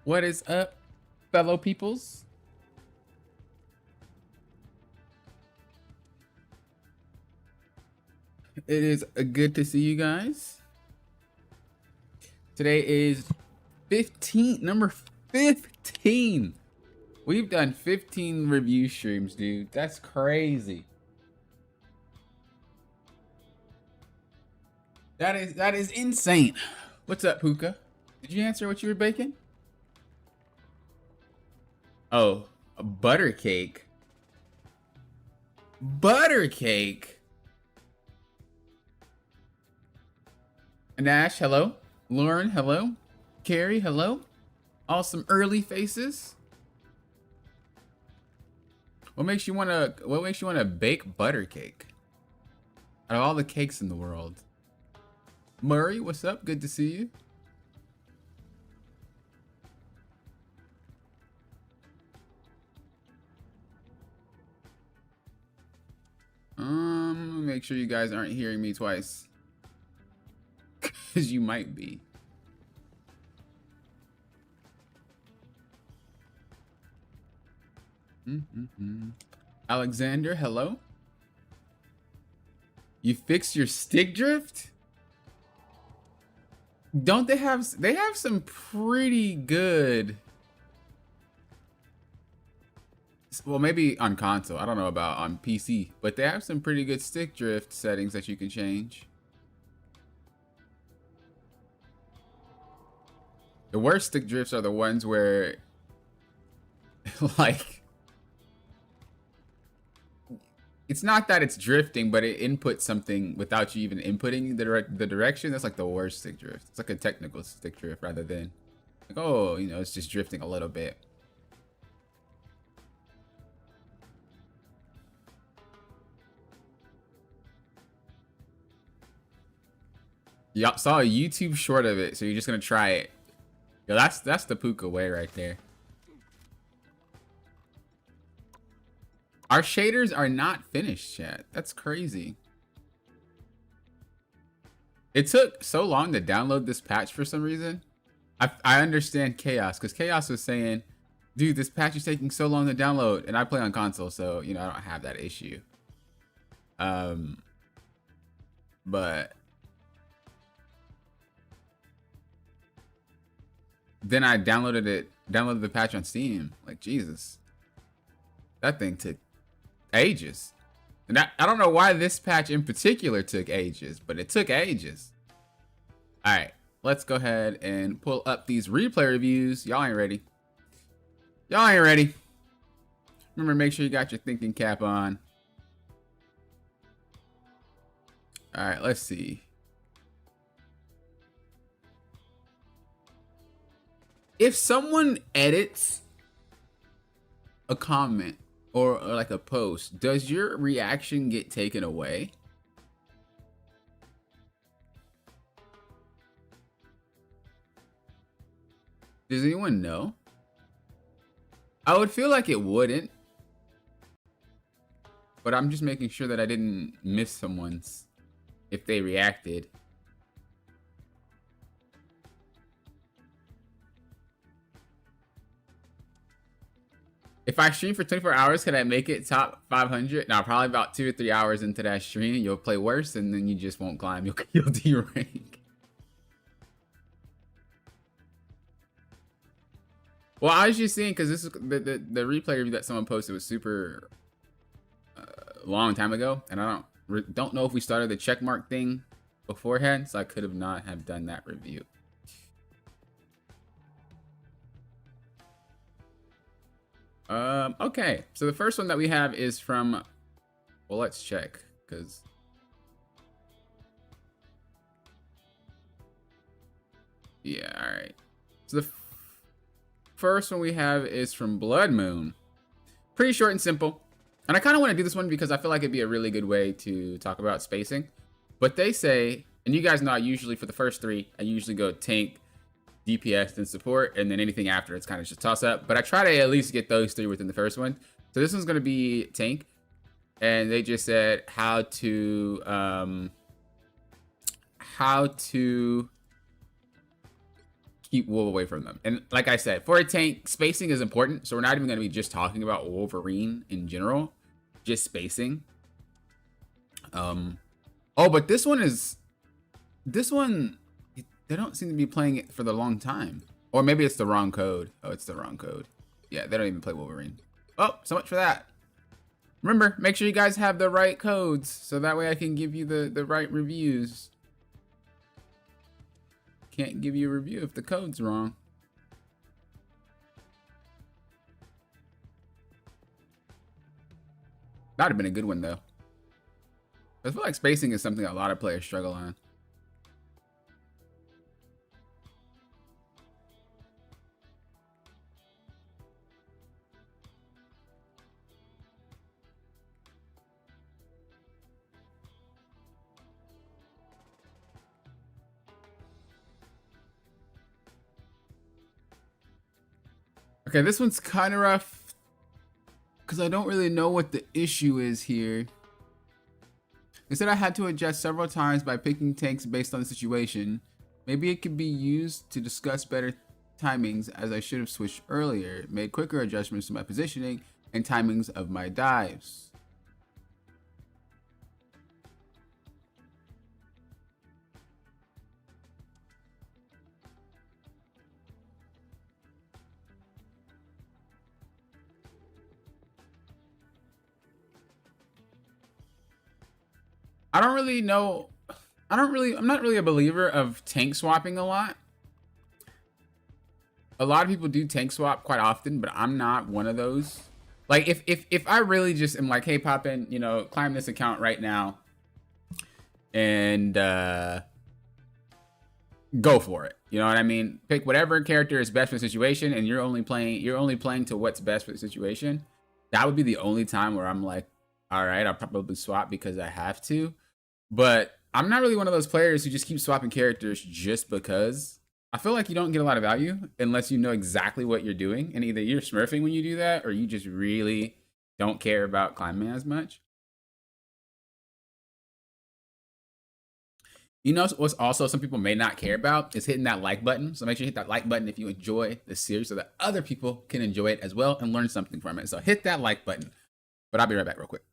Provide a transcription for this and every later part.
What is up, fellow peoples? It is good to see you guys. Today is number 15. We've done 15 review streams, dude. That's crazy. That is insane. What's up, Puka? Did you answer what you were baking? Oh, a butter cake. Butter cake. Nash, hello. Lauren, hello. Carrie, hello. Awesome early faces. What makes you wanna bake butter cake? Out of all the cakes in the world. Murray, what's up? Good to see you. Make sure you guys aren't hearing me twice. Cause you might be. Alexander, hello. You fixed your stick drift? Don't they have some pretty good, well, maybe on console, I don't know about on PC, but they have some pretty good stick drift settings that you can change. The worst stick drifts are the ones where like it's not that it's drifting, but it inputs something without you even inputting the direction. That's like the worst stick drift. It's like a technical stick drift rather than like, oh, you know, it's just drifting a little bit. Y'all saw a YouTube short of it, so you're just gonna try it. Yo, that's the Puka way right there. Our shaders are not finished yet. That's crazy. It took so long to download this patch for some reason. I understand Chaos, because Chaos was saying, dude, this patch is taking so long to download, and I play on console, so, you know, I don't have that issue. But then I downloaded the patch on Steam. Like, Jesus. That thing took ages. And I don't know why this patch in particular took ages, but it took ages. All right, let's go ahead and pull up these replay reviews. Y'all ain't ready. Y'all ain't ready. Remember, make sure you got your thinking cap on. All right, let's see. If someone edits a comment or like a post, does your reaction get taken away? Does anyone know? I would feel like it wouldn't, but I'm just making sure that I didn't miss someone's if they reacted. If I stream for 24 hours, can I make it top 500? Now, probably about 2 or 3 hours into that stream, you'll play worse, and then you just won't climb. You'll de-rank. Well, I was just seeing, because this is the replay review that someone posted was super long time ago, and I don't know if we started the checkmark thing beforehand, so I could have not have done that review. Okay, so the first one that we have is from, well, let's check, because yeah, all right. So the first one we have is from Blood Moon. Pretty short and simple. And I kind of want to do this one because I feel like it'd be a really good way to talk about spacing. But they say, and you guys know I usually, for the first three, I usually go tank, DPS, then support, and then anything after it's kind of just toss up. But I try to at least get those three within the first one. So this one's going to be tank. And they just said how to keep Wolf away from them. And like I said, for a tank, spacing is important. So we're not even going to be just talking about Wolverine in general, just spacing. Oh, but this one, they don't seem to be playing it for the long time. Or maybe it's the wrong code. Oh, it's the wrong code. Yeah, they don't even play Wolverine. Oh, so much for that. Remember, make sure you guys have the right codes, so that way I can give you the right reviews. Can't give you a review if the code's wrong. That'd have been a good one, though. I feel like spacing is something a lot of players struggle on. Okay, this one's kind of rough because I don't really know what the issue is here. They said I had to adjust several times by picking tanks based on the situation. Maybe it could be used to discuss better timings, as I should have switched earlier, made quicker adjustments to my positioning and timings of my dives. I don't really know. I'm not really a believer of tank swapping a lot. A lot of people do tank swap quite often, but I'm not one of those. Like if I really just am like, hey, pop in, you know, climb this account right now and go for it. You know what I mean? Pick whatever character is best for the situation, and you're only playing to what's best for the situation. That would be the only time where I'm like, all right, I'll probably swap because I have to. But I'm not really one of those players who just keep swapping characters just because. I feel like you don't get a lot of value unless you know exactly what you're doing. And either you're smurfing when you do that, or you just really don't care about climbing as much. You know what's also some people may not care about is hitting that like button. So make sure you hit that like button if you enjoy the series so that other people can enjoy it as well and learn something from it. So hit that like button. But I'll be right back real quick.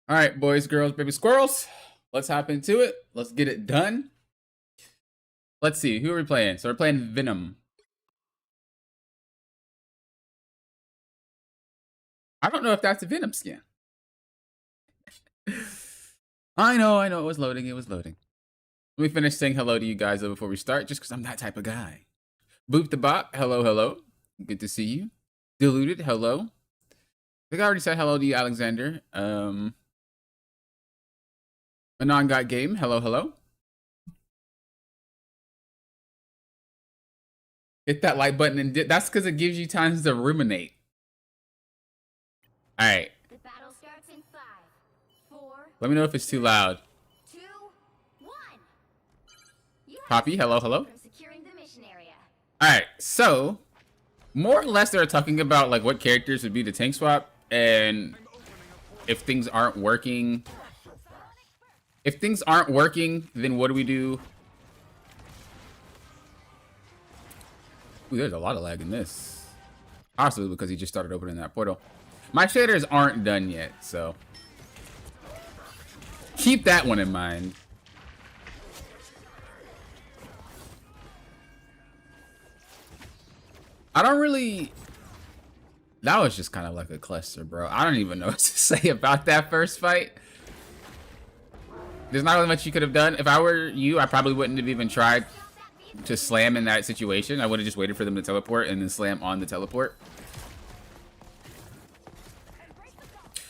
All right, boys, girls, baby squirrels. Let's hop into it. Let's get it done. Let's see. Who are we playing? So we're playing Venom. I don't know if that's a Venom skin. I know. It was loading. Let me finish saying hello to you guys though before we start, just because I'm that type of guy. Boop the bop. Hello. Good to see you. Diluted. Hello. I think I already said hello to you, Alexander. Anon got game. Hello. Hit that like button and that's because it gives you time to ruminate. All right. The battle starts in 5, 4. Let me know if it's too loud. 2, 1. Poppy, hello. From securing the mission area. All right, so more or less they're talking about like what characters would be the tank swap, and if things aren't working. If things aren't working, then what do we do? Ooh, there's a lot of lag in this. Possibly because he just started opening that portal. My shaders aren't done yet, so keep that one in mind. I don't really... That was just kind of like a cluster, bro. I don't even know what to say about that first fight. There's not really much you could have done. If I were you, I probably wouldn't have even tried to slam in that situation. I would have just waited for them to teleport and then slam on the teleport.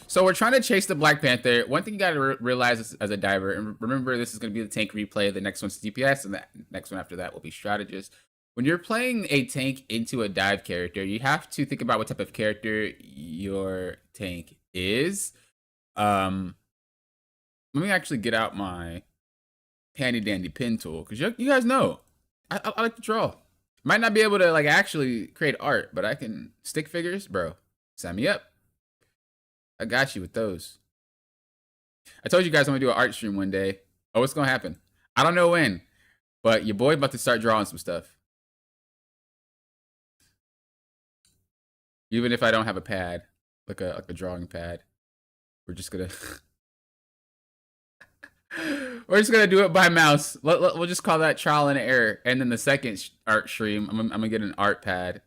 So we're trying to chase the Black Panther. One thing you got to realize as a diver, and remember this is going to be the tank replay. The next one's DPS, and the next one after that will be strategist. When you're playing a tank into a dive character, you have to think about what type of character your tank is. Let me actually get out my handy dandy pen tool, because you guys know I like to draw. Might not be able to like actually create art, but I can stick figures, bro. Sign me up. I got you with those. I told you guys I'm gonna do an art stream one day. Oh, what's gonna happen? I don't know when, but your boy about to start drawing some stuff. Even if I don't have a pad, like a drawing pad, we're just gonna we're just gonna do it by mouse. We'll just call that trial and error. And then the second art stream, I'm gonna get an art pad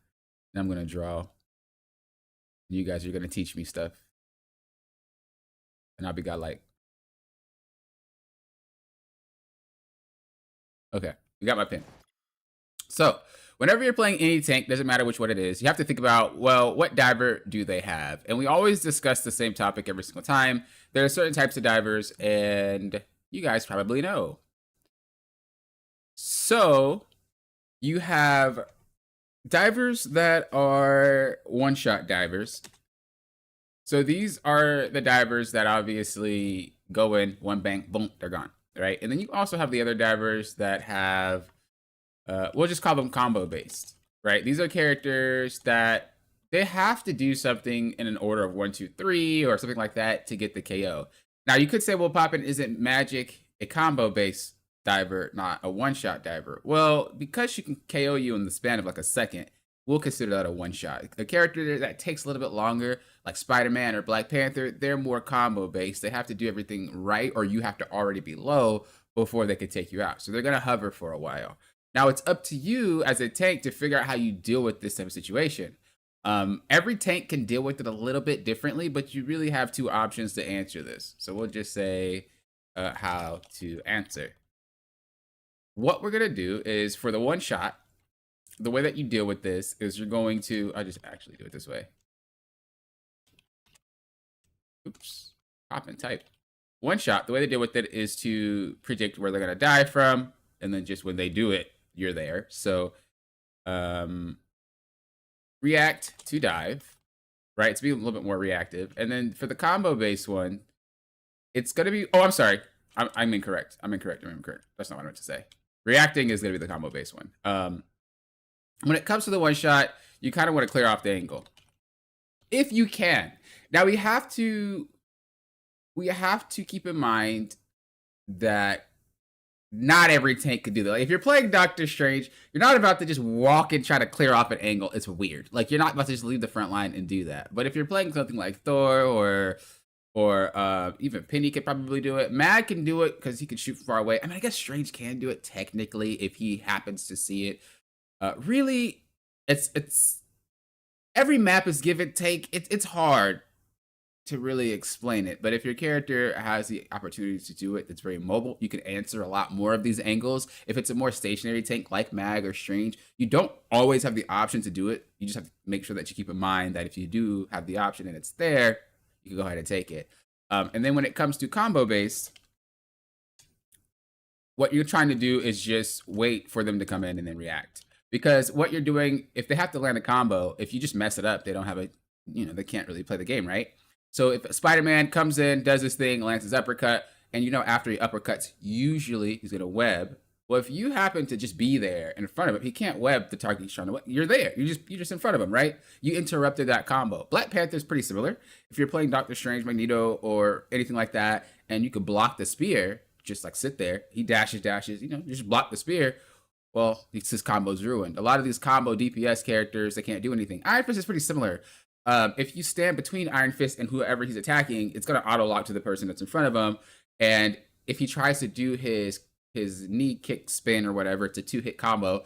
and I'm gonna draw. You guys are gonna teach me stuff, and I'll be godlike. Okay, we got my pen. So whenever you're playing any tank, doesn't matter which one it is, you have to think about, well, what diver do they have? And we always discuss the same topic every single time. There are certain types of divers, and you guys probably know. So you have divers that are one-shot divers. So these are the divers that obviously go in, one bang, boom, they're gone, right? And then you also have the other divers that have, we'll just call them combo based, right? These are characters that they have to do something in an order of 1, 2, 3 or something like that to get the KO. Now you could say, well, Poppin, isn't Magic a combo based diver, not a one-shot diver? Well, because she can KO you in the span of like a second, we'll consider that a one-shot. A character that takes a little bit longer, like Spider-Man or Black Panther, they're more combo based. They have to do everything right, or you have to already be low before they could take you out. So they're gonna hover for a while. Now it's up to you as a tank to figure out how you deal with this type of situation. Every tank can deal with it a little bit differently, but you really have two options to answer this. So we'll just say how to answer. What we're gonna do is, for the one shot, the way that you deal with this is you're going to, I just actually do it this way. Oops, pop and type. One shot, the way they deal with it is to predict where they're gonna die from, and then just when they do it, you're there. So react to dive, right? To be a little bit more reactive. And then for the combo base one, it's gonna be, oh, I'm sorry. I'm incorrect. I'm incorrect. That's not what I meant to say. Reacting is gonna be the combo base one. When it comes to the one shot, you kind of want to clear off the angle, if you can. Now we have to keep in mind that not every tank could do that. Like if you're playing Doctor Strange, you're not about to just walk and try to clear off an angle. It's weird. Like you're not about to just leave the front line and do that. But if you're playing something like Thor or even Penny could probably do it. Mag can do it because he can shoot far away. I mean, I guess Strange can do it technically if he happens to see it. Really, it's every map is give and take. It's hard to really explain it, but if your character has the opportunity to do it, it's very mobile. You can answer a lot more of these angles. If it's a more stationary tank like Mag or Strange, you don't always have the option to do it. You just have to make sure that you keep in mind that if you do have the option and it's there, you can go ahead and take it. And then when it comes to combo based, what you're trying to do is just wait for them to come in and then react. Because what you're doing, if they have to land a combo, if you just mess it up, they don't have a, they can't really play the game, right? So if Spider-Man comes in, does his thing, lands his uppercut, and after he uppercuts, usually he's going to web, Well, if you happen to just be there in front of him, he can't web the target he's trying to web. You're there. You're just in front of him, right? You interrupted that combo. Black Panther is pretty similar. If you're playing Doctor Strange, Magneto, or anything like that, and you could block the spear, just like sit there. He dashes, you just block the spear. Well, his combo's ruined. A lot of these combo DPS characters, they can't do anything. Iron Fist is pretty similar. If you stand between Iron Fist and whoever he's attacking, it's going to auto lock to the person that's in front of him. And if he tries to do his knee kick spin or whatever, it's a 2-hit combo,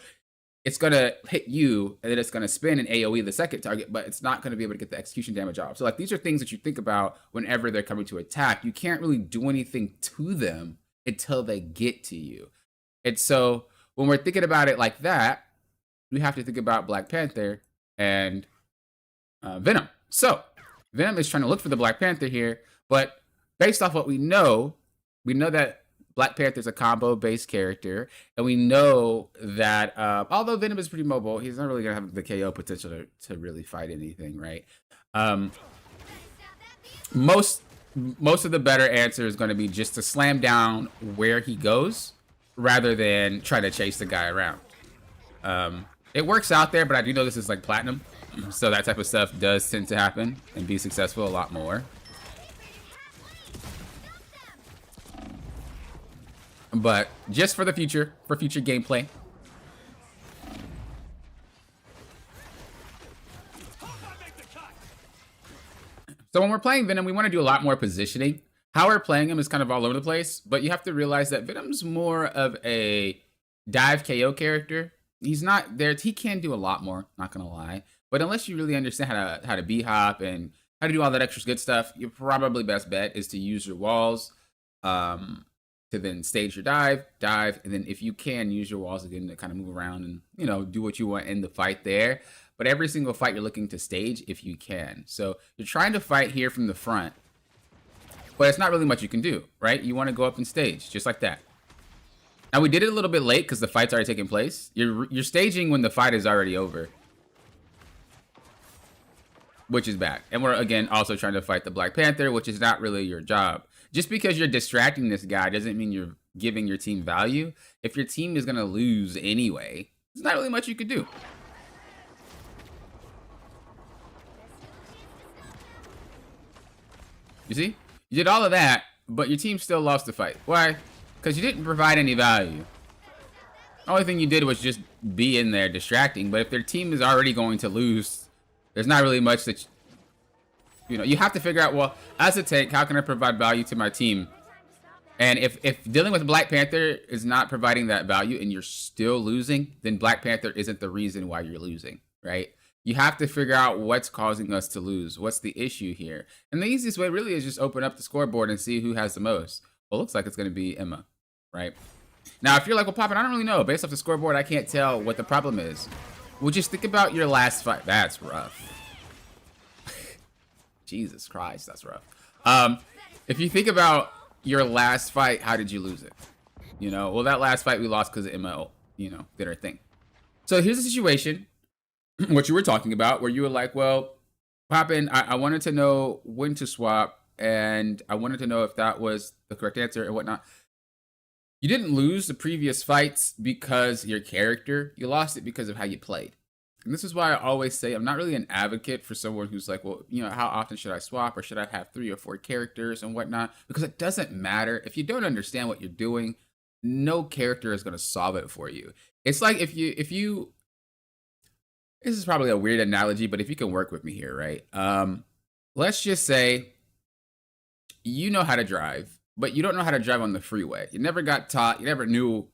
it's going to hit you, and then it's going to spin and AoE the second target, but it's not going to be able to get the execution damage off. So like, these are things that you think about whenever they're coming to attack. You can't really do anything to them until they get to you. And so when we're thinking about it like that, we have to think about Black Panther and Venom. So Venom is trying to look for the Black Panther here, but based off what we know that Black Panther's a combo-based character, and we know that although Venom is pretty mobile, he's not really gonna have the KO potential to really fight anything, right? Most of the better answer is going to be just to slam down where he goes, rather than try to chase the guy around. It works out there, but I do know this is like platinum, so that type of stuff does tend to happen and be successful a lot more. But just for the future, for future gameplay. So when we're playing Venom, we want to do a lot more positioning. How we're playing him is kind of all over the place, but you have to realize that Venom's more of a dive KO character. He's not there. He can do a lot more, not gonna lie. But unless you really understand how to B-hop and how to do all that extra good stuff, your probably best bet is to use your walls, to then stage your dive, and then if you can, use your walls again to kind of move around and, you know, do what you want in the fight there. But every single fight you're looking to stage if you can. So you're trying to fight here from the front, but it's not really much you can do, right? You want to go up and stage, just like that. Now, we did it a little bit late because the fight's already taking place. You're staging when the fight is already over, which is bad. And we're, again, also trying to fight the Black Panther, which is not really your job. Just because you're distracting this guy doesn't mean you're giving your team value. If your team is going to lose anyway, there's not really much you could do. You see? You did all of that, but your team still lost the fight. Why? Because you didn't provide any value. The only thing you did was just be in there distracting. But if their team is already going to lose, there's not really much that you have to figure out, well, as a tank, how can I provide value to my team? And if dealing with Black Panther is not providing that value and you're still losing, then Black Panther isn't the reason why you're losing, right? You have to figure out what's causing us to lose. What's the issue here? And the easiest way really is just open up the scoreboard and see who has the most. Well, it looks like it's going to be Emma, right? Now, if you're like, well, Poppin, I don't really know. Based off the scoreboard, I can't tell what the problem is. Well, just think about your last fight. That's rough. Jesus Christ, that's rough. If you think about your last fight, how did you lose it? Well, that last fight we lost because Emma, did her thing. So here's the situation, what you were talking about, where you were like, well, Poppin, I wanted to know when to swap, and I wanted to know if that was the correct answer and whatnot. You didn't lose the previous fights because your character, you lost it because of how you played. And this is why I always say I'm not really an advocate for someone who's like, well, how often should I swap, or should I have 3 or 4 characters and whatnot? Because it doesn't matter. If you don't understand what you're doing, no character is going to solve it for you. It's like if you, this is probably a weird analogy, but if you can work with me here, right? Let's just say you know how to drive, but you don't know how to drive on the freeway. You never got taught. You never knew.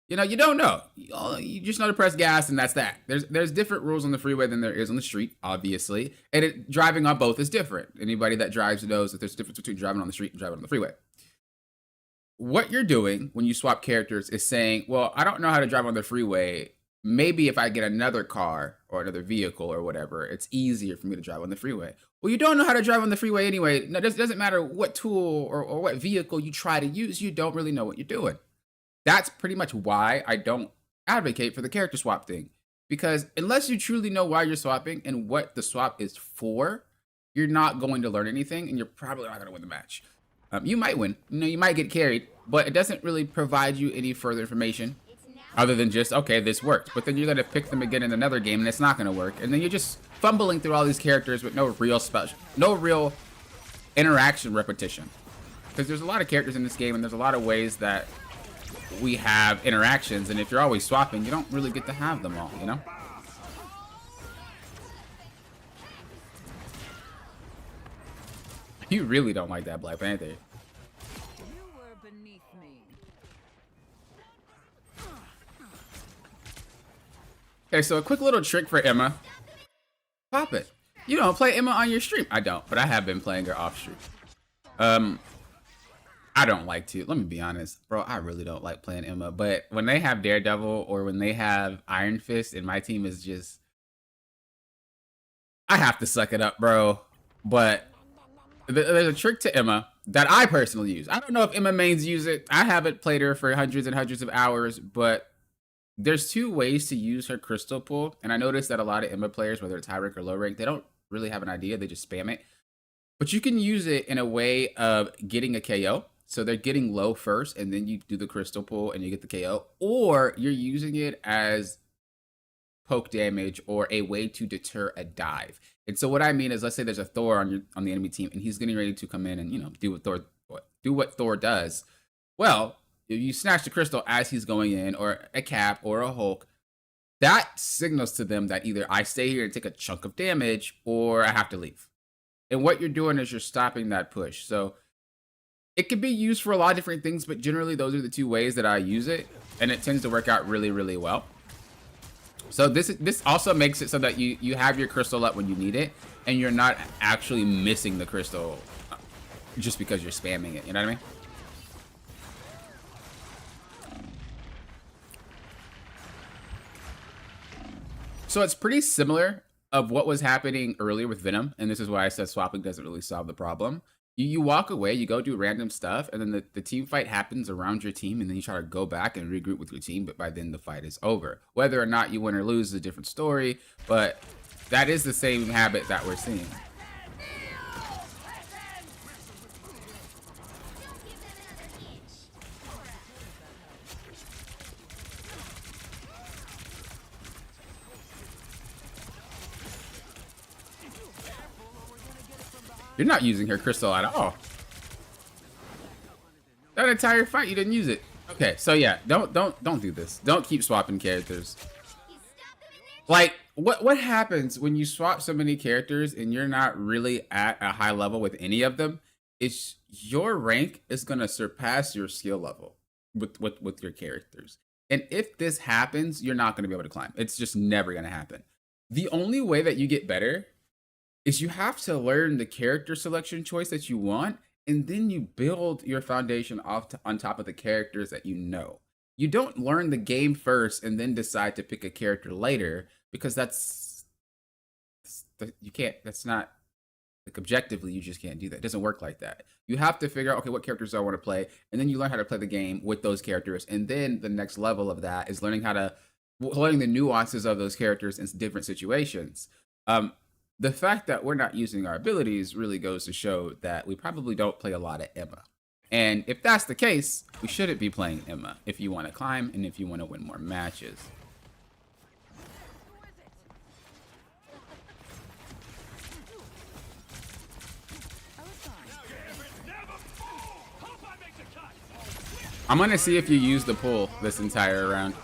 You don't know. You just know to press gas, and that's that. There's different rules on the freeway than there is on the street, obviously. And driving on both is different. Anybody that drives knows that there's a difference between driving on the street and driving on the freeway. What you're doing when you swap characters is saying, well, I don't know how to drive on the freeway. Maybe if I get another car or another vehicle or whatever, it's easier for me to drive on the freeway. Well, you don't know how to drive on the freeway anyway. No, it doesn't matter what tool or what vehicle you try to use. You don't really know what you're doing. That's pretty much why I don't advocate for the character swap thing. Because unless you truly know why you're swapping and what the swap is for, you're not going to learn anything, and you're probably not going to win the match. You might win. You might get carried, but it doesn't really provide you any further information. Other than just, okay, this worked. But then you're going to pick them again in another game and it's not going to work. And then you're just fumbling through all these characters with no real interaction repetition. Because there's a lot of characters in this game and there's a lot of ways that we have interactions. And if you're always swapping, you don't really get to have them all, you know? You really don't like that Black Panther. You were beneath me. Okay, so a quick little trick for Emma. Pop it. You don't play Emma on your stream. I don't, but I have been playing her off stream. I don't like to. Let me be honest, bro. I really don't like playing Emma. But when they have Daredevil or when they have Iron Fist and my team is just... I have to suck it up, bro. But there's a trick to Emma that I personally use. I don't know if Emma mains use it. I haven't played her for hundreds and hundreds of hours, but there's two ways to use her crystal pull. And I noticed that a lot of Emma players, whether it's high rank or low rank, they don't really have an idea. They just spam it. But you can use it in a way of getting a KO. So they're getting low first, and then you do the crystal pull and you get the KO. Or you're using it as poke damage or a way to deter a dive. And so what I mean is, let's say there's a Thor on the enemy team and he's getting ready to come in and, you know, do what Thor does. Well, if you snatch the crystal as he's going in, or a Cap or a Hulk, that signals to them that either I stay here and take a chunk of damage or I have to leave. And what you're doing is you're stopping that push. So it can be used for a lot of different things, but generally those are the two ways that I use it, and it tends to work out really, really well. So this also makes it so that you have your crystal up when you need it, and you're not actually missing the crystal just because you're spamming it. You know what I mean? So it's pretty similar of what was happening earlier with Venom, and this is why I said swapping doesn't really solve the problem. You walk away, you go do random stuff, and then the team fight happens around your team, and then you try to go back and regroup with your team, but by then the fight is over. Whether or not you win or lose is a different story, but that is the same habit that we're seeing. You're not using her crystal at all. That entire fight, you didn't use it. Okay, so yeah, don't do this. Don't keep swapping characters. Like, what happens when you swap so many characters and you're not really at a high level with any of them? Is your rank is gonna surpass your skill level with your characters. And if this happens, you're not gonna be able to climb. It's just never gonna happen. The only way that you get better is you have to learn the character selection choice that you want, and then you build your foundation on top of the characters that you know. You don't learn the game first and then decide to pick a character later, because you can't, that's not, like, objectively, you just can't do that. It doesn't work like that. You have to figure out, okay, what characters do I want to play, and then you learn how to play the game with those characters, and then the next level of that is learning the nuances of those characters in different situations. The fact that we're not using our abilities really goes to show that we probably don't play a lot of Emma. And if that's the case, we shouldn't be playing Emma if you want to climb and if you want to win more matches. I'm going to see if you use the pull this entire round.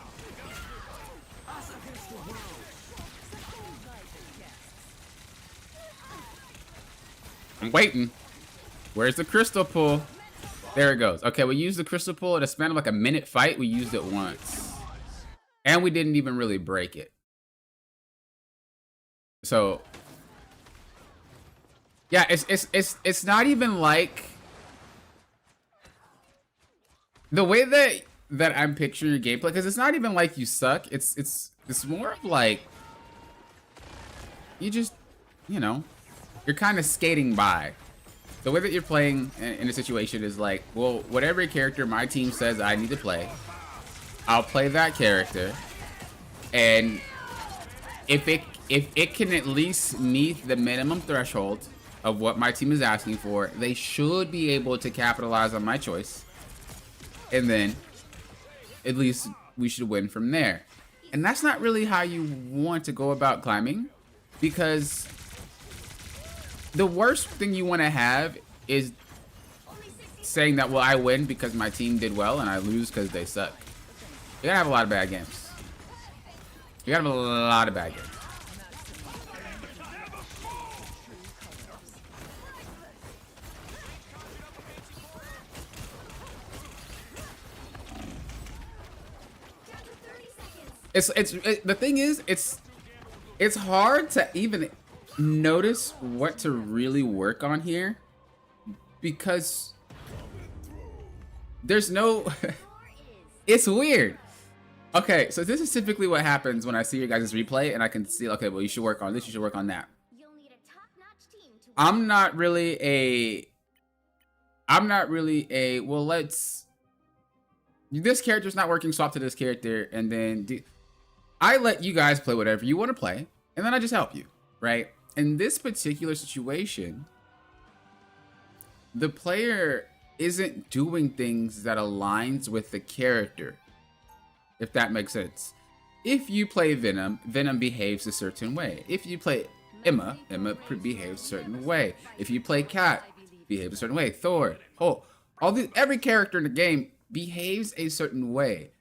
I'm waiting. Where's the crystal pull? There it goes. Okay, we used the crystal pull at a span of like a minute fight. We used it once. And we didn't even really break it. So yeah, it's not even like the way that I'm picturing your gameplay, because it's not even like you suck. It's more of like you just, you know, you're kind of skating by. The way that you're playing in a situation is like, well, whatever character my team says I need to play, I'll play that character. And if it can at least meet the minimum threshold of what my team is asking for, they should be able to capitalize on my choice. And then at least we should win from there. And that's not really how you want to go about climbing, because the worst thing you want to have is saying that, well, I win because my team did well and I lose because they suck. You gotta have a lot of bad games. You gotta have a lot of bad games. The thing is, it's hard to even notice what to really work on here, because there's no it's weird. Okay, so this is typically what happens when I see your guys' replay and I can see, okay, well, you should work on this, you should work on that. You'll need a top-notch team to I'm not really a well, this character's not working, swap to this character, and then I let you guys play whatever you want to play, and then I just help you, right? In this particular situation, the player isn't doing things that aligns with the character, if that makes sense. If you play Venom, Venom behaves a certain way. If you play Emma, Emma behaves a certain way. If you play Cat, behaves a certain way. Thor, Hulk, every character in the game behaves a certain way.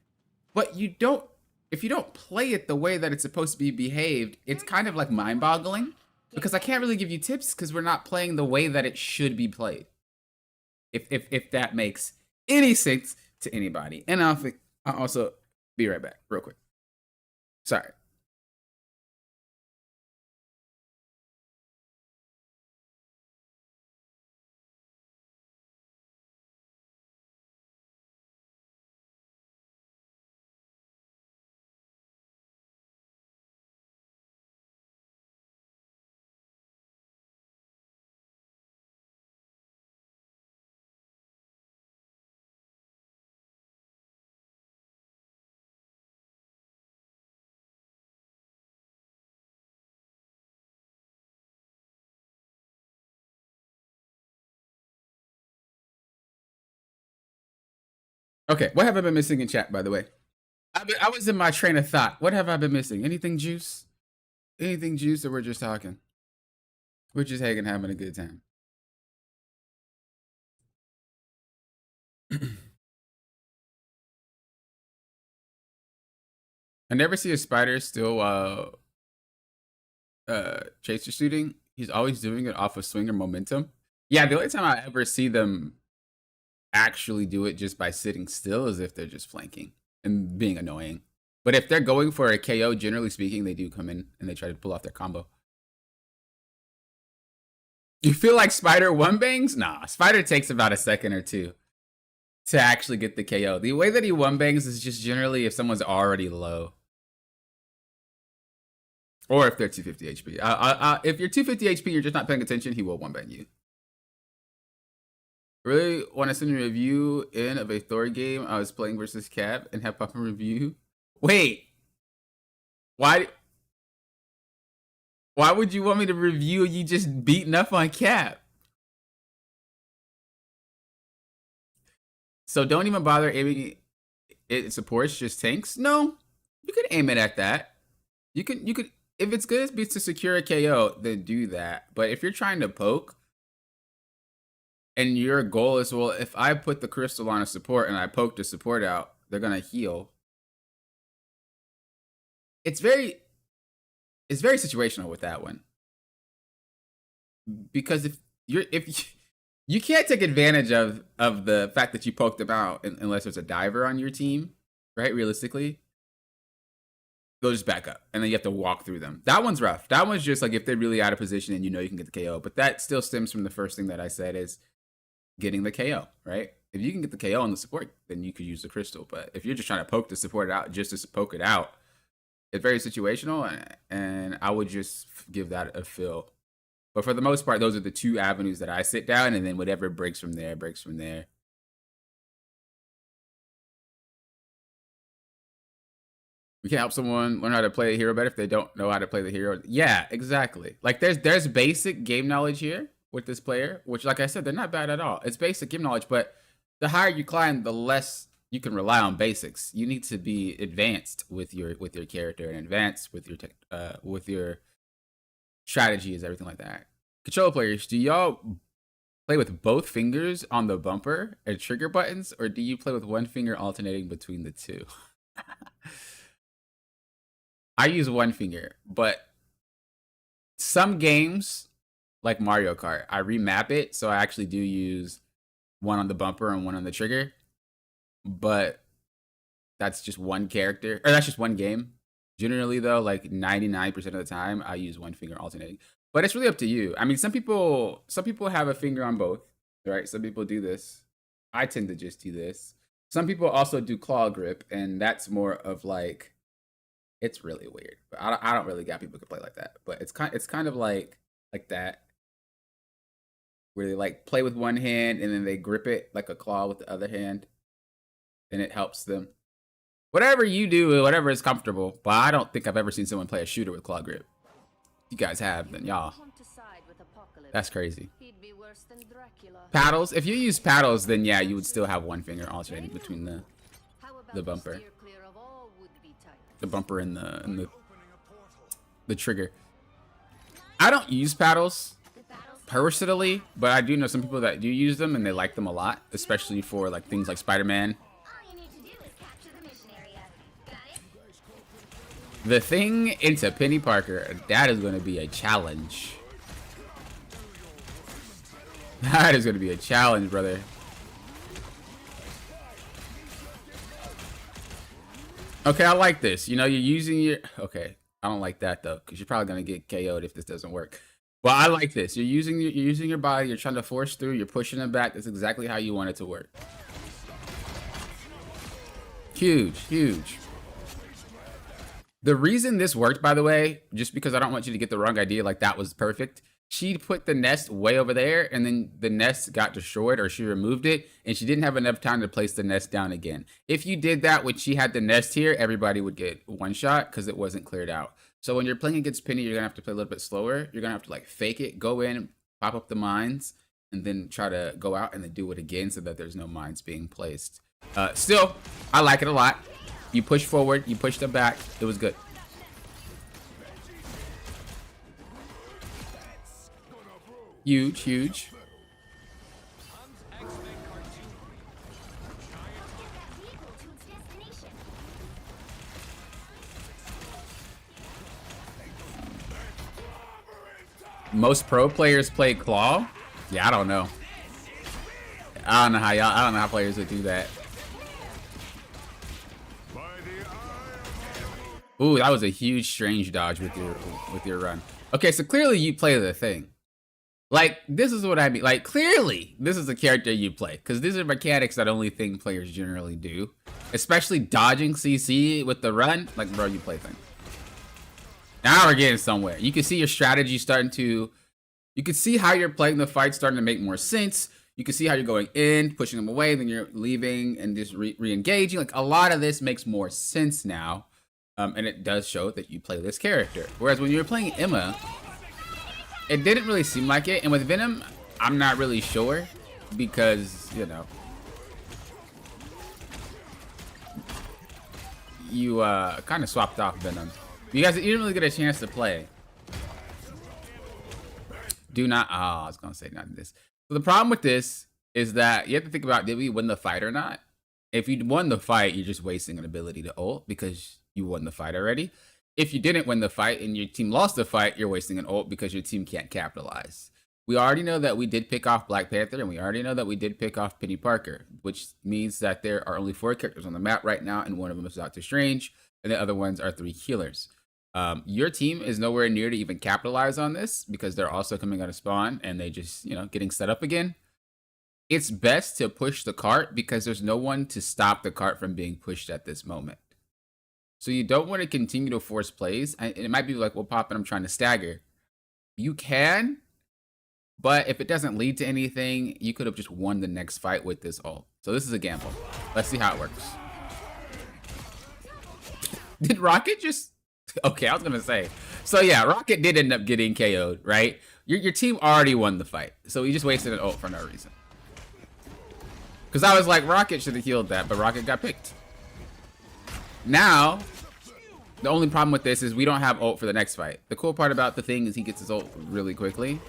But if you don't play it the way that it's supposed to be behaved, it's kind of like mind-boggling, because I can't really give you tips because we're not playing the way that it should be played. If that makes any sense to anybody. And I'll also be right back real quick. Sorry. Okay, what have I been missing in chat, by the way? I was in my train of thought. What have I been missing? Anything juice? Anything juice, or we're just talking? We're just hanging, having a good time. I never see a spider still chaser shooting. He's always doing it off of swing or momentum. Yeah, the only time I ever see them actually do it just by sitting still is if they're just flanking and being annoying. But if they're going for a KO, generally speaking, they do come in and they try to pull off their combo. You feel like Spider one bangs? Nah, Spider takes about a second or two to actually get the KO. The way that he one bangs is just generally if someone's already low. Or if they're 250 HP. If you're 250 HP, you're just not paying attention, he will one bang you. Really want to send a review in of a Thor game I was playing versus Cap and have Papa review? Wait. Why would you want me to review you just beating up on Cap? So don't even bother aiming it supports just tanks? No. You could aim it at that. You could if it's good to secure a KO, then do that. But if you're trying to poke and your goal is, well, if I put the crystal on a support and I poke the support out, they're gonna heal. It's very situational with that one. Because if you can't take advantage of the fact that you poked them out unless there's a diver on your team, right? Realistically, they'll just back up and then you have to walk through them. That one's rough. That one's just like if they're really out of position and you know you can get the KO. But that still stems from the first thing that I said is getting the KO, right? If you can get the KO on the support, then you could use the crystal. But if you're just trying to poke the support out just to poke it out, it's very situational, and I would just give that a feel. But for the most part, those are the two avenues that I sit down, and then whatever breaks from there, breaks from there. We can help someone learn how to play a hero better if they don't know how to play the hero. Yeah, exactly. Like there's basic game knowledge here with this player, which, like I said, they're not bad at all. It's basic game knowledge, but the higher you climb, the less you can rely on basics. You need to be advanced with your character and advanced with your strategies, everything like that. Controller players, do y'all play with both fingers on the bumper and trigger buttons, or do you play with one finger alternating between the two? I use one finger, but some games, like Mario Kart, I remap it, so I actually do use one on the bumper and one on the trigger. But that's just one character, or that's just one game. Generally, though, like 99% of the time, I use one finger alternating. But it's really up to you. I mean, some people have a finger on both, right? Some people do this. I tend to just do this. Some people also do claw grip, and that's more of like, it's really weird. But I don't really got people who can play like that. But it's kind of like that, where they like play with one hand and then they grip it like a claw with the other hand, and it helps them. Whatever you do, whatever is comfortable. But I don't think I've ever seen someone play a shooter with claw grip. If you guys have, then y'all, that's crazy. Paddles. If you use paddles, then yeah, you would still have one finger alternating between the bumper. The bumper and the trigger. I don't use paddles personally, but I do know some people that do use them and they like them a lot, especially for like things like Spider-Man. The thing into Penny Parker, that is going to be a challenge. That is going to be a challenge, brother. Okay, I like this. You know, you're using your... Okay, I don't like that, though, because you're probably going to get KO'd if this doesn't work. Well, I like this. You're using your body. You're trying to force through. You're pushing it back. That's exactly how you want it to work. Huge, huge. The reason this worked, by the way, just because I don't want you to get the wrong idea, like that was perfect. She put the nest way over there, and then the nest got destroyed, or she removed it, and she didn't have enough time to place the nest down again. If you did that when she had the nest here, everybody would get one shot because it wasn't cleared out. So when you're playing against Penny, you're going to have to play a little bit slower. You're going to have to like fake it, go in, pop up the mines, and then try to go out and then do it again so that there's no mines being placed. Still, I like it a lot. You push forward, you push them back. It was good. Huge, huge. Most pro players play claw? Yeah, I don't know. I don't know how players would do that. Ooh, that was a huge strange dodge with your run. Okay, so clearly you play the thing. Like, this is what I mean. Like, clearly, this is the character you play. Because these are mechanics that only thing players generally do. Especially dodging CC with the run. Like, bro, you play thing. Now we're getting somewhere. You can see your strategy starting to... You can see how you're playing the fight starting to make more sense. You can see how you're going in, pushing them away, then you're leaving and just re-engaging. Like, a lot of this makes more sense now. And it does show that you play this character. Whereas when you were playing Emma... It didn't really seem like it, and with Venom, I'm not really sure, because, you know, you kind of swapped off Venom. You didn't really get a chance to play. Do not, I was gonna say not this. So the problem with this is that you have to think about, did we win the fight or not? If you won the fight, you're just wasting an ability to ult because you won the fight already. If you didn't win the fight and your team lost the fight, you're wasting an ult because your team can't capitalize. We already know that we did pick off Black Panther, and we already know that we did pick off Penny Parker, which means that there are only 4 characters on the map right now, and one of them is Doctor Strange, and the other ones are 3 healers. Your team is nowhere near to even capitalize on this because they're also coming out of spawn, and they just, you know, getting set up again. It's best to push the cart because there's no one to stop the cart from being pushed at this moment. So you don't want to continue to force plays. And it might be like, well, Pop, and I'm trying to stagger. You can, but if it doesn't lead to anything, you could have just won the next fight with this ult. So this is a gamble. Let's see how it works. Did Rocket just... Okay, I was going to say. So yeah, Rocket did end up getting KO'd, right? Your team already won the fight. So you just wasted an ult for no reason. Because I was like, Rocket should have healed that, but Rocket got picked. Now, the only problem with this is we don't have ult for the next fight. The cool part about the thing is he gets his ult really quickly.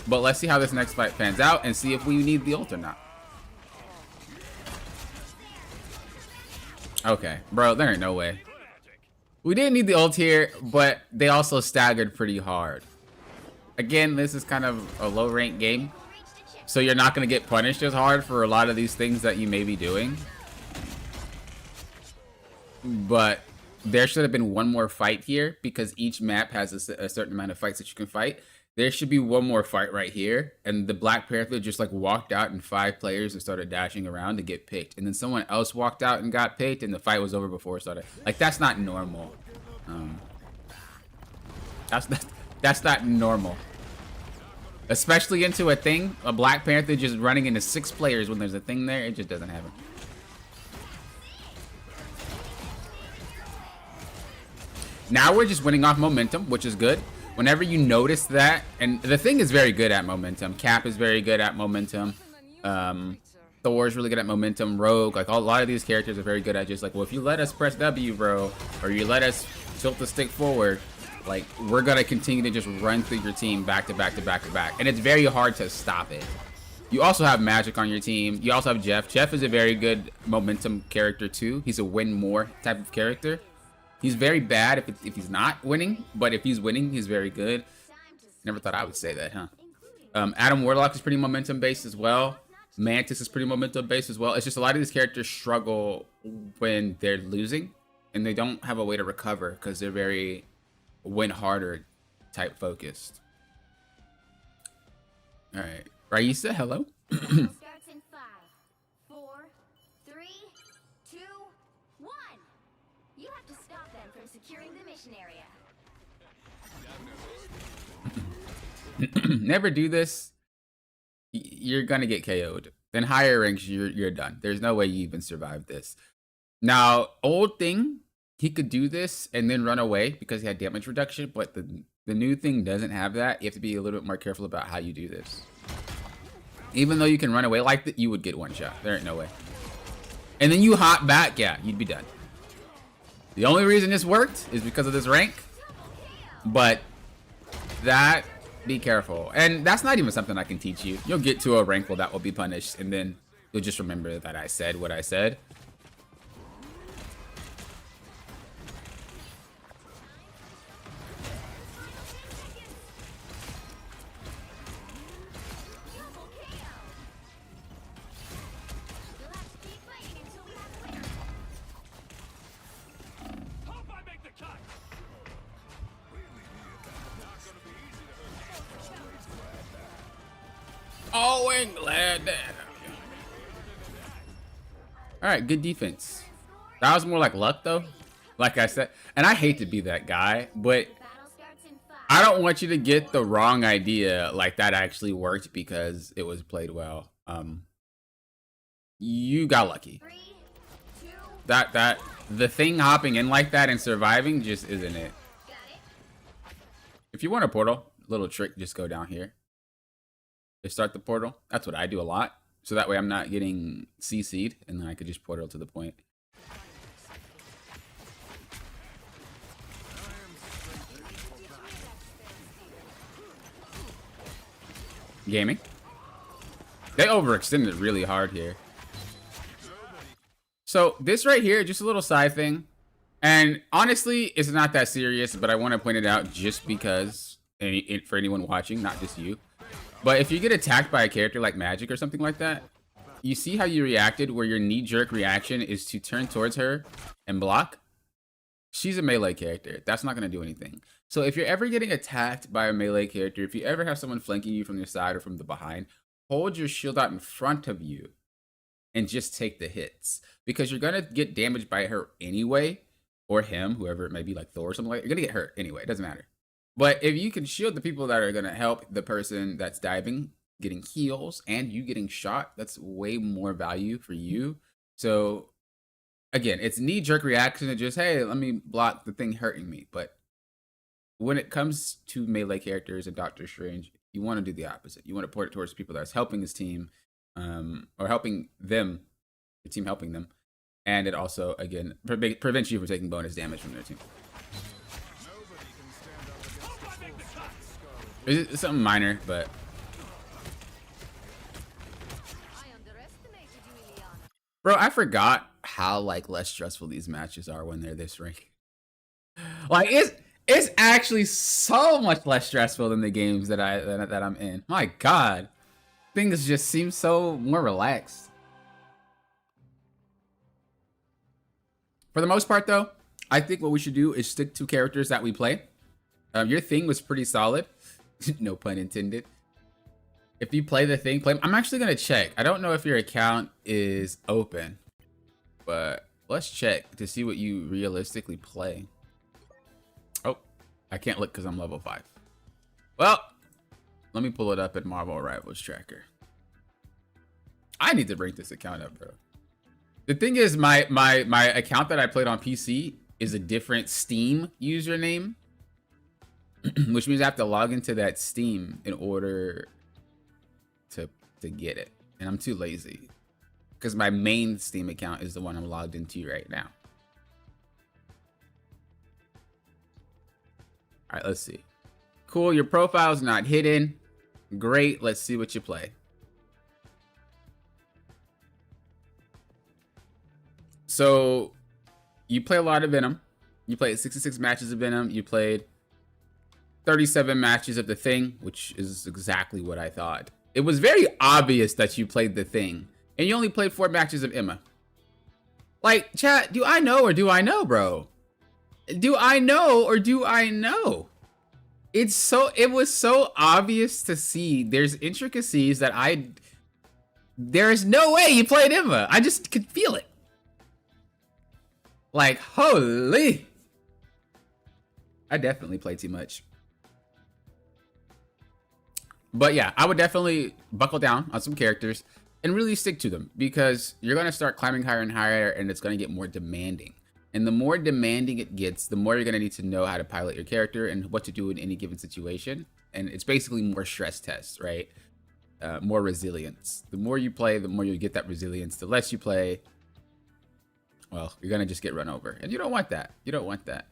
But let's see how this next fight pans out and see if we need the ult or not. Okay, bro, there ain't no way. We didn't need the ult here, but they also staggered pretty hard. Again, this is kind of a low rank game, so you're not going to get punished as hard for a lot of these things that you may be doing. But there should have been one more fight here because each map has a certain amount of fights that you can fight. There should be one more fight right here, and the Black Panther just like walked out in 5 players and started dashing around to get picked, and then someone else walked out and got picked, and the fight was over before it started. Like, that's not normal. That's not normal. Especially into a thing, a Black Panther just running into 6 players when there's a thing there, it just doesn't happen. Now we're just winning off momentum, which is good. Whenever you notice that, and the thing is very good at momentum. Cap is very good at momentum. Thor is really good at momentum. Rogue, like a lot of these characters are very good at just like, well, if you let us press W, bro, or you let us tilt the stick forward, like we're gonna continue to just run through your team back to back to back to back, and it's very hard to stop it. You also have Magic on your team. You also have Jeff. Jeff is a very good momentum character too. He's a win more type of character. He's very bad if he's not winning, but if he's winning, he's very good. Never thought I would say that, huh? Adam Warlock is pretty momentum based as well. Mantis is pretty momentum based as well. It's just a lot of these characters struggle when they're losing, and they don't have a way to recover because they're very win harder type focused. All right, Raisa, hello. Starts in 5, 4, 3, 2, 1. You have to stop them from securing the mission area. Never do this. You're gonna get KO'd. Then higher ranks, you're done. There's no way you even survive this. Now, old thing, he could do this and then run away because he had damage reduction, but the new thing doesn't have that. You have to be a little bit more careful about how you do this. Even though you can run away like that, you would get one shot. There ain't no way. And then you hop back, yeah, you'd be done. The only reason this worked is because of this rank, but that, be careful. And that's not even something I can teach you. You'll get to a rank where that will be punished, and then you'll just remember that I said what I said. Oh, and glad that. All right, good defense. That was more like luck, though. Like I said, and I hate to be that guy, but Battle starts in 5. I don't want you to get the wrong idea like that actually worked because it was played well. You got lucky. 3, 2, That the thing hopping in like that and surviving just isn't it. got it. If you want a portal, little trick, just go down here. Just start the portal. That's what I do a lot. So that way I'm not getting CC'd, and then I could just portal to the point. Gaming. They overextended really hard here. So this right here, just a little side thing. And honestly, it's not that serious, but I want to point it out just because, for anyone watching, not just you. But if you get attacked by a character like Magic or something like that, you see how you reacted where your knee-jerk reaction is to turn towards her and block? She's a melee character. That's not going to do anything. So if you're ever getting attacked by a melee character, if you ever have someone flanking you from the side or from the behind, hold your shield out in front of you and just take the hits. Because you're going to get damaged by her anyway, or him, whoever it may be, like Thor or something like that. You're going to get hurt anyway. It doesn't matter. But if you can shield the people that are going to help the person that's diving, getting heals, and you getting shot, that's way more value for you. So, again, it's knee-jerk reaction to just, hey, let me block the thing hurting me. But when it comes to melee characters and Doctor Strange, you want to do the opposite. You want to port it towards people that's helping his team. or helping them, the team helping them, and it also again prevents you from taking bonus damage from their team. It's something minor, but bro, I forgot how like less stressful these matches are when they're this rank. Like it's actually so much less stressful than the games that I'm in. My God, things just seem so more relaxed. For the most part, though, I think what we should do is stick to characters that we play. Your thing was pretty solid, no pun intended. If you play the thing, play. I'm actually gonna check. I don't know if your account is open, but let's check to see what you realistically play. Oh, I can't look because I'm level 5. Well, let me pull it up in Marvel Rivals Tracker. I need to break this account up, bro. The thing is, my account that I played on PC is a different Steam username, which means I have to log into that Steam in order to get it, and I'm too lazy because my main Steam account is the one I'm logged into right now. All right, let's see. Cool, your profile's not hidden. Great, let's see what you play. So you play a lot of Venom. You played 66 matches of Venom. You played 37 matches of The Thing, which is exactly what I thought. It was very obvious that you played The Thing, and you only played 4 matches of Emma. Like, chat, do I know or do I know, bro? Do I know or do I know? It was so obvious to see. There's intricacies that there's no way you played Emma. I just could feel it. Like, holy. I definitely played too much. But yeah, I would definitely buckle down on some characters and really stick to them, because you're going to start climbing higher and higher, and it's going to get more demanding. And the more demanding it gets, the more you're going to need to know how to pilot your character and what to do in any given situation. And it's basically more stress tests, right? More resilience. The more you play, the more you get that resilience. The less you play, well, you're going to just get run over. And you don't want that. You don't want that.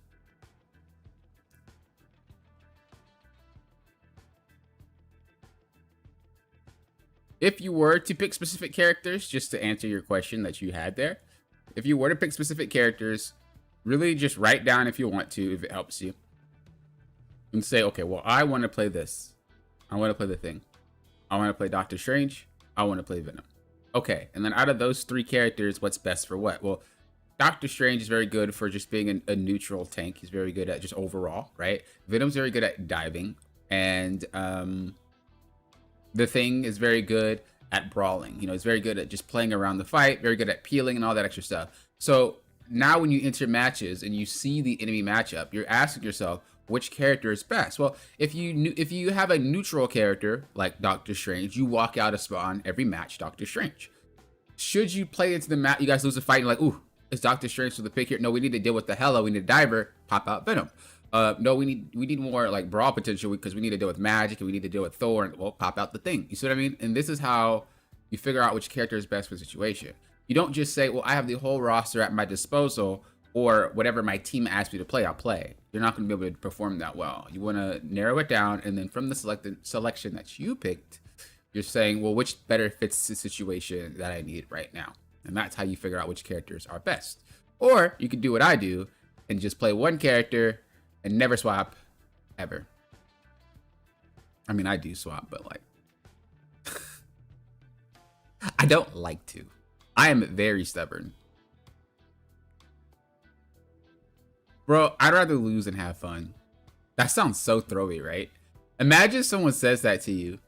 If you were to pick specific characters, just to answer your question that you had there, if you were to pick specific characters, really just write down if you want to, if it helps you, and say, okay, well, I want to play this. I want to play The Thing. I want to play Doctor Strange. I want to play Venom. Okay, and then out of those 3 characters, what's best for what? Well, Doctor Strange is very good for just being a neutral tank. He's very good at just overall, right? Venom's very good at diving, and The Thing is very good at brawling. You know, he's very good at just playing around the fight, very good at peeling and all that extra stuff. So now when you enter matches and you see the enemy matchup, you're asking yourself, which character is best? Well, if you have a neutral character like Doctor Strange, you walk out a spawn every match, Doctor Strange. Should you play into the match, you guys lose a fight, and like, ooh, it's Doctor Strange for the pick here. No, we need to deal with the Hela. We need a diver, pop out Venom. No, we need more like brawl potential, because we need to deal with magic and we need to deal with Thor, and well, pop out The Thing. You see what I mean? And this is how you figure out which character is best for the situation. You don't just say, well, I have the whole roster at my disposal, or whatever my team asks me to play, I'll play. You're not going to be able to perform that well. You want to narrow it down, and then from the selection that you picked, you're saying, well, which better fits the situation that I need right now? And that's how you figure out which characters are best. Or you could do what I do and just play one character and never swap, ever. I mean, I do swap, but like, I don't like to. I am very stubborn. Bro, I'd rather lose and have fun. That sounds so throwy, right? Imagine someone says that to you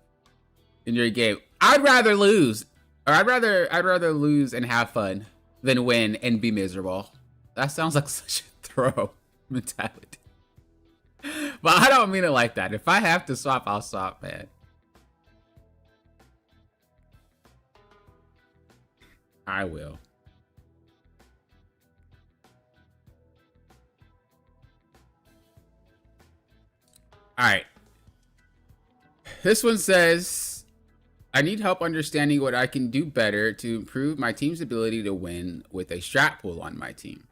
in your game. I'd rather lose, or I'd rather lose and have fun than win and be miserable. That sounds like such a throw mentality. But I don't mean it like that. If I have to swap, I'll swap, man. I will. All right. This one says, I need help understanding what I can do better to improve my team's ability to win with a strat pool on my team.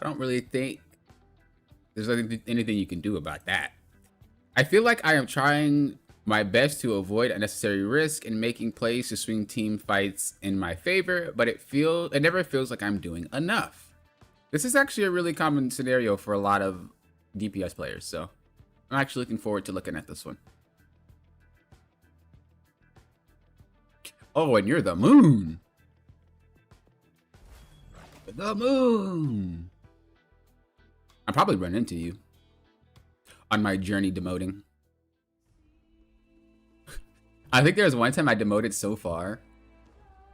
I don't really think there's anything you can do about that. I feel like I am trying my best to avoid unnecessary risk and making plays to swing team fights in my favor, but it never feels like I'm doing enough. This is actually a really common scenario for a lot of DPS players, so I'm actually looking forward to looking at this one. Oh, and you're the moon. The moon. I'll probably run into you on my journey demoting. I think there was one time I demoted so far,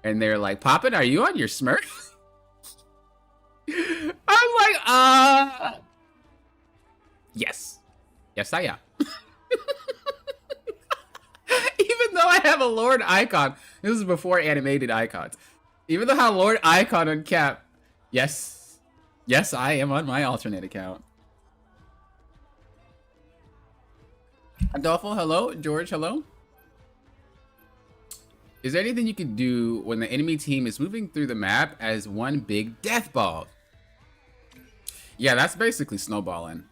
and they're like, "Poppin', are you on your Smurf?" I'm like, yes. Yes, I am. Even though I have a Lord icon, this is before animated icons. Even though I have Lord icon on cap, yes, I am on my alternate account. Adolfo, hello. George, hello. Is there anything you can do when the enemy team is moving through the map as one big death ball? Yeah, that's basically snowballing.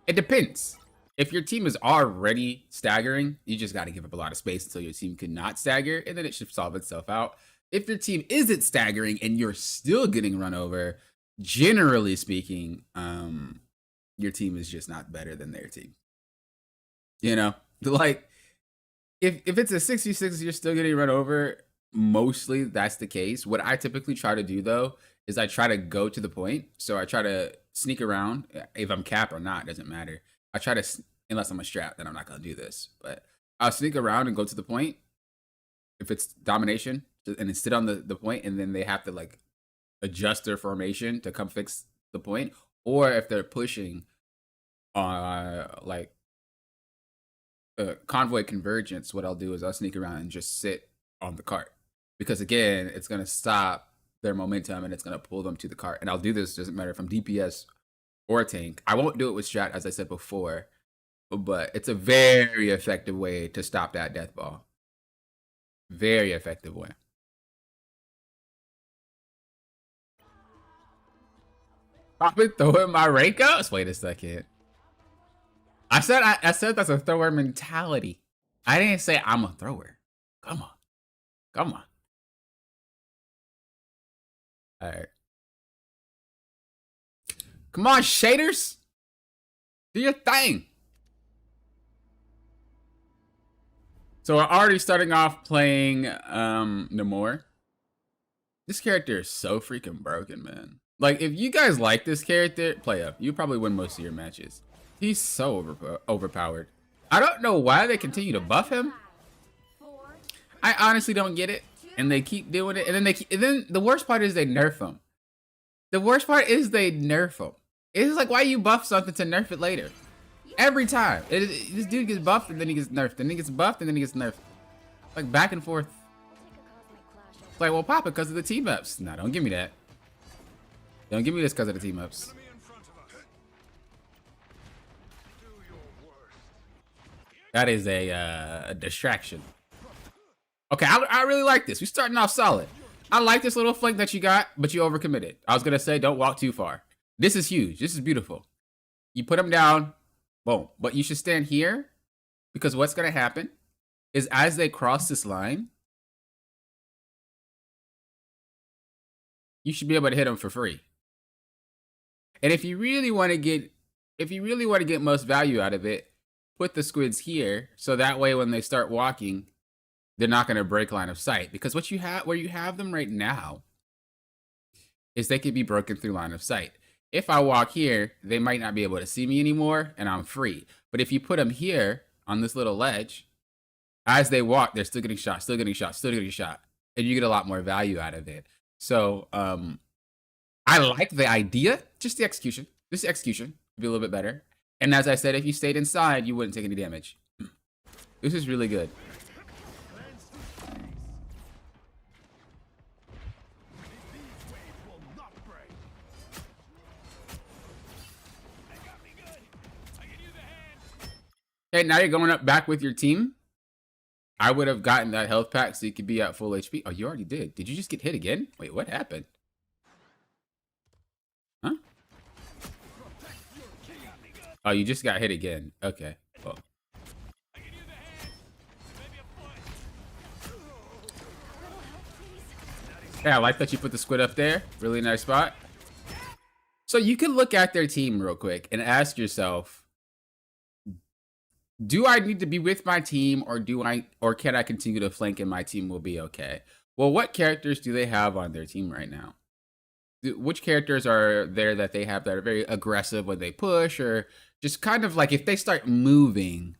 It depends. If your team is already staggering, you just got to give up a lot of space until your team cannot stagger, and then it should solve itself out. If your team isn't staggering and you're still getting run over, generally speaking, your team is just not better than their team. You know, like if it's a 66, you're still getting run over. Mostly that's the case. What I typically try to do though is I try to go to the point. So I try to sneak around. If I'm cap or not, doesn't matter. I try to, unless I'm a strat, then I'm not gonna do this. But I'll sneak around and go to the point. If it's domination, and then sit on the point, and then they have to like adjust their formation to come fix the point. Or if they're pushing, like convoy convergence, what I'll do is I'll sneak around and just sit on the cart, because again, it's gonna stop their momentum and it's gonna pull them to the cart. And I'll do this, doesn't matter if I'm DPS or tank. I won't do it with strat, as I said before, but it's a very effective way to stop that death ball. Very effective way. Probably throwing my rank ups. Wait a second. I said that's a thrower mentality. I didn't say I'm a thrower. Come on. Come on. All right. Come on, shaders. Do your thing. So we're already starting off playing Namor. This character is so freaking broken, man. Like, if you guys like this character, play up. You probably win most of your matches. He's so overpowered. I don't know why they continue to buff him. I honestly don't get it. And they keep doing it. And then the worst part is they nerf him. The worst part is they nerf him. It's like, why you buff something to nerf it later? Every time. This dude gets buffed and then he gets nerfed. And then he gets buffed and then he gets nerfed. Like back and forth. It's like, well, pop it because of the team ups. Nah, don't give me that. Don't give me this because of the team ups. That is a distraction. Okay, I really like this. We're starting off solid. I like this little flank that you got, but you overcommitted. I was going to say, don't walk too far. This is huge. This is beautiful. You put them down. Boom. But you should stand here, because what's going to happen is as they cross this line, you should be able to hit them for free. And if you really want to get most value out of it, put the squids here, so that way when they start walking, they're not going to break line of sight. Because what you have, where you have them right now, is they could be broken through line of sight. If I walk here, they might not be able to see me anymore, and I'm free. But if you put them here on this little ledge, as they walk, they're still getting shot, still getting shot, still getting shot, and you get a lot more value out of it. So I like the idea, just the execution. This execution would be a little bit better. And as I said, if you stayed inside, you wouldn't take any damage. This is really good. Okay, now you're going up back with your team. I would have gotten that health pack so you could be at full HP. Oh, you already did. Did you just get hit again? Wait, what happened? Huh? Oh, you just got hit again. Okay. Well. Yeah, I like that you put the squid up there. Really nice spot. So you can look at their team real quick and ask yourself, do I need to be with my team, or can I continue to flank and my team will be okay? Well, what characters do they have on their team right now? Which characters are there that they have that are very aggressive when they push, or just kind of like if they start moving,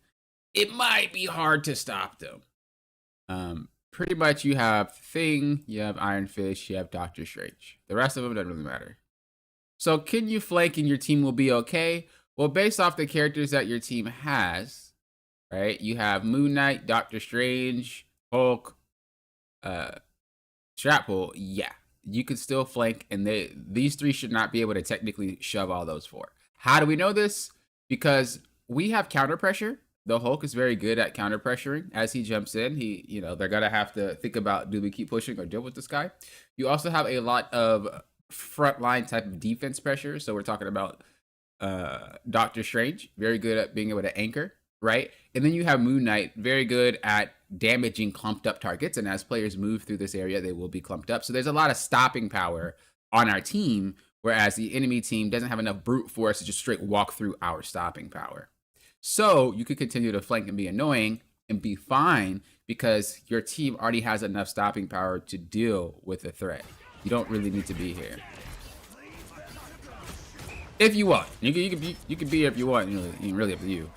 it might be hard to stop them. Pretty much you have Thing, you have Iron Fist, you have Doctor Strange. The rest of them doesn't really matter. So can you flank and your team will be okay? Well, based off the characters that your team has, right? You have Moon Knight, Doctor Strange, Hulk, Stratpool. Yeah, you can still flank, and these three should not be able to technically shove all those four. How do we know this? Because we have counter pressure. The Hulk is very good at counter pressuring. As he jumps in, they're gonna have to think about, do we keep pushing or deal with this guy? You also have a lot of frontline type of defense pressure. So we're talking about Doctor Strange, very good at being able to anchor, right? And then you have Moon Knight, very good at damaging clumped up targets. And as players move through this area, they will be clumped up. So there's a lot of stopping power on our team, whereas the enemy team doesn't have enough brute force to just straight walk through our stopping power. So you could continue to flank and be annoying and be fine because your team already has enough stopping power to deal with the threat. You don't really need to be here. If you want, you can be here if you want. Really up to you.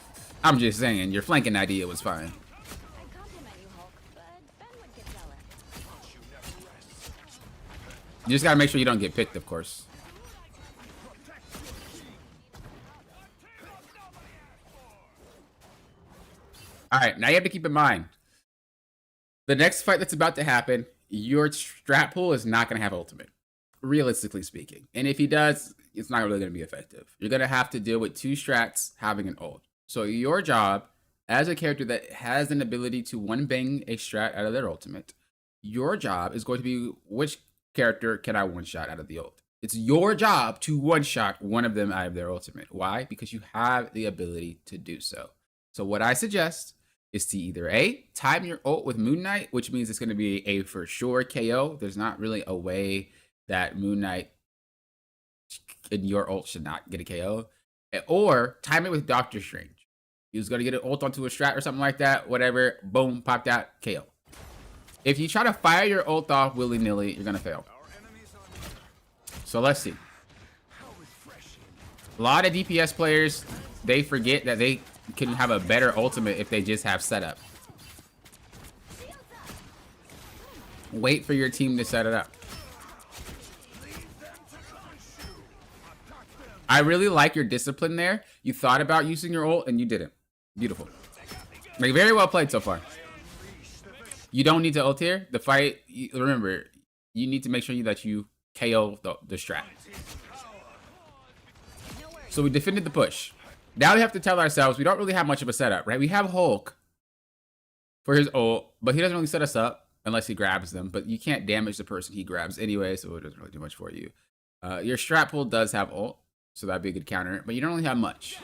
I'm just saying, your flanking idea was fine. I compliment you, Hulk, but Ben would get jealous. You just gotta make sure you don't get picked, of course. All right, now you have to keep in mind, the next fight that's about to happen, your strat pool is not going to have ultimate, realistically speaking. And if he does, it's not really going to be effective. You're going to have to deal with two strats having an ult. So your job, as a character that has an ability to one-bang a strat out of their ultimate, your job is going to be, which character can I one-shot out of the ult? It's your job to one-shot one of them out of their ultimate. Why? Because you have the ability to do so. So what I suggest is to either A, time your ult with Moon Knight, which means it's going to be a for sure KO. There's not really a way that Moon Knight and your ult should not get a KO. Or time it with Doctor Strange. He was going to get an ult onto a strat or something like that. Whatever. Boom. Popped out. KO. If you try to fire your ult off willy-nilly, you're going to fail. So let's see. A lot of DPS players, they forget that they can have a better ultimate if they just have setup. Wait for your team to set it up. I really like your discipline there. You thought about using your ult and you didn't. Beautiful. Like, very well played so far. You don't need to ult here. The fight, remember, you need to make sure that you KO the strat. So we defended the push. Now we have to tell ourselves we don't really have much of a setup, right? We have Hulk for his ult, but he doesn't really set us up unless he grabs them. But you can't damage the person he grabs anyway, so it doesn't really do much for you. Your strat pool does have ult, so that'd be a good counter, but you don't really have much.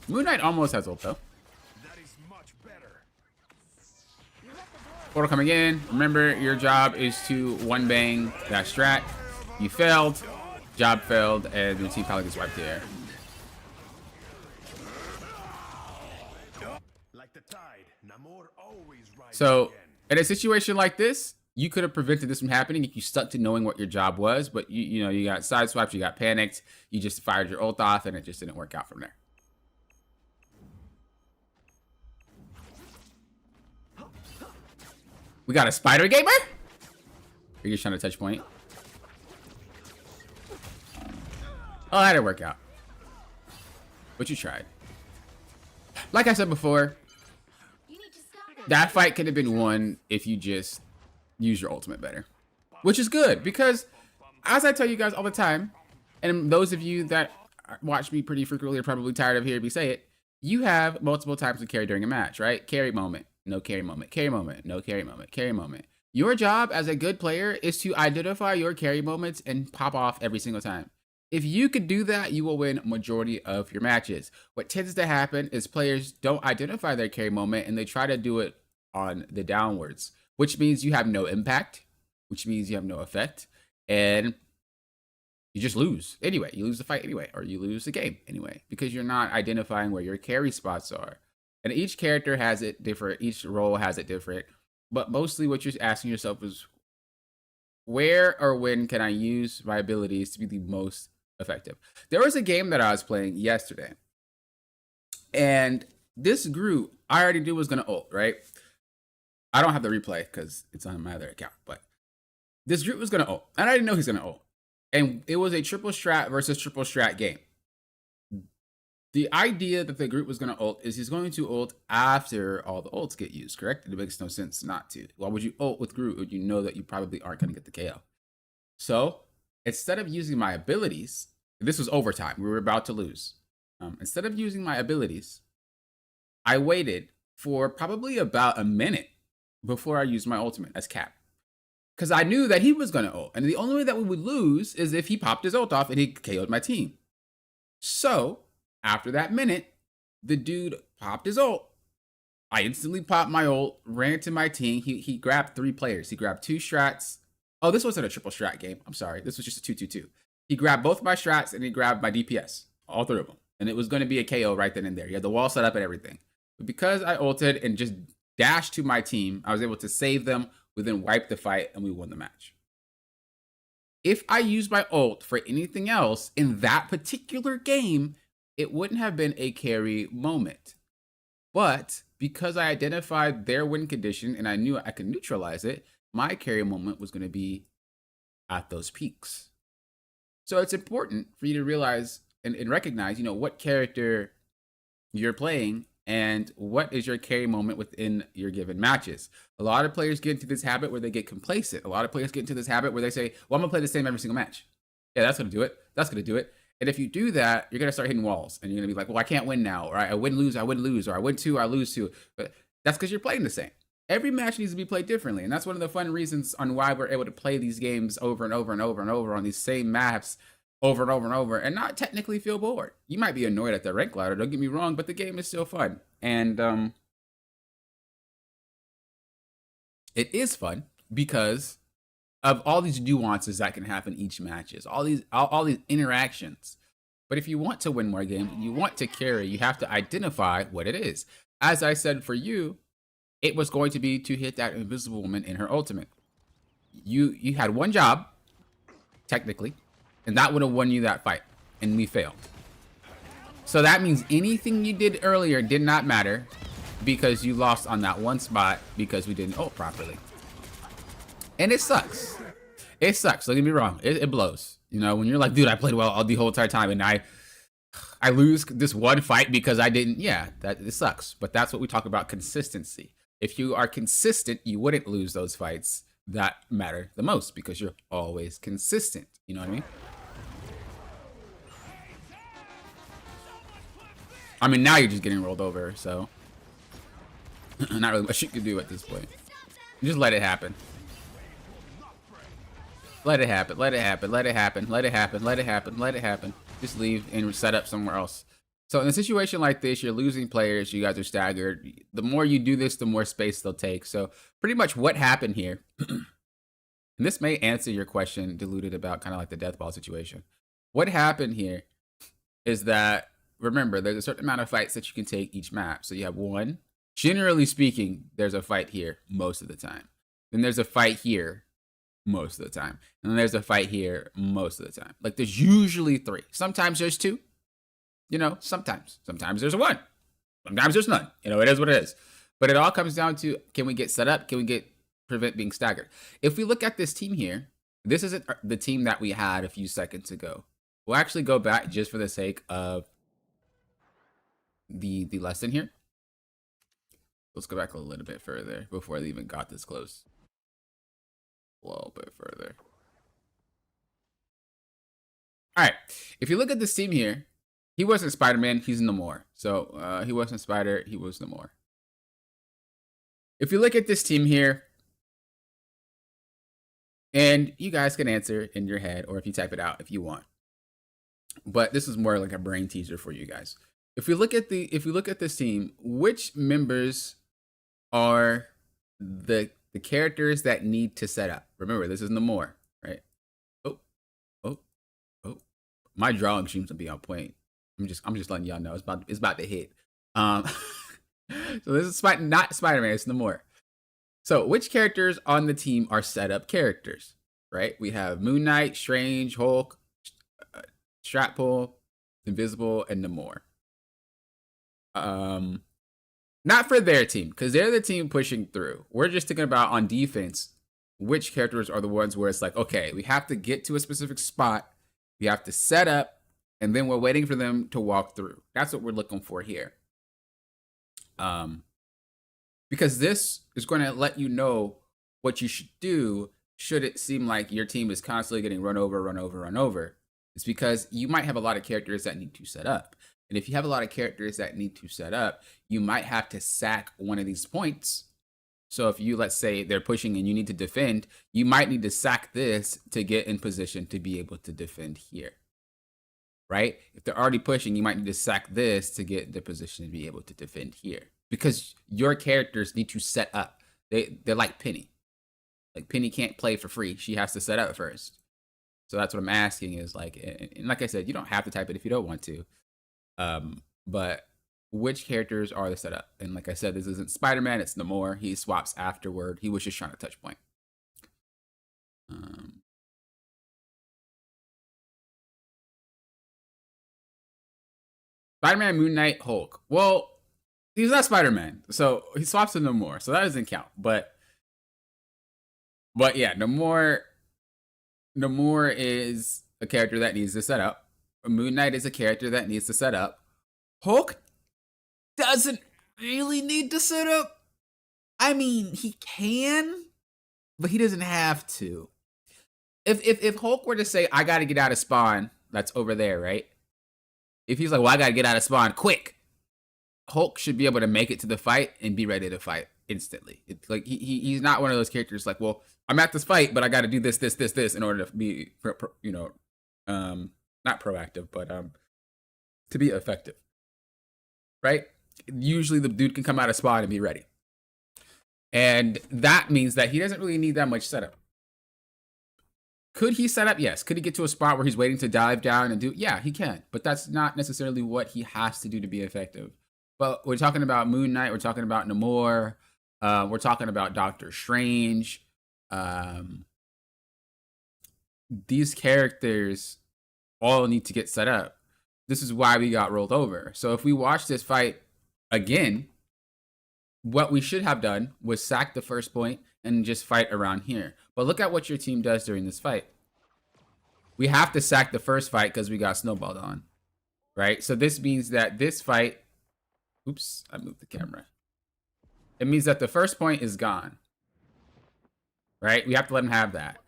Moon Knight almost has ult, though. Portal coming in. Remember, your job is to one-bang that strat. You failed. Job failed, and your team probably gets wiped here. So, in a situation like this, you could have prevented this from happening if you stuck to knowing what your job was, but you got sideswiped, you got panicked, you just fired your ult off, and it just didn't work out from there. We got a spider gamer? Are you just trying to touch point? Oh, that didn't work out. But you tried. Like I said before, that fight could have been won if you just use your ultimate better. Which is good, because as I tell you guys all the time, and those of you that watch me pretty frequently are probably tired of hearing me say it, you have multiple types of carry during a match, right? Carry moment, no carry moment, carry moment, no carry moment, carry moment. Your job as a good player is to identify your carry moments and pop off every single time. If you could do that, you will win majority of your matches. What tends to happen is players don't identify their carry moment and they try to do it on the downwards, which means you have no impact, which means you have no effect, and you just lose anyway. You lose the fight anyway, or you lose the game anyway, because you're not identifying where your carry spots are. And each character has it different, each role has it different. But mostly what you're asking yourself is, where or when can I use my abilities to be the most effective? There was a game that I was playing yesterday, and this group I already knew was gonna ult, right? I don't have the replay because it's on my other account, but this group was gonna ult, and I didn't know he's gonna ult. And it was a triple strat versus triple strat game. The idea that the group was going to ult is he's going to ult after all the ults get used, correct? It makes no sense not to. Why would you ult with Groot when you know that you probably aren't going to get the KO? So instead of using my abilities, this was overtime. We were about to lose. Instead of using my abilities, I waited for probably about a minute before I used my ultimate as Cap. Because I knew that he was going to ult. And the only way that we would lose is if he popped his ult off and he KO'd my team. So after that minute, the dude popped his ult. I instantly popped my ult, ran to my team. He grabbed 3 players. He grabbed 2 strats. Oh, this wasn't a triple strat game. I'm sorry. This was just a 2-2-2. He grabbed both my strats and he grabbed my DPS. All 3 of them. And it was going to be a KO right then and there. He had the wall set up and everything. But because I ulted and just dashed to my team, I was able to save them. We then wiped the fight and we won the match. If I used my ult for anything else in that particular game, it wouldn't have been a carry moment. But because I identified their win condition and I knew I could neutralize it, my carry moment was going to be at those peaks. So it's important for you to realize and recognize, what character you're playing and what is your carry moment within your given matches. A lot of players get into this habit where they get complacent. A lot of players get into this habit where they say, well, I'm going to play the same every single match. Yeah, that's going to do it. That's going to do it. And if you do that, you're going to start hitting walls. And you're going to be like, well, I can't win now. Or I win, lose, or I win 2, or I lose 2. But that's because you're playing the same. Every match needs to be played differently. And that's one of the fun reasons on why we're able to play these games over and over and over and over on these same maps over and over and over and not technically feel bored. You might be annoyed at the rank ladder, don't get me wrong, but the game is still fun. And it is fun because of all these nuances that can happen each matches, all these interactions. But if you want to win more games, you want to carry, you have to identify what it is. As I said for you, it was going to be to hit that invisible woman in her ultimate. You had one job, technically, and that would have won you that fight, and we failed. So that means anything you did earlier did not matter because you lost on that one spot because we didn't ult properly. And it sucks. It sucks, don't get me wrong. It blows. When you're like, dude, I played well all the whole entire time and I lose this one fight because I didn't, it sucks. But that's what we talk about, consistency. If you are consistent, you wouldn't lose those fights that matter the most because you're always consistent. You know what I mean? Now you're just getting rolled over, so not really much you can do at this point. Just let it happen. Let it happen, let it happen, let it happen, let it happen, let it happen, let it happen. Just leave and set up somewhere else. So in a situation like this, you're losing players, you guys are staggered. The more you do this, the more space they'll take. So pretty much what happened here, and this may answer your question, Diluted, about kind of like the death ball situation. What happened here is that, remember, there's a certain amount of fights that you can take each map. So you have one. Generally speaking, there's a fight here most of the time. Then there's a fight here most of the time. And then there's a fight here most of the time. Like there's usually 3. Sometimes there's 2. Sometimes. Sometimes there's 1. Sometimes there's none. It is what it is. But it all comes down to, can we get set up? Can we prevent being staggered? If we look at this team here, this isn't the team that we had a few seconds ago. We'll actually go back just for the sake of the lesson here. Let's go back a little bit further before they even got this close. A little bit further. All right. If you look at this team here, He wasn't Spider-Man, he's Namor. So he wasn't Spider, he was Namor. If you look at this team here, and you guys can answer in your head, or if you type it out if you want. But this is more like a brain teaser for you guys. If we look at this team, which members are the characters that need to set up? Remember, this is Namor, right? Oh. My drawing seems to be on point. I'm just letting y'all know it's about to hit. So this is not Spider-Man, it's Namor. So which characters on the team are set up characters, right? We have Moon Knight, Strange, Hulk, Stratpole, Invisible, and Namor. Not for their team, because they're the team pushing through. We're just thinking about on defense, which characters are the ones where it's like, okay, we have to get to a specific spot, we have to set up, and then we're waiting for them to walk through. That's what we're looking for here. Because this is going to let you know what you should do should it seem like your team is constantly getting run over. It's because you might have a lot of characters that need to set up. And if you have a lot of characters that need to set up, you might have to sack one of these points. So if you, let's say they're pushing and you need to defend, you might need to sack this to get in position to be able to defend here. Right? If they're already pushing, you might need to sack this to get the position to be able to defend here. Because your characters need to set up. They're like Penny. Like Penny can't play for free. She has to set up first. So that's what I'm asking is like, and like I said, you don't have to type it if you don't want to. But which characters are the setup? And like I said, this isn't Spider-Man, it's Namor. He swaps afterward. He was just trying to touch point. Spider-Man, Moon Knight, Hulk. Well, he's not Spider-Man, so he swaps to Namor, so that doesn't count. But yeah, Namor is a character that needs to set up. Moon Knight is a character that needs to set up. Hulk doesn't really need to set up. I mean, he can, but he doesn't have to. If Hulk were to say, I gotta get out of spawn, that's over there, right? If he's like, well, I gotta get out of spawn quick, Hulk should be able to make it to the fight and be ready to fight instantly. It's like he's not one of those characters like, well, I'm at this fight, but I got to do this in order to be, not proactive, but to be effective, right? Usually the dude can come out of spawn and be ready, and that means that he doesn't really need that much setup. Could he set up? Yes. Could he get to a spot where he's waiting to dive down and do? Yeah, he can, but that's not necessarily what he has to do to be effective. But we're talking about Moon Knight. We're talking about Namor. We're talking about Doctor Strange. These characters all need to get set up. This is why we got rolled over. So if we watch this fight again, what we should have done was sack the first point and just fight around here. But look at what your team does during this fight. We have to sack the first fight because we got snowballed on, right? So this means that this fight, oops, I moved the camera. It means that the first point is gone, right? We have to let him have that.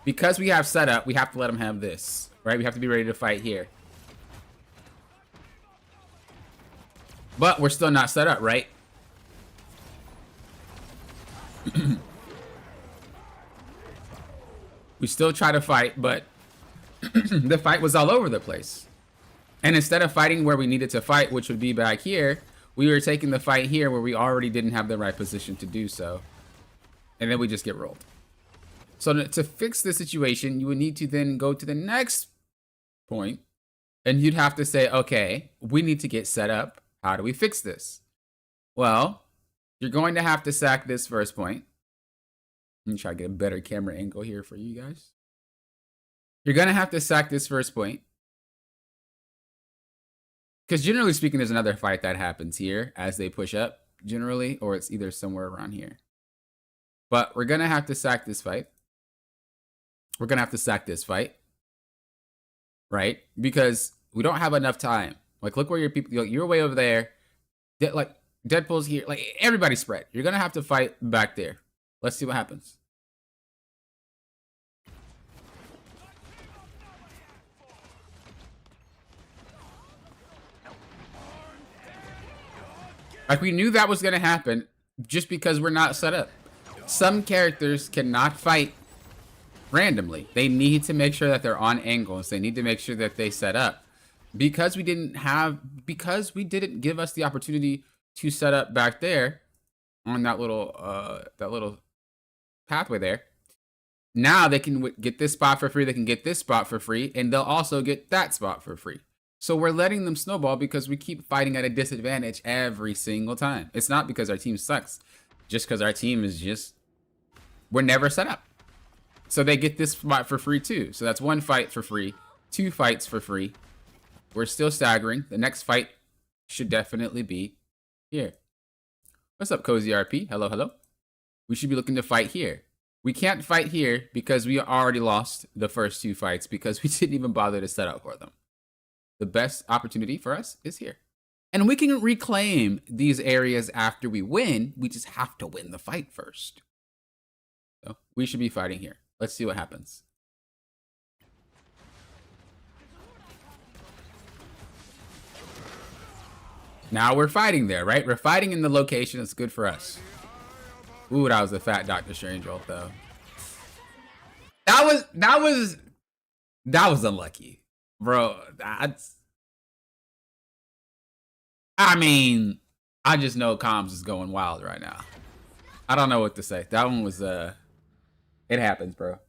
Because we have setup, we have to let him have this, right? We have to be ready to fight here. But we're still not set up, right? We still try to fight, but the fight was all over the place. And instead of fighting where we needed to fight, which would be back here, we were taking the fight here where we already didn't have the right position to do so. And then we just get rolled. So to fix the situation, you would need to then go to the next point. And you'd have to say, okay, we need to get set up. How do we fix this? Well, you're going to have to sack this first point. Let me try to get a better camera angle here for you guys. You're going to have to sack this first point. Because generally speaking, there's another fight that happens here as they push up, generally, or it's either somewhere around here. But we're going to have to sack this fight. We're going to have to sack this fight. Right? Because we don't have enough time. Like, look where your people, you're way over there. Like, Deadpool's here. Like, everybody spread. You're going to have to fight back there. Let's see what happens. Like, we knew that was going to happen just because we're not set up. Some characters cannot fight randomly. They need to make sure that they're on angles. They need to make sure that they set up. Because we didn't give us the opportunity to set up back there on that little pathway there. Now they can get this spot for free. They can get this spot for free, and they'll also get that spot for free. So we're letting them snowball because we keep fighting at a disadvantage every single time. It's not because our team sucks, just because our team is we're never set up. So they get this spot for free too. So that's 1 fight for free, 2 fights for free. We're still staggering. The next fight should definitely be here. What's up, Cozy RP? Hello, hello. We should be looking to fight here. We can't fight here because we already lost the first 2 fights because we didn't even bother to set up for them. The best opportunity for us is here. And we can reclaim these areas after we win. We just have to win the fight first. So we should be fighting here. Let's see what happens. Now we're fighting there, right? We're fighting in the location that's good for us. Ooh, that was a fat Doctor Strange ult though. That was unlucky. Bro, I mean, I just know comms is going wild right now. I don't know what to say. That one was it happens, bro.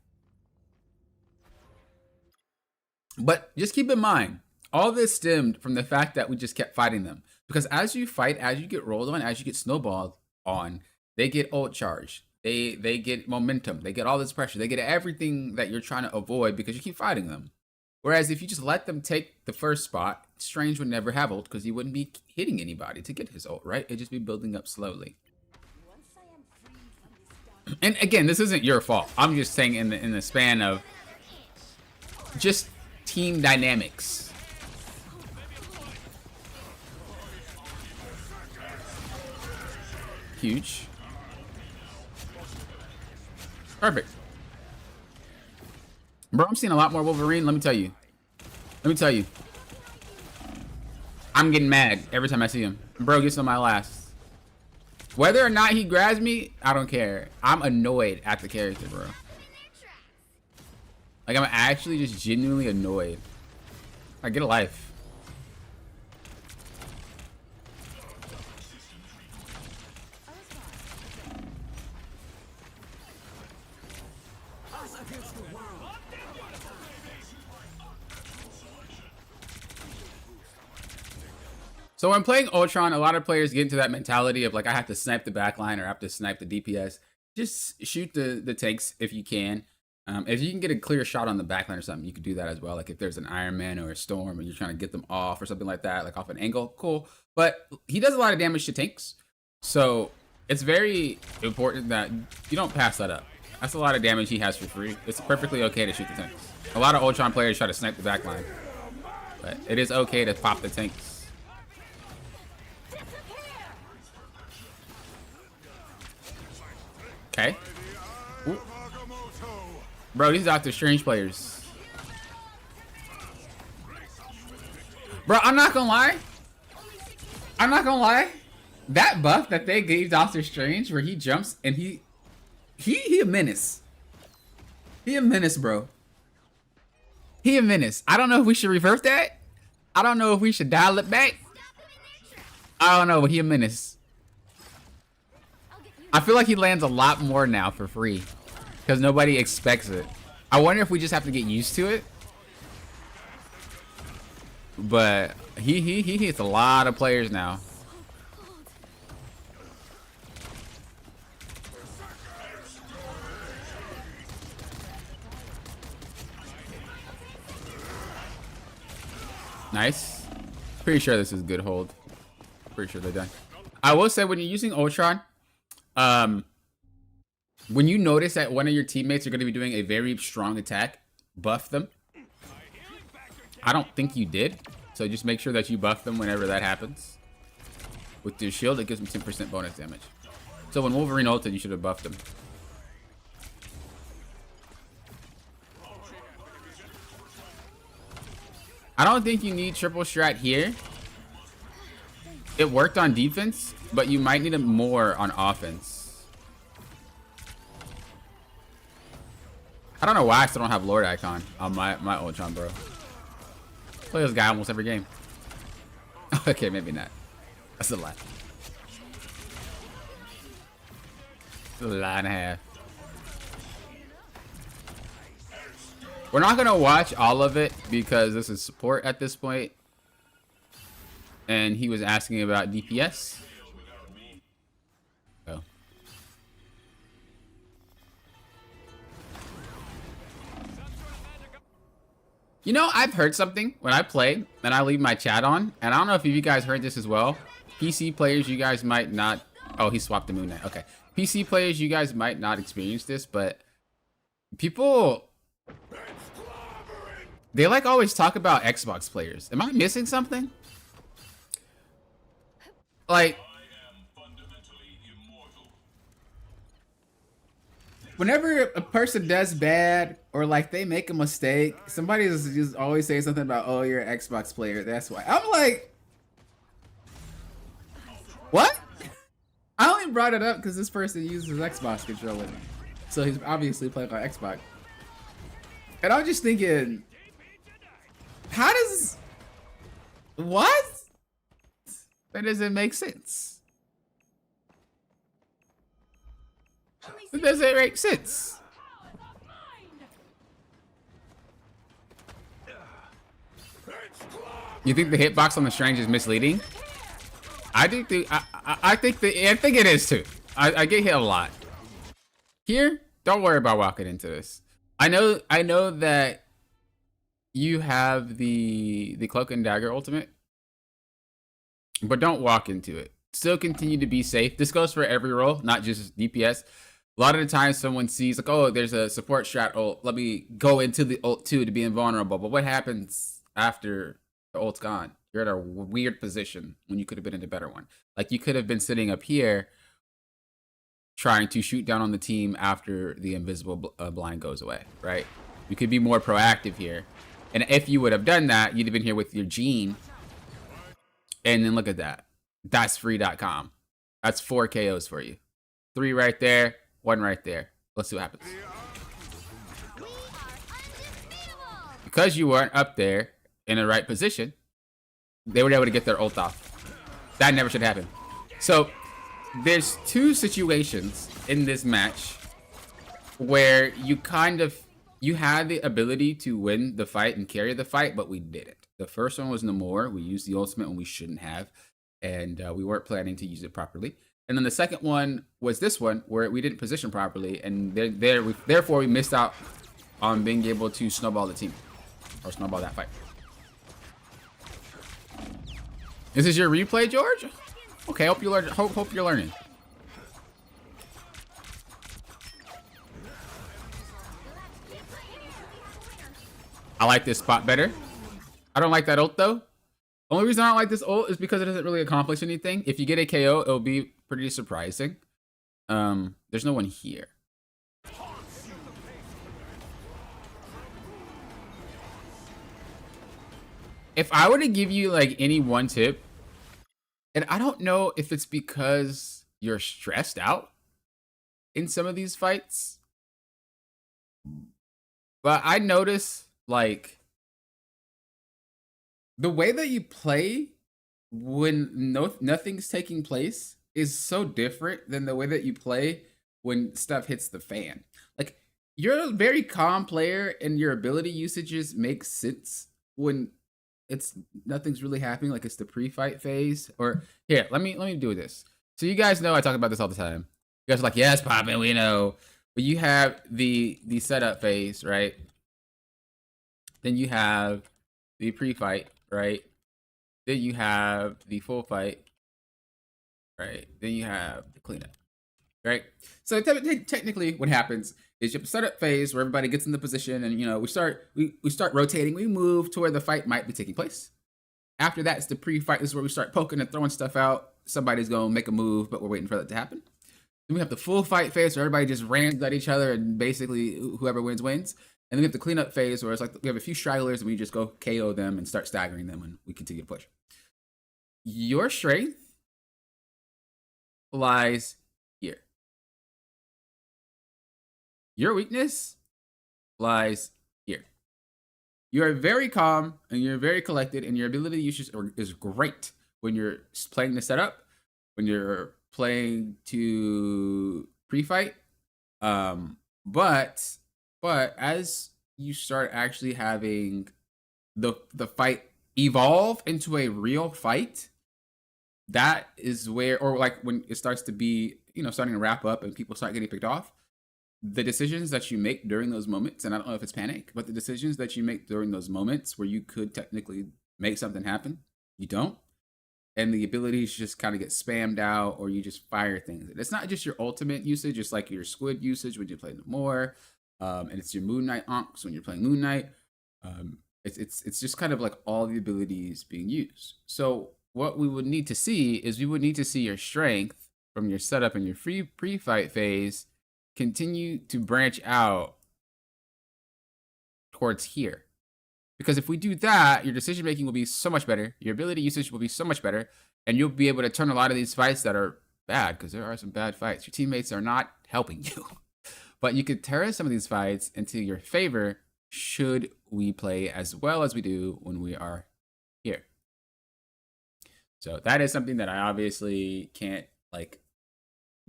But just keep in mind, all this stemmed from the fact that we just kept fighting them. Because as you fight, as you get rolled on, as you get snowballed on, they get ult charge. They get momentum. They get all this pressure. They get everything that you're trying to avoid because you keep fighting them. Whereas if you just let them take the first spot, Strange would never have ult because he wouldn't be hitting anybody to get his ult, right? It'd just be building up slowly. And again, this isn't your fault. I'm just saying in the span of just team dynamics. Huge. Perfect. Bro, I'm seeing a lot more Wolverine. Let me tell you. I'm getting mad every time I see him. Bro gets on my last. Whether or not he grabs me, I don't care. I'm annoyed at the character, bro. Like, I'm actually just genuinely annoyed. Like, get a life. So when playing Ultron, a lot of players get into that mentality of like, I have to snipe the backline or I have to snipe the DPS. Just shoot the tanks if you can. If you can get a clear shot on the backline or something, you could do that as well. Like if there's an Iron Man or a Storm and you're trying to get them off or something like that, like off an angle, cool. But he does a lot of damage to tanks. So it's very important that you don't pass that up. That's a lot of damage he has for free. It's perfectly okay to shoot the tanks. A lot of Ultron players try to snipe the backline, but it is okay to pop the tanks. Okay. Ooh. Bro, these Doctor Strange players. Bro, I'm not gonna lie. That buff that they gave Doctor Strange where he jumps and he a menace. He a menace, bro. He a menace. I don't know if we should revert that. I don't know if we should dial it back. I don't know, but he a menace. I feel like he lands a lot more now for free because nobody expects it. I wonder if we just have to get used to it. But he hits a lot of players now. Nice. Pretty sure this is a good hold. Pretty sure they're done. I will say when you're using Ultron, when you notice that one of your teammates are going to be doing a very strong attack, buff them. I don't think you did, so just make sure that you buff them whenever that happens. With your shield, it gives them 10% bonus damage. So when Wolverine ulted, you should have buffed him. I don't think you need triple strat here. it worked on defense, but you might need it more on offense. I don't know why I still don't have Lord icon on my Ultron, bro. Play this guy almost every game. Okay, maybe not. That's a lot. A lot and a half. We're not gonna watch all of it because this is support at this point. And he was asking about DPS. Oh. You know, I've heard something when I play and I leave my chat on, and I don't know if you guys heard this as well. PC players, you guys might not. Oh, he swapped the Moon Knight. Okay. PC players, you guys might not experience this, but people, they like always talk about Xbox players. Am I missing something? Like, whenever a person does bad or like they make a mistake, somebody just always say something about, oh, you're an Xbox player. That's why. I'm like, what? I only brought it up because this person uses Xbox controller. So he's obviously playing on Xbox. And I was just thinking, how does, what? That doesn't make sense. It doesn't make sense. You think the hitbox on the Strange is misleading? I think I think it is too. I get hit a lot. Here, don't worry about walking into this. I know that you have the Cloak and Dagger ultimate, but don't walk into it. Still continue to be safe. This goes for every role, not just DPS. A lot of the time someone sees like, oh, there's a support strat ult. Let me go into the ult too to be invulnerable. But what happens after the ult's gone? You're at a weird position when you could have been in a better one. Like you could have been sitting up here trying to shoot down on the team after the invisible blind goes away, right? You could be more proactive here. And if you would have done that, you'd have been here with your Gene. And then look at that. That's free.com. That's 4 KOs for you. 3 right there, 1 right there. Let's see what happens. Because you weren't up there in the right position, they were able to get their ult off. That never should happen. So there's 2 situations in this match where you had the ability to win the fight and carry the fight, but we didn't. The first one was Namor. We used the ultimate when we shouldn't have, and we weren't planning to use it properly. And then the second one was this one, where we didn't position properly, and therefore we missed out on being able to snowball the team, or snowball that fight. This is your replay, George? Okay, hope you learn. Hope you're learning. I like this spot better. I don't like that ult though. Only reason I don't like this ult is because it doesn't really accomplish anything. If you get a KO, it'll be pretty surprising. There's no one here. If I were to give you like any one tip, and I don't know if it's because you're stressed out in some of these fights, but I notice like the way that you play when nothing's taking place is so different than the way that you play when stuff hits the fan. Like you're a very calm player and your ability usages make sense when nothing's really happening, like it's the pre-fight phase. Or here, let me do this. So you guys know I talk about this all the time. You guys are like, yes, poppin', we know. But you have the setup phase, right? Then you have the pre-fight, right? Then you have the full fight, right? Then you have the cleanup, right? So technically what happens is you have a setup phase where everybody gets in the position, and we start rotating, we move to where the fight might be taking place. After that, it's the pre-fight. This is where we start poking and throwing stuff out. Somebody's gonna make a move, but we're waiting for that to happen. Then we have the full fight phase where everybody just rams at each other and basically whoever wins wins. And then we have the cleanup phase where it's like we have a few stragglers and we just go KO them and start staggering them and we continue to push. Your strength lies here. Your weakness lies here. You are very calm and you're very collected, and your ability use is great when you're playing the setup, when you're playing to pre-fight. But as you start actually having the fight evolve into a real fight, that is where, or like when it starts to be, starting to wrap up and people start getting picked off, the decisions that you make during those moments, and I don't know if it's panic, but the decisions that you make during those moments where you could technically make something happen, you don't. And the abilities just kind of get spammed out, or you just fire things. It's not just your ultimate usage, it's like your squid usage when you play more, and it's your Moon Knight onks when you're playing Moon Knight. It's just kind of like all the abilities being used. So what we would need to see is we would need to see your strength from your setup and your pre-fight phase continue to branch out towards here. Because if we do that, your decision making will be so much better, your ability usage will be so much better, and you'll be able to turn a lot of these fights that are bad, because there are some bad fights. Your teammates are not helping you. But you could turn some of these fights into your favor should we play as well as we do when we are here. So that is something that I obviously can't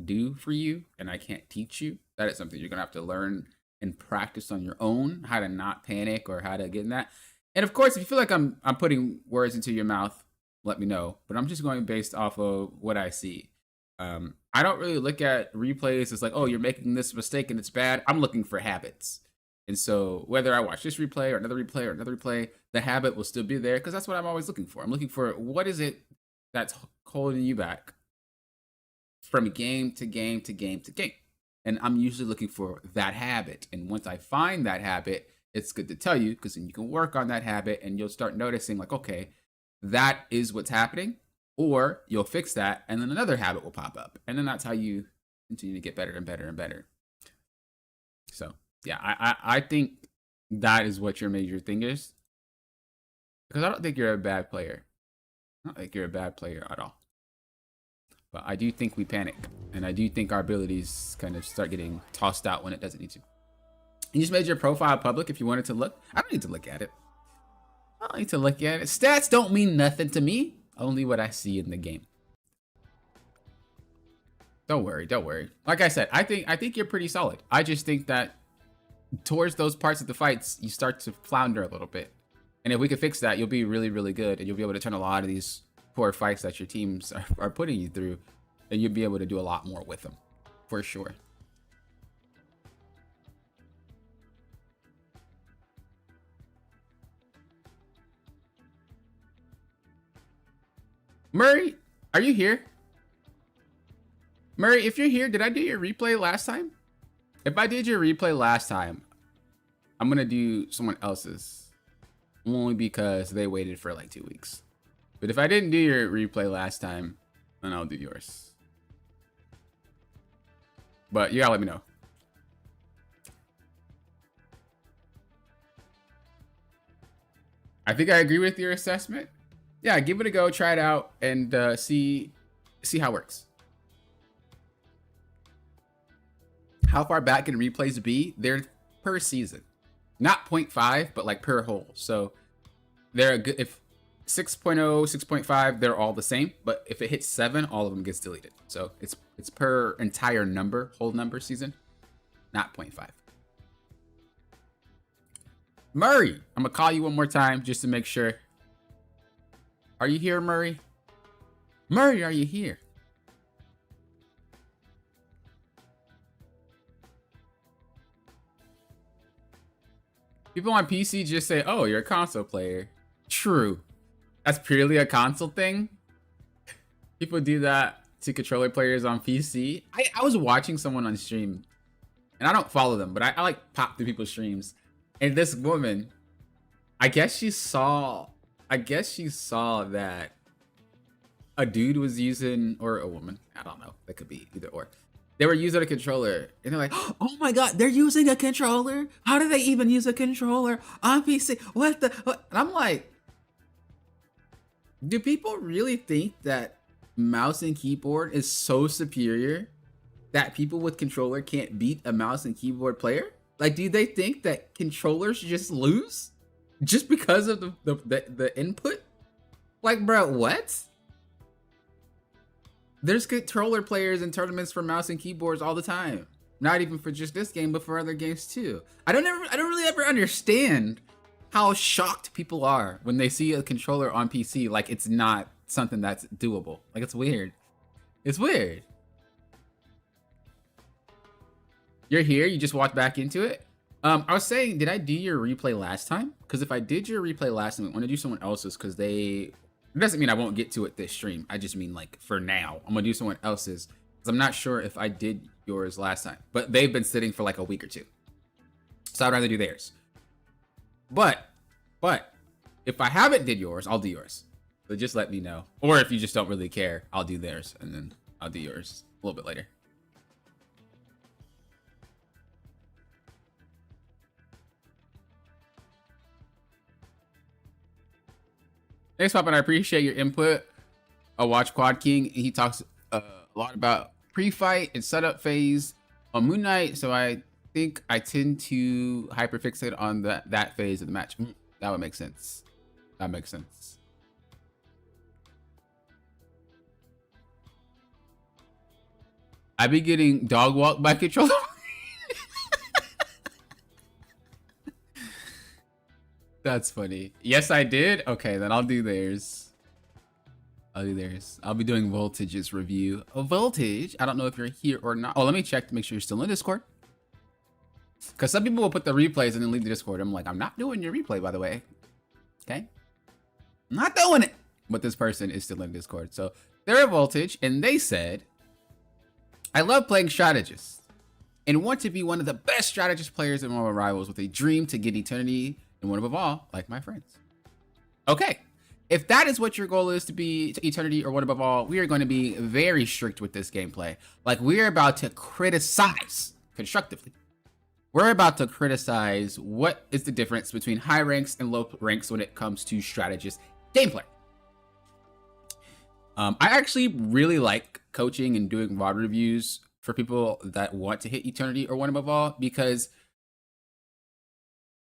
do for you, and I can't teach you. That is something you're gonna have to learn and practice on your own, how to not panic or how to get in that. And of course, if you feel like I'm putting words into your mouth, let me know. But I'm just going based off of what I see. I don't really look at replays as like, oh, you're making this mistake and it's bad. I'm looking for habits. And so whether I watch this replay or another replay or another replay, the habit will still be there, because that's what I'm always looking for. I'm looking for what is it that's holding you back from game to game to game to game. And I'm usually looking for that habit. And once I find that habit, it's good to tell you, because then you can work on that habit and you'll start noticing like, okay, that is what's happening. Or you'll fix that and then another habit will pop up. And then that's how you continue to get better and better and better. So yeah, I think that is what your major thing is. Because I don't think you're a bad player. I don't think you're a bad player at all. But I do think we panic, and I do think our abilities kind of start getting tossed out when it doesn't need to. You just made your profile public if you wanted to look. I don't need to look at it. I don't need to look at it. Stats don't mean nothing to me. Only what I see in the game. Don't worry, don't worry. Like I said, I think you're pretty solid. I just think that towards those parts of the fights, you start to flounder a little bit. And if we could fix that, you'll be really, really good, and you'll be able to turn a lot of these poor fights that your teams are putting you through, and you'll be able to do a lot more with them, for sure. Murray, are you here? Murray, if you're here, did I do your replay last time? If I did your replay last time, I'm gonna do someone else's, only because they waited for like 2 weeks. But if I didn't do your replay last time, then I'll do yours. But you gotta let me know. I think I agree with your assessment. Yeah, give it a go, try it out, and see how it works. How far back can replays be? They're per season, not 0.5, but like per hole. So they're a good, if 6.0, 6.5, they're all the same. But if it hits 7, all of them gets deleted. So it's per entire number, whole number season, not 0.5. Murray, I'm gonna call you one more time just to make sure. Are you here, Murray? Murray, are you here? People on PC just say, oh, you're a console player. True. That's purely a console thing. People do that to controller players on PC. I was watching someone on stream, and I don't follow them, but I like pop through people's streams. And this woman, I guess she saw that a dude was using, or a woman, I don't know, that could be either or. They were using a controller, and they're like, oh my god, they're using a controller? How do they even use a controller on PC? What? And I'm like, do people really think that mouse and keyboard is so superior that people with controller can't beat a mouse and keyboard player? Like, do they think that controllers just lose just because of the input? Like, bro, what? There's controller players in tournaments for mouse and keyboards all the time. Not even for just this game, but for other games too. I don't really ever understand how shocked people are when they see a controller on PC like it's not something that's doable. Like, it's weird. It's weird. You're here, you just walked back into it. I was saying, did I do your replay last time? Because if I did your replay last time, I want to do someone else's because it doesn't mean I won't get to it this stream. I just mean, like, for now, I'm gonna do someone else's because I'm not sure if I did yours last time, but they've been sitting for like a week or two, so I'd rather do theirs. But if I haven't did yours, I'll do yours. So just let me know, or if you just don't really care, I'll do theirs and then I'll do yours a little bit later. Thanks, Pop, and I appreciate your input. I watch Quad King, and he talks a lot about pre-fight and setup phase on Moon Knight, so I think I tend to hyperfixate on that phase of the match. That would make sense. That makes sense. I be getting dog walked by controller. That's funny. Yes, I did. Okay, then I'll do theirs. I'll do theirs. I'll be doing Voltage's review. Oh, Voltage. I don't know if you're here or not. Oh, let me check to make sure you're still in Discord. Because some people will put the replays and then leave the Discord. I'm like, I'm not doing your replay, by the way. Okay? I'm not doing it. But this person is still in Discord. So they're at Voltage, and they said, I love playing strategists and want to be one of the best strategist players in Marvel Rivals with a dream to get Eternity and one above all, like my friends. Okay. If that is what your goal is, to be to Eternity or one above all, we are going to be very strict with this gameplay. Like, we're about to criticize constructively. We're about to criticize what is the difference between high ranks and low ranks when it comes to strategist gameplay. I actually really like coaching and doing VOD reviews for people that want to hit Eternity or one above all, because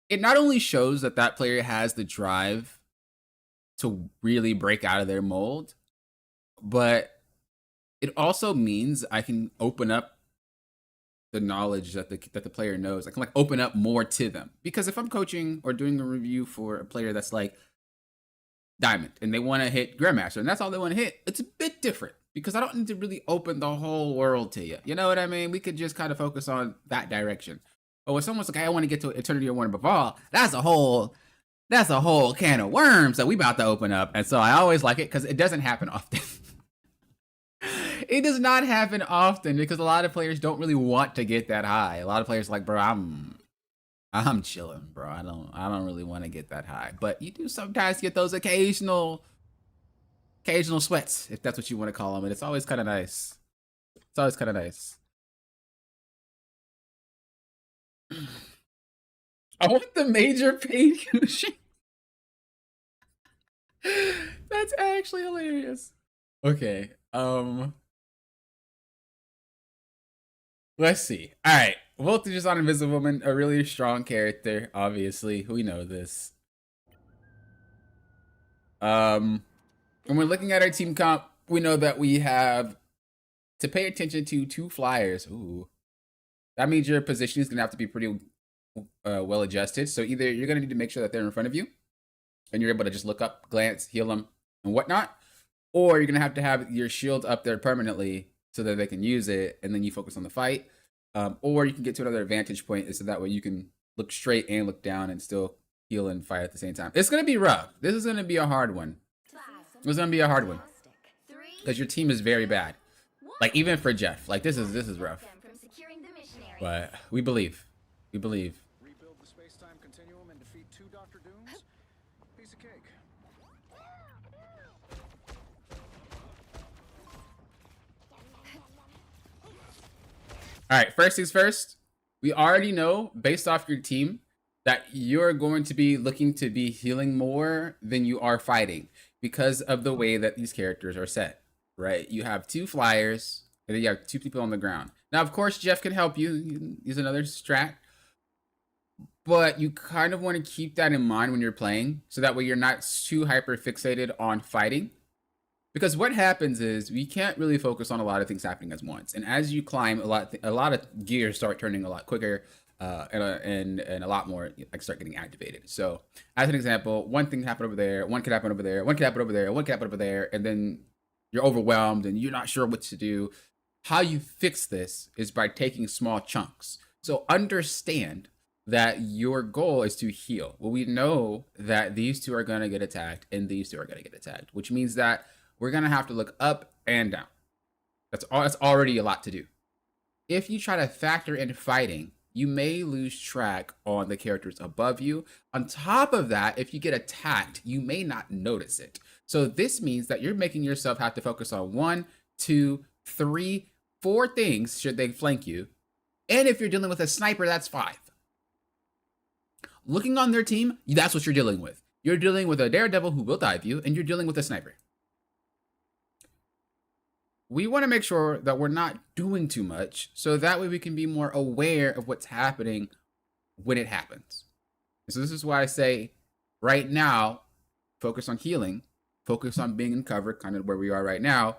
it not only shows that that player has the drive to really break out of their mold, but it also means I can open up the knowledge that the player knows. I can like open up more to them, because if I'm coaching or doing a review for a player that's like Diamond and they want to hit Grandmaster and that's all they want to hit, it's a bit different because I don't need to really open the whole world to you. You know what I mean? We could just kind of focus on that direction. But when someone's like, hey, I want to get to Eternity or one above all, that's a whole can of worms that we about to open up. And so I always like it because it doesn't happen often. It does not happen often because a lot of players don't really want to get that high. A lot of players are like, bro, I'm chilling, bro. I don't really want to get that high. But you do sometimes get those occasional sweats, if that's what you want to call them. And it's always kind of nice. It's always kind of nice. I want the major pain cushion. That's actually hilarious. Okay. Let's see. All right. Voltage is on Invisible Woman, a really strong character, obviously. We know this. When we're looking at our team comp, we know that we have to pay attention to 2 flyers. Ooh. That means your position is going to have to be pretty well adjusted. So either you're going to need to make sure that they're in front of you and you're able to just look up, glance, heal them, and whatnot. Or you're going to have your shield up there permanently so that they can use it, and then you focus on the fight. Or you can get to another vantage point so that way you can look straight and look down and still heal and fight at the same time. It's going to be rough. This is going to be a hard one. It's going to be a hard one because your team is very bad. Like, even for Jeff, like this is rough. But we believe. We believe. Rebuild the space-time continuum and defeat 2 Dr. Dooms? Piece of cake. All right, first things first, we already know based off your team that you're going to be looking to be healing more than you are fighting because of the way that these characters are set. right? You have 2 flyers, and then you have 2 people on the ground. Now, of course, Jeff can help you. He's another strat. But you kind of want to keep that in mind when you're playing, so that way you're not too hyper fixated on fighting. Because what happens is we can't really focus on a lot of things happening at once. And as you climb, a lot of gears start turning a lot quicker, and a lot more like start getting activated. So as an example, one thing happened over there, one could happen over there, one could happen over there, one could happen over there, and then you're overwhelmed and you're not sure what to do. How you fix this is by taking small chunks. So understand that your goal is to heal. Well, we know that these 2 are going to get attacked and these 2 are going to get attacked, which means that we're going to have to look up and down. That's already a lot to do. If you try to factor in fighting, you may lose track on the characters above you. On top of that, if you get attacked, you may not notice it. So this means that you're making yourself have to focus on 1, 2, 3, 4 things should they flank you. And if you're dealing with a sniper, that's 5. Looking on their team, that's what you're dealing with. You're dealing with a daredevil who will dive you, and you're dealing with a sniper. We want to make sure that we're not doing too much, so that way we can be more aware of what's happening when it happens. So this is why I say, right now, focus on healing, focus on being in cover, kind of where we are right now,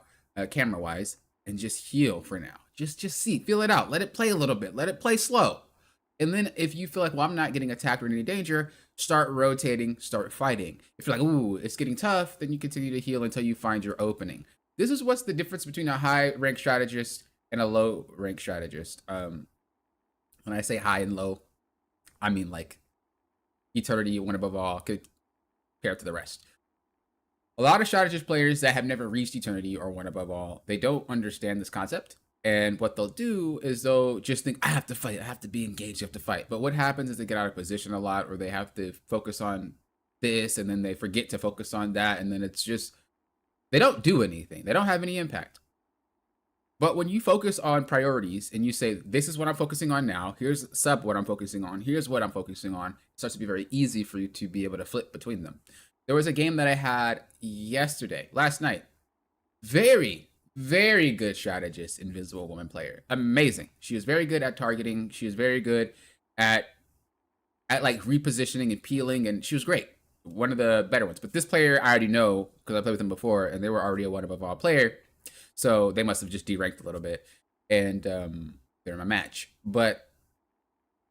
camera-wise, and just heal for now. Just see, feel it out. Let it play a little bit. Let it play slow. And then if you feel like, well, I'm not getting attacked or in any danger, start rotating, start fighting. If you're like, ooh, it's getting tough, then you continue to heal until you find your opening. This is what's the difference between a high rank strategist and a low rank strategist. When I say high and low, I mean like eternity, one above all, compared to the rest. A lot of strategist players that have never reached eternity or one above all, they don't understand this concept. And what they'll do is they'll just think, I have to fight, I have to be engaged, you have to fight. But what happens is they get out of position a lot, or they have to focus on this, and then they forget to focus on that. And then it's just, they don't do anything. They don't have any impact. But when you focus on priorities and you say, this is what I'm focusing on now, here's what I'm focusing on, here's what I'm focusing on, it starts to be very easy for you to be able to flip between them. There was a game that I had last night. Very good strategist, Invisible Woman player. Amazing. She was very good at targeting. She was very good at like repositioning and peeling, and she was great. One of the better ones. But this player I already know because I played with them before, and they were already a one above all player. So they must have just deranked a little bit, and they're in my match. But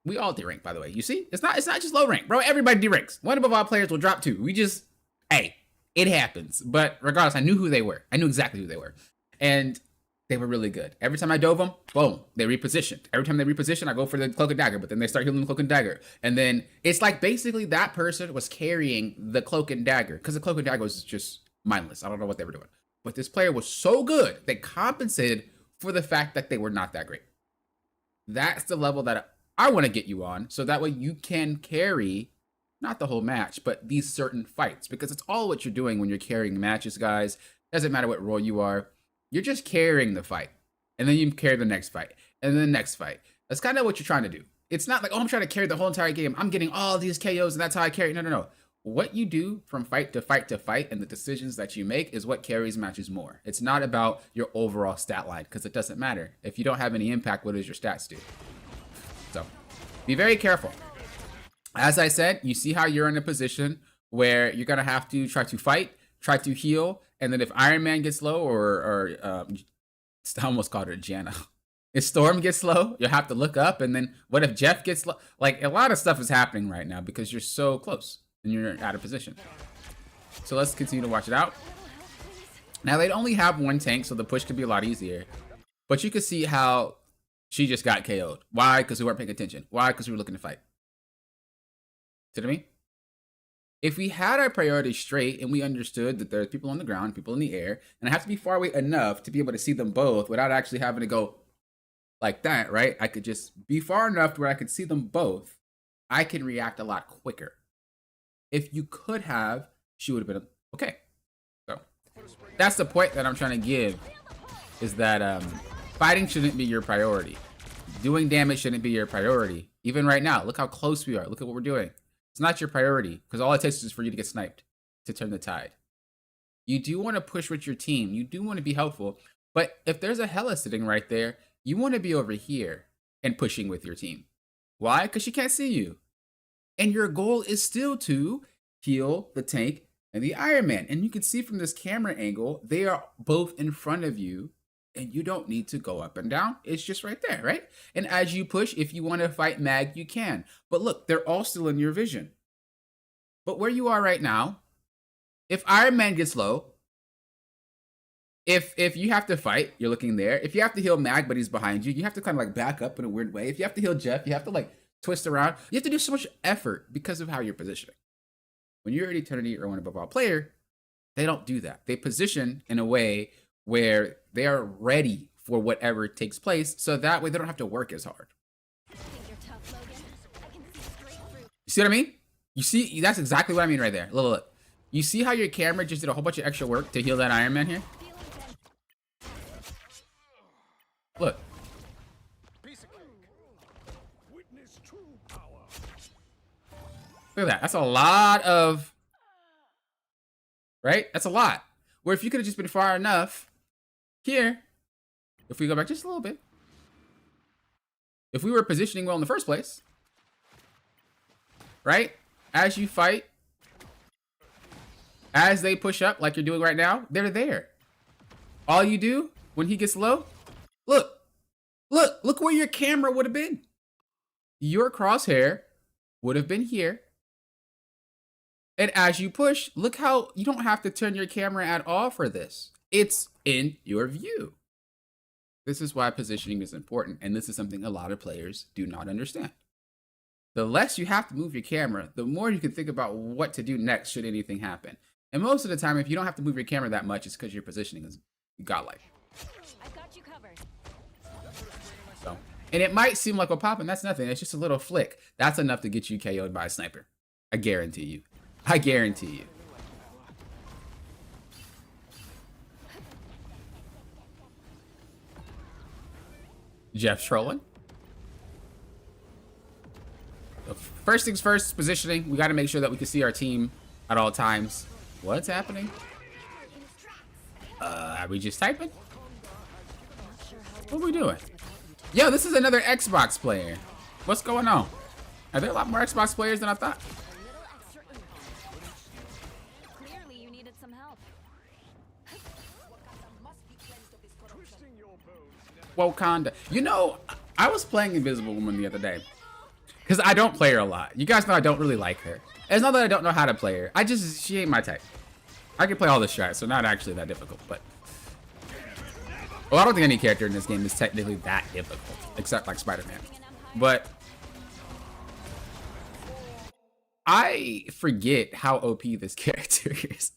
we all derank, by the way. You see, it's not just low rank, bro. Everybody deranks. One above all players will drop 2. Hey, it happens. But regardless, I knew who they were. I knew exactly who they were. And they were really good. Every time I dove them, boom, they repositioned. Every time they reposition, I go for the cloak and dagger, but then they start healing the cloak and dagger. And then it's like basically that person was carrying the cloak and dagger, because the cloak and dagger was just mindless. I don't know what they were doing. But this player was so good, they compensated for the fact that they were not that great. That's the level that I want to get you on, so that way you can carry, not the whole match, but these certain fights, because it's all what you're doing when you're carrying matches, guys. Doesn't matter what role you are. You're just carrying the fight, and then you carry the next fight, and then the next fight. That's kind of what you're trying to do. It's not like, oh, I'm trying to carry the whole entire game. I'm getting all these KOs, and that's how I carry. No. What you do from fight to fight to fight, and the decisions that you make is what carries matches more. It's not about your overall stat line, because it doesn't matter. If you don't have any impact, what does your stats do? So be very careful. As I said, you see how you're in a position where you're going to have to try to fight, try to heal, and then if Iron Man gets low, or I almost called her Jana. If Storm gets low, you'll have to look up, and then what if Jeff gets low? Like, a lot of stuff is happening right now because you're so close and you're out of position. So let's continue to watch it out. Now, they'd only have 1 tank, so the push could be a lot easier. But you can see how she just got KO'd. Why? Because we weren't paying attention. Why? Because we were looking to fight. See what I mean? If we had our priorities straight and we understood that there's people on the ground, people in the air, and I have to be far away enough to be able to see them both without actually having to go like that, right? I could just be far enough where I could see them both. I can react a lot quicker. If you could have, she would have been okay. So that's the point that I'm trying to give, is that fighting shouldn't be your priority. Doing damage shouldn't be your priority. Even right now, look how close we are. Look at what we're doing. It's not your priority, because all it takes is for you to get sniped to turn the tide. You do want to push with your team. You do want to be helpful. But if there's a Hela sitting right there, you want to be over here and pushing with your team. Why? Because she can't see you. And your goal is still to heal the tank and the Iron Man. And you can see from this camera angle, they are both in front of you. And you don't need to go up and down. It's just right there, right? And as you push, if you want to fight Mag, you can. But look, they're all still in your vision. But where you are right now, if Iron Man gets low, if you have to fight, you're looking there. If you have to heal Mag, but he's behind you, you have to kind of like back up in a weird way. If you have to heal Jeff, you have to like twist around. You have to do so much effort because of how you're positioning. When you're an Eternity or one above all player, they don't do that. They position in a way where they are ready for whatever takes place, so that way they don't have to work as hard. I think you're tough, Logan. I can see straight through. You see what I mean? You see, that's exactly what I mean right there. Look. You see how your camera just did a whole bunch of extra work to heal that Iron Man here? Look. Piece of cake. Witness true power. Look at that. That's a lot of... Right? That's a lot. Where if you could have just been far enough... Here, if we go back just a little bit, if we were positioning well in the first place, right? As you fight, as they push up like you're doing right now, they're there. All you do when he gets low, look where your camera would have been. Your crosshair would have been here. And as you push, look how you don't have to turn your camera at all for this. It's in your view. This is why positioning is important, and this is something a lot of players do not understand. The less you have to move your camera, the more you can think about what to do next should anything happen. And most of the time, if you don't have to move your camera that much, it's because your positioning is godlike. I've got you covered. So, and it might seem like, well, popping, that's nothing. It's just a little flick. That's enough to get you KO'd by a sniper. I guarantee you. I guarantee you. Jeff's trolling. So first things first, positioning. We got to make sure that we can see our team at all times. What's happening? Are we just typing? What are we doing? Yo, this is another Xbox player. What's going on? Are there a lot more Xbox players than I thought? Clearly, you needed some help. Wakanda. You know, I was playing Invisible Woman the other day. Because I don't play her a lot. You guys know I don't really like her. It's not that I don't know how to play her. She ain't my type. I can play all the strats, so not actually that difficult, but... Well, I don't think any character in this game is technically that difficult. Except like Spider-Man. But... I forget how OP this character is.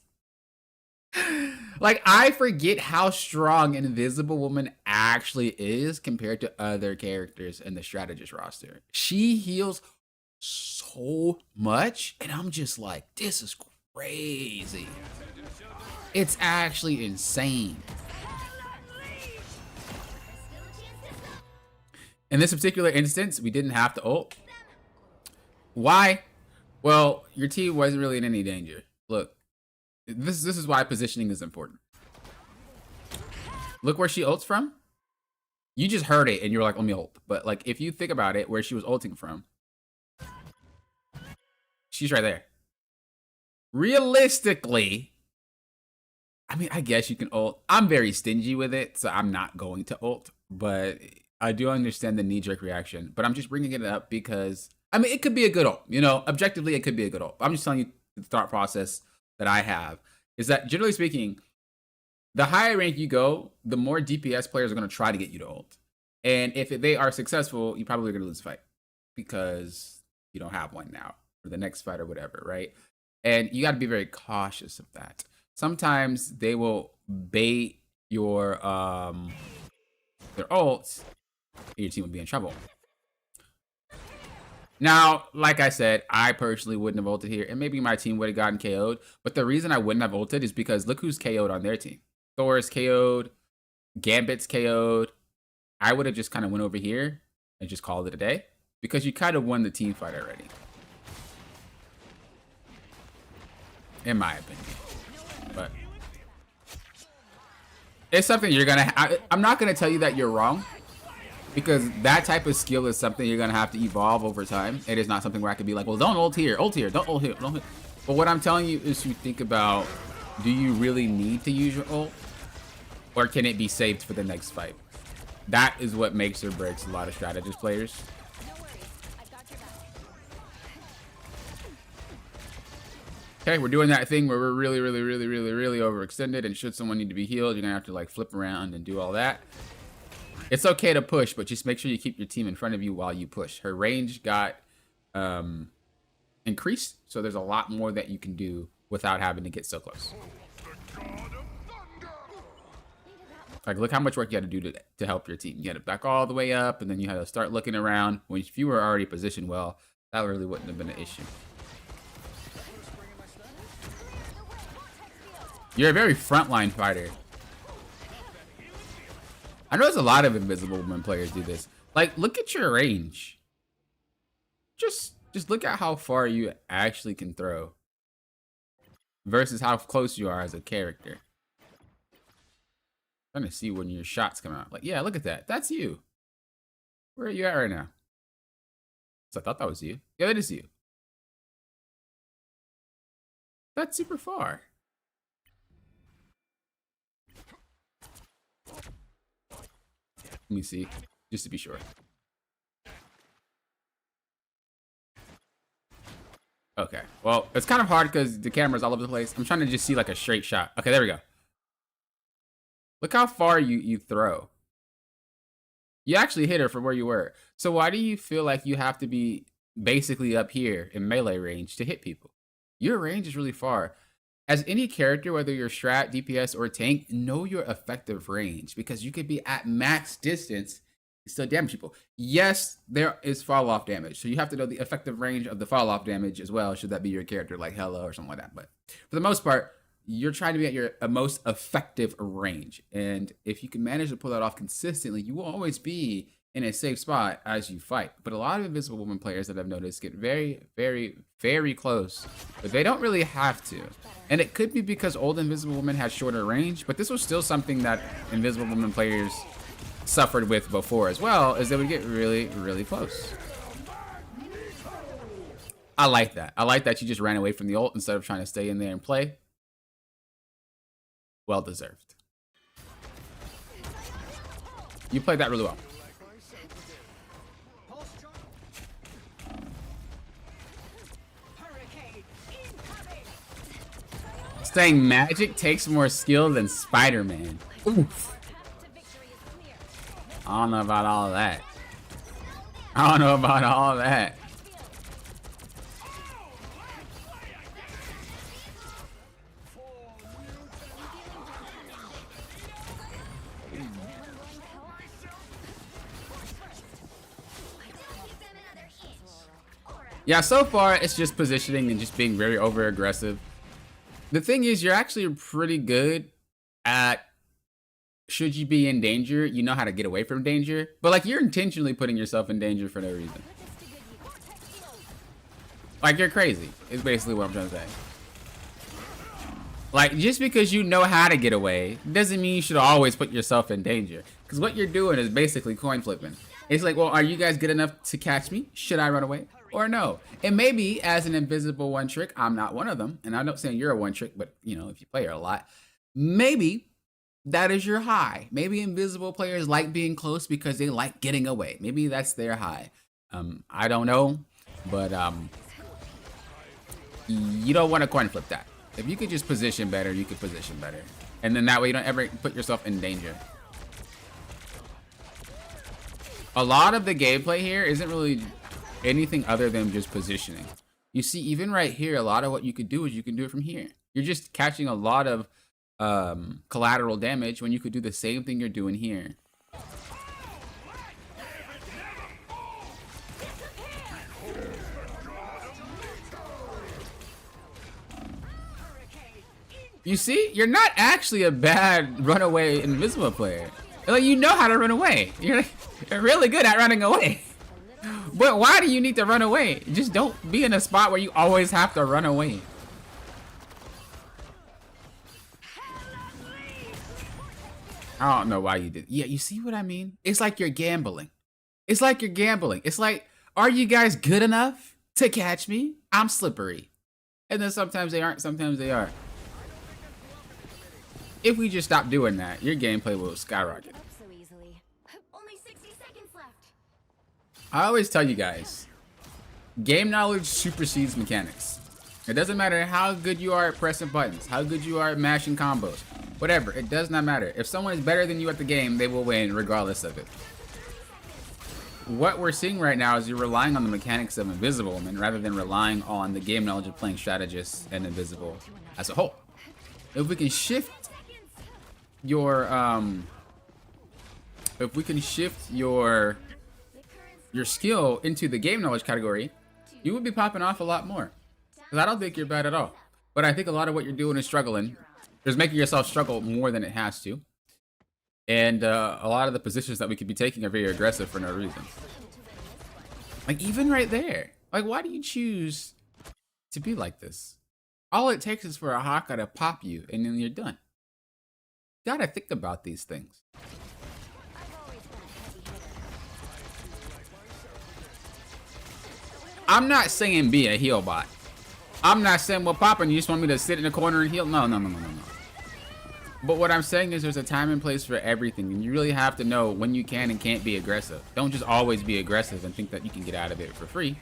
Like, I forget how strong Invisible Woman actually is compared to other characters in the strategist roster. She heals so much, and I'm just like, this is crazy. It's actually insane. In this particular instance, we didn't have to ult. Why? Well, your team wasn't really in any danger. Look. This is why positioning is important. Look where she ults from. You just heard it and you're like, let me ult. But like, if you think about it, where she was ulting from, she's right there. Realistically, I mean, I guess you can ult. I'm very stingy with it, so I'm not going to ult. But I do understand the knee-jerk reaction. But I'm just bringing it up because, I mean, it could be a good ult. You know, objectively, it could be a good ult. I'm just telling you the thought process that I have is that, generally speaking, the higher rank you go, the more DPS players are going to try to get you to ult. And if they are successful, you're probably going to lose the fight because you don't have one now, or the next fight or whatever, right? And you got to be very cautious of that. Sometimes they will bait your their ults, and your team will be in trouble. Now, like I said, I personally wouldn't have ulted here, and maybe my team would have gotten KO'd. But the reason I wouldn't have ulted is because look who's KO'd on their team. Thor's KO'd, Gambit's KO'd. I would have just kind of went over here and just called it a day because you kind of won the team fight already. In my opinion. But It's something you're gonna. I'm not gonna tell you that you're wrong, because that type of skill is something you're gonna have to evolve over time. It is not something where I could be like, well, don't ult here, don't ult here, don't. But what I'm telling you is, you think about, do you really need to use your ult, or can it be saved for the next fight? That is what makes or breaks a lot of strategist players. Okay, we're doing that thing where we're really overextended, and should someone need to be healed, you're gonna have to like flip around and do all that. It's okay to push, but just make sure you keep your team in front of you while you push. Her range got increased, so there's a lot more that you can do without having to get so close. Like, look how much work you had to do to help your team. You had to back all the way up, and then you had to start looking around. When if you were already positioned well, that really wouldn't have been an issue. You're a very frontline fighter. I know there's a lot of Invisible Woman players do this. Like, look at your range. Just look at how far you actually can throw versus how close you are as a character. I'm trying to see when your shots come out. Like, yeah, look at that. That's you. Where are you at right now? So I thought that was you. Yeah, that is you. That's super far. Let me see, just to be sure. Okay, well, it's kind of hard because the camera's all over the place. I'm trying to just see like a straight shot. Okay, there we go. Look how far you throw. You actually hit her from where you were. So why do you feel like you have to be basically up here in melee range to hit people? Your range is really far. As any character, whether you're strat, DPS, or tank, know your effective range, because you could be at max distance and still damage people. Yes, there is fall off damage, so you have to know the effective range of the fall off damage as well, should that be your character like Hella or something like that. But for the most part, you're trying to be at your most effective range, and if you can manage to pull that off consistently, you will always be in a safe spot as you fight. But a lot of Invisible Woman players that I've noticed get very close, but they don't really have to. And it could be because old Invisible Woman had shorter range, but this was still something that Invisible Woman players suffered with before as well, is they would get really close. I like that. I like that you just ran away from the ult instead of trying to stay in there and play. Well deserved. You played that really well. Saying magic takes more skill than Spider-Man. Oof. I don't know about all of that. I don't know about all of that. Yeah, so far it's just positioning and just being very over aggressive. The thing is, you're actually pretty good at, should you be in danger, you know how to get away from danger. But like, you're intentionally putting yourself in danger for no reason. Like, you're crazy, is basically what I'm trying to say. Like, just because you know how to get away doesn't mean you should always put yourself in danger. Because what you're doing is basically coin flipping. It's like, well, are you guys good enough to catch me? Should I run away? Or no? And maybe as an invisible one trick, I'm not one of them. And I'm not saying you're a one trick, but you know, if you play her a lot, maybe that is your high. Maybe invisible players like being close because they like getting away. Maybe that's their high. I don't know, but you don't want to coin flip that. If you could just position better, you could position better. And then that way you don't ever put yourself in danger. A lot of the gameplay here isn't really anything other than just positioning. You see, even right here, a lot of what you could do is you can do it from here. You're just catching a lot of collateral damage when you could do the same thing you're doing here. You see, you're not actually a bad runaway invisible player. Like, you know how to run away. You're really good at running away. But why do you need to run away? Just don't be in a spot where you always have to run away. I don't know why you did. Yeah, you see what I mean? It's like you're gambling. It's like you're gambling. It's like, are you guys good enough to catch me? I'm slippery. And then sometimes they aren't, sometimes they are. If we just stop doing that, your gameplay will skyrocket. Up so easily. Only 60 seconds left. I always tell you guys, game knowledge supersedes mechanics. It doesn't matter how good you are at pressing buttons, how good you are at mashing combos, whatever, it does not matter. If someone is better than you at the game, they will win regardless of it. What we're seeing right now is you're relying on the mechanics of Invisible Woman rather than relying on the game knowledge of playing strategists and Invisible as a whole. If we can shift your your skill into the game knowledge category, you would be popping off a lot more. Because I don't think you're bad at all. But I think a lot of what you're doing is struggling. Is making yourself struggle more than it has to. And a lot of the positions that we could be taking are very aggressive for no reason. Like, even right there. Like, why do you choose to be like this? All it takes is for a Haka to pop you, and then you're done. You gotta think about these things. I'm not saying be a heal bot. I'm not saying, well, Papa, you just want me to sit in the corner and heal? No. But what I'm saying is there's a time and place for everything, and you really have to know when you can and can't be aggressive. Don't just always be aggressive and think that you can get out of it for free.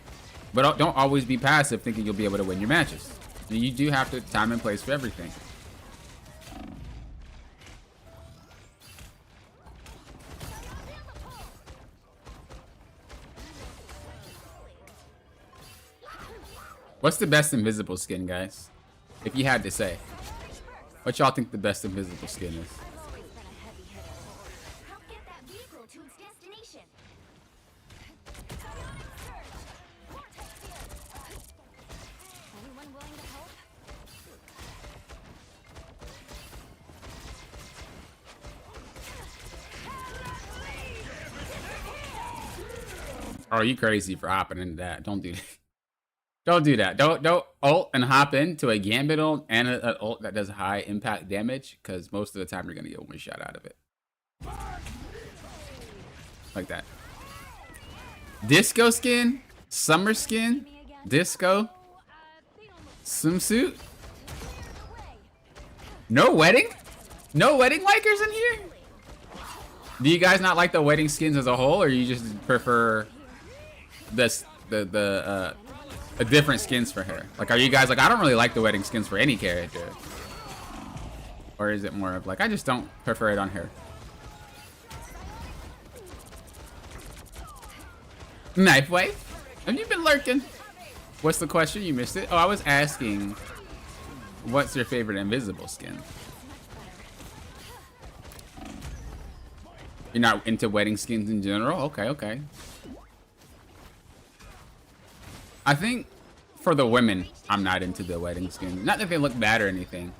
But don't always be passive thinking you'll be able to win your matches. You do have to time and place for everything. What's the best invisible skin, guys? If you had to say. What y'all think the best invisible skin is? Help get that vehicle to its destination. Anyone willing to help? Oh, you crazy for hopping into that. Don't do that. Don't do that. Don't ult and hop into a Gambit ult and an ult that does high impact damage, because most of the time you're going to get one shot out of it. Like that. Disco skin? Summer skin? Disco? Swimsuit? No wedding? No wedding likers in here? Do you guys not like the wedding skins as a whole, or you just prefer this the different skins for her? Like, are you guys like, I don't really like the wedding skins for any character? Or is it more of like, I just don't prefer it on her? Knife wife? Have you been lurking? What's the question? You missed it. Oh, I was asking, what's your favorite invisible skin? You're not into wedding skins in general? Okay. I think for the women, I'm not into the wedding skins. Not that they look bad or anything.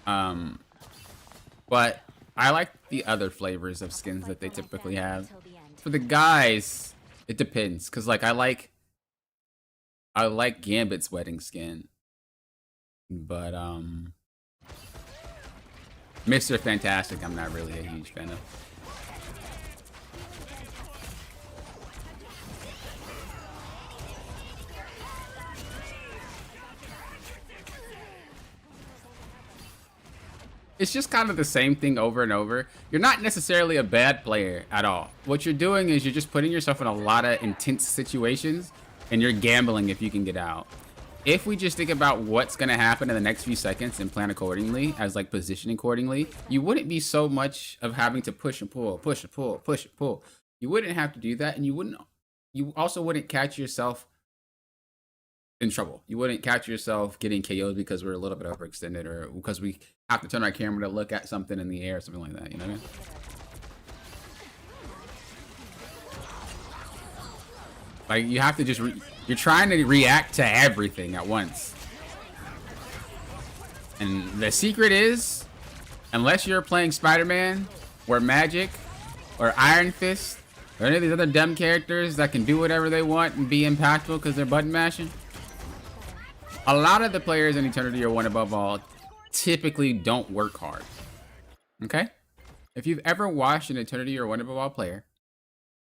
But I like the other flavors of skins that they typically have. For the guys, it depends. Cause like I like Gambit's wedding skin. But Mr. Fantastic, I'm not really a huge fan of. It's just kind of the same thing over and over. You're not necessarily a bad player at all. What you're doing is you're just putting yourself in a lot of intense situations, and you're gambling if you can get out. If we just think about what's going to happen in the next few seconds and plan accordingly, as like positioning accordingly, you wouldn't be so much of having to push and pull, push and pull, push and pull. You wouldn't have to do that, and you also wouldn't catch yourself in trouble. You wouldn't catch yourself getting KO'd because we're a little bit overextended, or because we have to turn our camera to look at something in the air or something like that, you know what I mean? Like, you have to just, you're trying to react to everything at once. And the secret is, unless you're playing Spider-Man, or Magic, or Iron Fist, or any of these other dumb characters that can do whatever they want and be impactful because they're button mashing, a lot of the players in Eternity or One Above All typically don't work hard. Okay? If you've ever watched an Eternity or Wonder Ball player,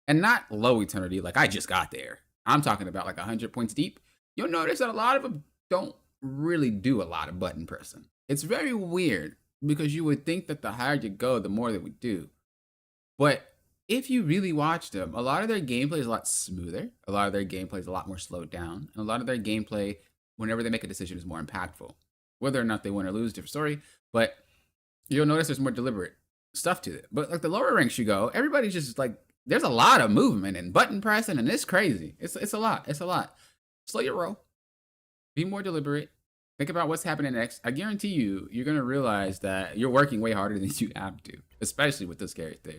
and not low Eternity, like I just got there, I'm talking about like 100 points deep, you'll notice that a lot of them don't really do a lot of button pressing. It's very weird because you would think that the higher you go, the more they would do. But if you really watch them, a lot of their gameplay is a lot smoother. A lot of their gameplay is a lot more slowed down. And a lot of their gameplay, whenever they make a decision, is more impactful. Whether or not they win or lose, different story. But you'll notice there's more deliberate stuff to it. But like the lower ranks you go, everybody's just like, there's a lot of movement and button pressing, and it's crazy. It's a lot. It's a lot. Slow your roll. Be more deliberate. Think about what's happening next. I guarantee you, you're going to realize that you're working way harder than you have to, especially with this character.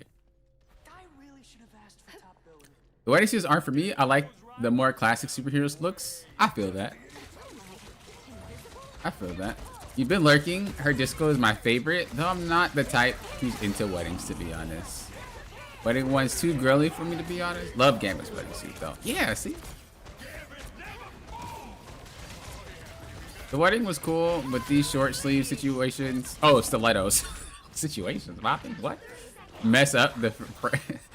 The wedding suits aren't for me. I like the more classic superheroes looks. I feel that. I feel that. You've been lurking. Her disco is my favorite, though I'm not the type who's into weddings, to be honest. Wedding one's too girly for me, to be honest. Love Gambit's wedding suit, though. Yeah, see? The wedding was cool, but these short sleeve situations... Oh, stilettos. Situations? What? Mess up the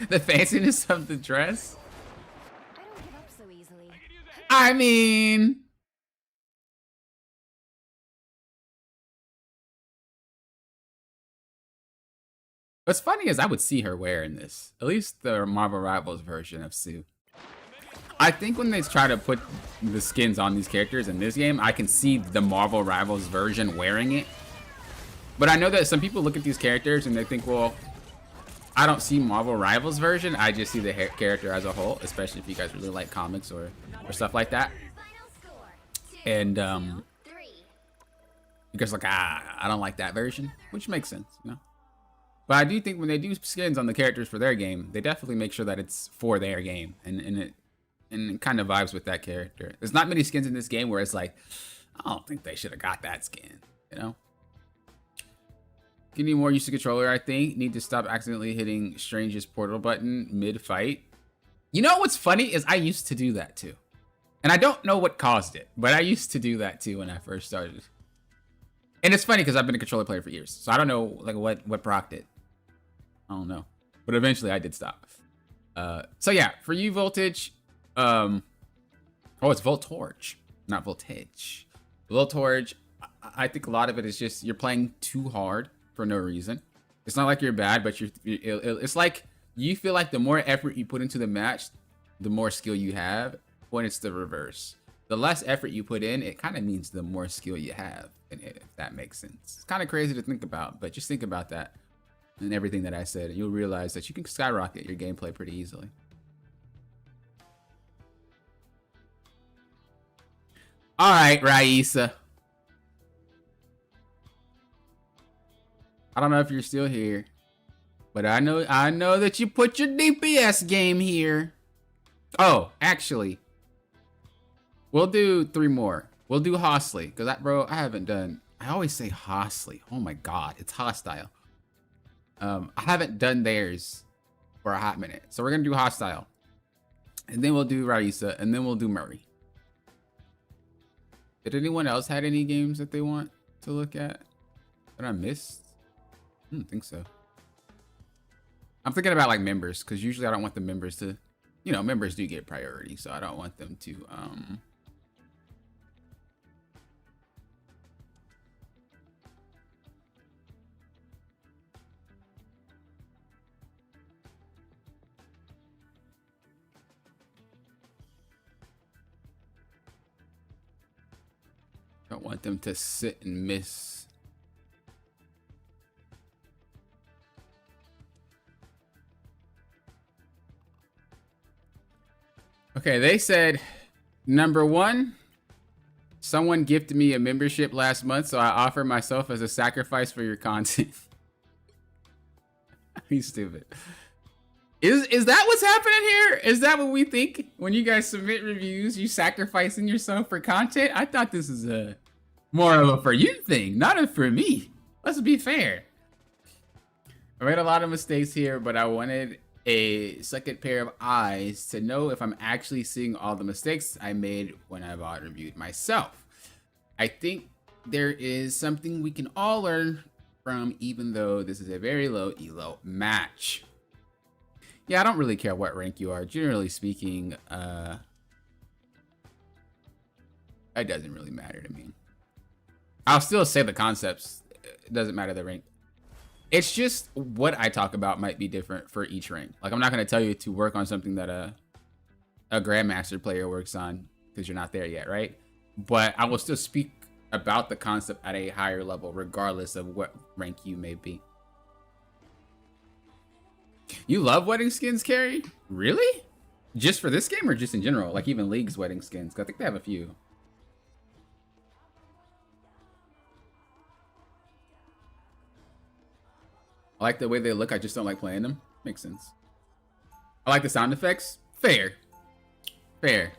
the fanciness of the dress. I don't give up so easily. I mean, what's funny is I would see her wearing this. At least the Marvel Rivals version of Sue. I think when they try to put the skins on these characters in this game, I can see the Marvel Rivals version wearing it. But I know that some people look at these characters and they think, well, I don't see Marvel Rivals version. I just see the character as a whole, especially if you guys really like comics or stuff like that. And because like, I don't like that version, which makes sense, you know. But I do think when they do skins on the characters for their game, they definitely make sure that it's for their game, and it kind of vibes with that character. There's not many skins in this game where it's like, I don't think they should have got that skin, you know. You need more use of controller, I think. Need to stop accidentally hitting Strange's portal button mid-fight. You know what's funny is I used to do that too. And I don't know what caused it, but I used to do that too when I first started. And it's funny because I've been a controller player for years. So I don't know like what procced it. I don't know. But eventually I did stop. So yeah, for you, Voltage. Oh, it's Voltorge, not Voltage. Voltorge, I think a lot of it is just you're playing too hard for no reason. It's not like you're bad, but it's like you feel like the more effort you put into the match, the more skill you have, when it's the reverse. The less effort you put in, it kind of means the more skill you have in it, if that makes sense. It's kind of crazy to think about, but just think about that and everything that I said, and you'll realize that you can skyrocket your gameplay pretty easily. All right, Raisa. I don't know if you're still here, but I know that you put your DPS game here. Oh, actually, we'll do 3 more. We'll do Hostly, because bro, I haven't done. I always say Hostly. Oh my god, it's hostile. I haven't done theirs for a hot minute, so we're gonna do Hostile, and then we'll do Raisa, and then we'll do Murray. Did anyone else had any games that they want to look at that I missed? I don't think so. I'm thinking about like members, because usually I don't want the members to, you know, members do get priority, so I don't want them to sit and miss. Okay, they said, number 1, someone gifted me a membership last month, so I offer myself as a sacrifice for your content. He's stupid. Is that what's happening here? Is that what we think when you guys submit reviews? You sacrificing yourself for content? I thought this is a more of a for you thing, not a for me. Let's be fair. I made a lot of mistakes here, but I wanted a second pair of eyes to know if I'm actually seeing all the mistakes I made when I VOD reviewed myself. I think there is something we can all learn from, even though this is a very low elo match. Yeah, I don't really care what rank you are. Generally speaking, it doesn't really matter to me. I'll still say the concepts. It doesn't matter the rank. It's just what I talk about might be different for each rank. Like, I'm not going to tell you to work on something that a Grandmaster player works on because you're not there yet, right? But I will still speak about the concept at a higher level, regardless of what rank you may be. You love wedding skins, Carrie? Really? Just for this game or just in general? Like even League's wedding skins? 'Cause I think they have a few. I like the way they look. I just don't like playing them. Makes sense. I like the sound effects. Fair. Fair.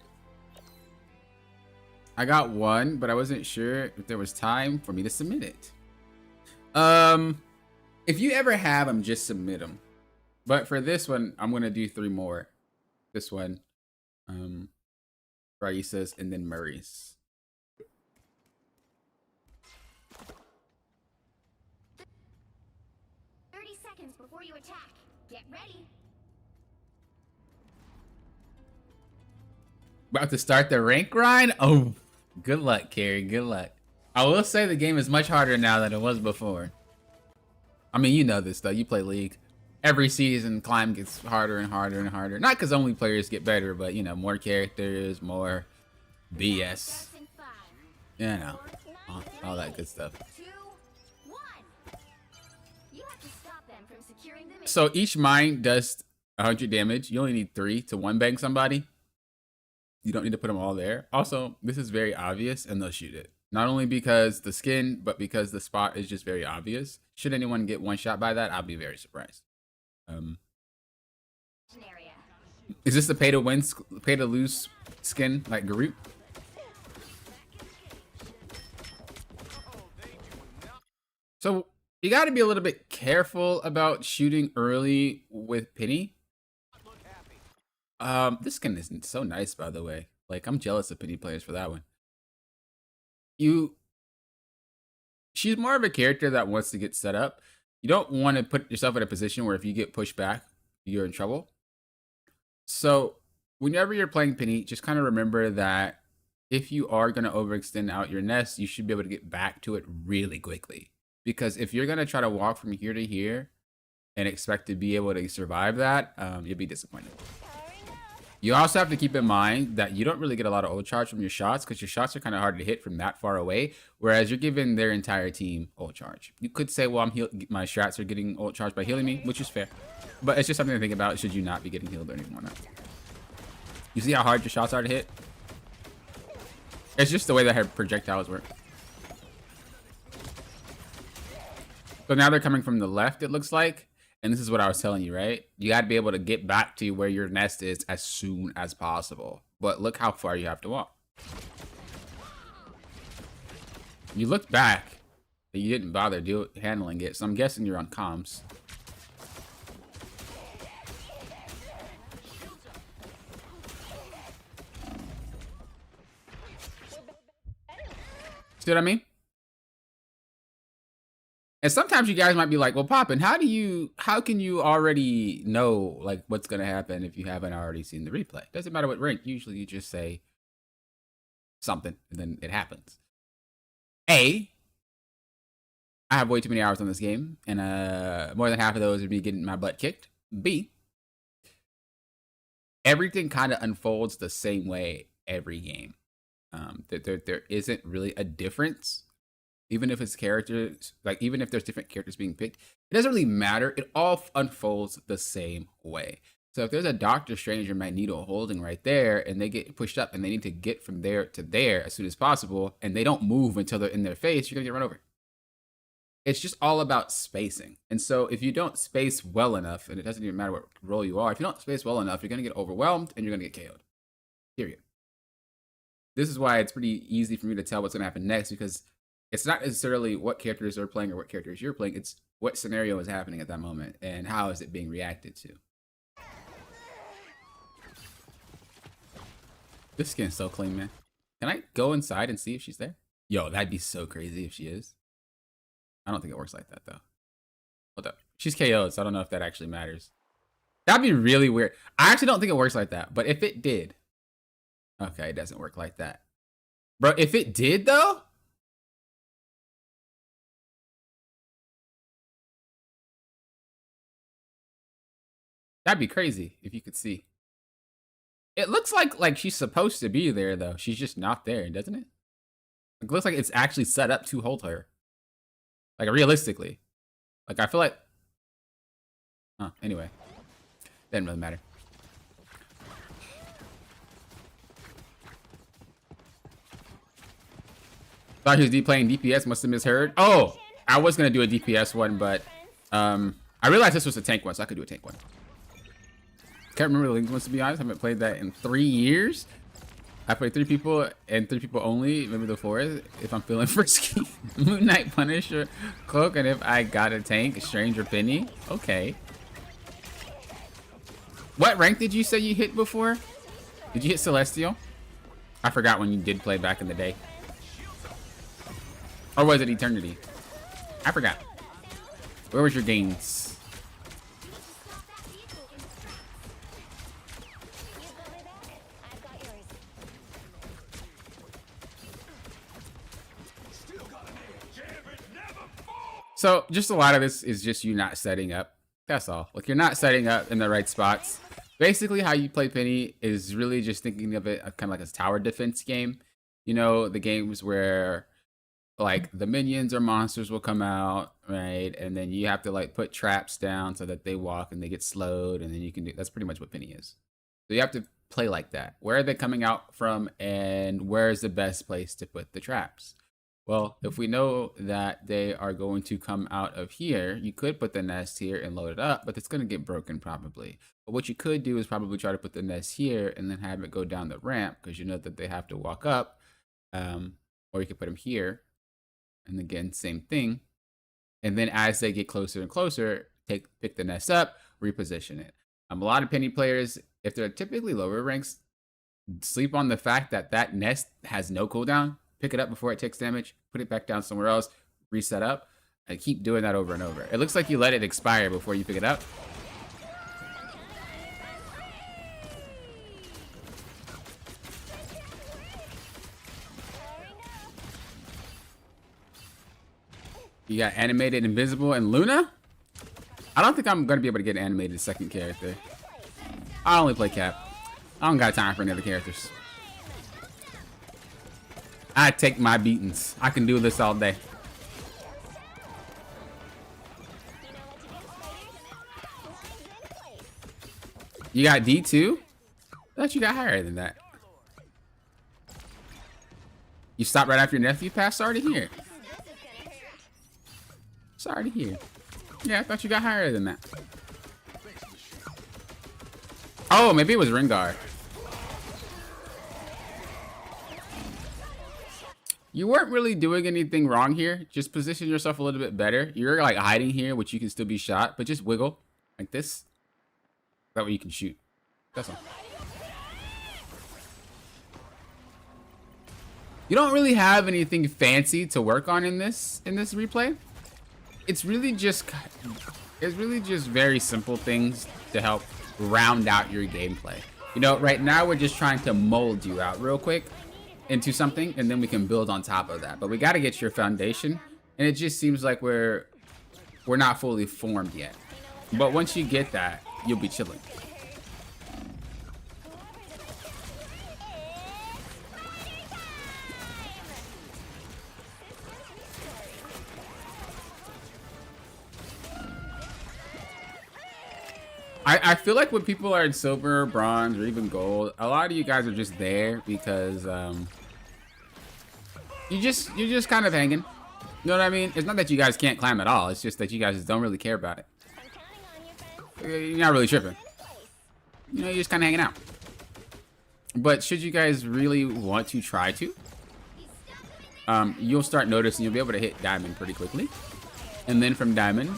I got one, but I wasn't sure if there was time for me to submit it. If you ever have them, just submit them. But for this one, I'm gonna do 3 more. This one, Raisa's, and then Murray's. 30 seconds before you attack. Get ready. About to start the rank grind? Oh, good luck, Carrie. Good luck. I will say the game is much harder now than it was before. I mean, you know this though. You play League. Every season, climb gets harder and harder and harder. Not because only players get better, but you know, more characters, more BS. In 5, You know, all that good stuff. 2, 1. You have to stop them from securing the mission. So each mine does 100 damage. You only need 3 to one bang somebody. You don't need to put them all there. Also, this is very obvious and they'll shoot it. Not only because the skin, but because the spot is just very obvious. Should anyone get one shot by that, I'll be very surprised. Area. Is this the pay to win, pay to lose skin like Garut? So you got to be a little bit careful about shooting early with Penny. This skin isn't so nice, by the way. Like, I'm jealous of Penny players for that one. She's more of a character that wants to get set up. You don't want to put yourself in a position where if you get pushed back, you're in trouble. So whenever you're playing Penny, just kind of remember that if you are going to overextend out your nest, you should be able to get back to it really quickly. Because if you're going to try to walk from here to here and expect to be able to survive that, you'll be disappointed. You also have to keep in mind that you don't really get a lot of ult charge from your shots because your shots are kind of hard to hit from that far away, whereas you're giving their entire team ult charge. You could say, well, my strats are getting ult charge by healing me, which is fair. But it's just something to think about should you not be getting healed or anything like that. You see how hard your shots are to hit? It's just the way that her projectiles work. So now they're coming from the left, it looks like. And this is what I was telling you, right? You got to be able to get back to where your nest is as soon as possible. But look how far you have to walk. You looked back, but you didn't bother handling it. So I'm guessing you're on comms. See what I mean? And sometimes you guys might be like, well, Poppin, how can you already know like what's going to happen if you haven't already seen the replay? Doesn't matter what rank. Usually you just say something and then it happens. A, I have way too many hours on this game and more than half of those would be getting my butt kicked. B, everything kind of unfolds the same way every game. There isn't really a difference. Even if it's characters, like even if there's different characters being picked, it doesn't really matter. It all unfolds the same way. So if there's a Doctor Strange or Magneto holding right there and they get pushed up and they need to get from there to there as soon as possible and they don't move until they're in their face, you're gonna get run over. It's just all about spacing. And so if you don't space well enough, and it doesn't even matter what role you are, if you don't space well enough, you're gonna get overwhelmed and you're gonna get KO'd. Period. This is why it's pretty easy for me to tell what's gonna happen next, because it's not necessarily what characters are playing or what characters you're playing. It's what scenario is happening at that moment and how is it being reacted to. This skin's so clean, man. Can I go inside and see if she's there? Yo, that'd be so crazy if she is. I don't think it works like that, though. Hold up. She's KO'd, so I don't know if that actually matters. That'd be really weird. I actually don't think it works like that, but if it did... Okay, it doesn't work like that. Bro, if it did, though... That'd be crazy if you could see. It looks like she's supposed to be there, though. She's just not there, doesn't it? It looks like it's actually set up to hold her. Like, realistically. Like, I feel like... Huh, anyway. Doesn't really matter. Thought he was playing DPS, must have misheard. Oh! I was gonna do a DPS one, but... I realized this was a tank one, so I could do a tank one. Can't remember the link ones, to be honest. I haven't played that in 3 years. I played 3 people and 3 people only. Maybe the 4th, if I'm feeling frisky. Moon Knight, Punisher, Cloak, and if I got a tank, Stranger Penny. Okay. What rank did you say you hit before? Did you hit Celestial? I forgot when you did play back in the day. Or was it Eternity? I forgot. Where was your gains? So just a lot of this is just you not setting up. That's all. Like, you're not setting up in the right spots. Basically, how you play Penny is really just thinking of it kind of like a tower defense game. You know, the games where like the minions or monsters will come out, right? And then you have to like put traps down so that they walk and they get slowed, and then you can do. That's pretty much what Penny is. So you have to play like that. Where are they coming out from, and where is the best place to put the traps? Well, if we know that they are going to come out of here, you could put the nest here and load it up, but it's going to get broken probably. But what you could do is probably try to put the nest here and then have it go down the ramp, because you know that they have to walk up. Or you could put them here. And again, same thing. And then as they get closer and closer, pick the nest up, reposition it. A lot of Penny players, if they're typically lower ranks, sleep on the fact that that nest has no cooldown. Pick it up before it takes damage, put it back down somewhere else, reset up, and keep doing that over and over. It looks like you let it expire before you pick it up. You got animated, invisible, and Luna? I don't think I'm going to be able to get an animated second character. I only play Cap. I don't got time for any other characters. I take my beatings. I can do this all day. You got D2? I thought you got higher than that. You stopped right after your nephew passed? Sorry to hear. Sorry to hear. Yeah, I thought you got higher than that. Oh, maybe it was Rengar. You weren't really doing anything wrong here. Just position yourself a little bit better. You're like hiding here, which you can still be shot, but just wiggle like this. That way you can shoot. That's all. You don't really have anything fancy to work on in this replay. It's really just very simple things to help round out your gameplay. You know, right now we're just trying to mold you out real quick into something, and then we can build on top of that. But we got to get your foundation, and it just seems like we're not fully formed yet. But once you get that, you'll be chilling. I feel like when people are in silver, bronze, or even gold, a lot of you guys are just there because you're just kind of hanging. You know what I mean? It's not that you guys can't climb at all. It's just that you guys just don't really care about it. You're not really tripping. You know, you're just kind of hanging out. But should you guys really want to try to, you'll start noticing you'll be able to hit diamond pretty quickly. And then from diamond,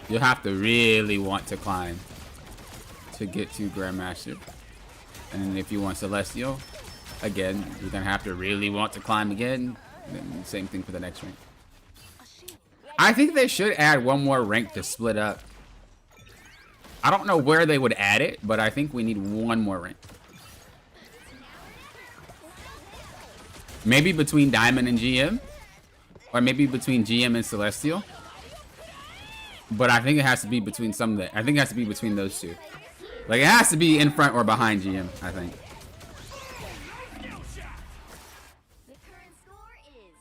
you'll have to really want to climb to get to Grandmaster. And if you want Celestial, again, you're gonna have to really want to climb again. And then same thing for the next rank. I think they should add one more rank to split up. I don't know where they would add it, but I think we need one more rank. Maybe between Diamond and GM. Or maybe between GM and Celestial. But I think it has to be between some of the... I think it has to be between those two. Like, it has to be in front or behind GM, I think.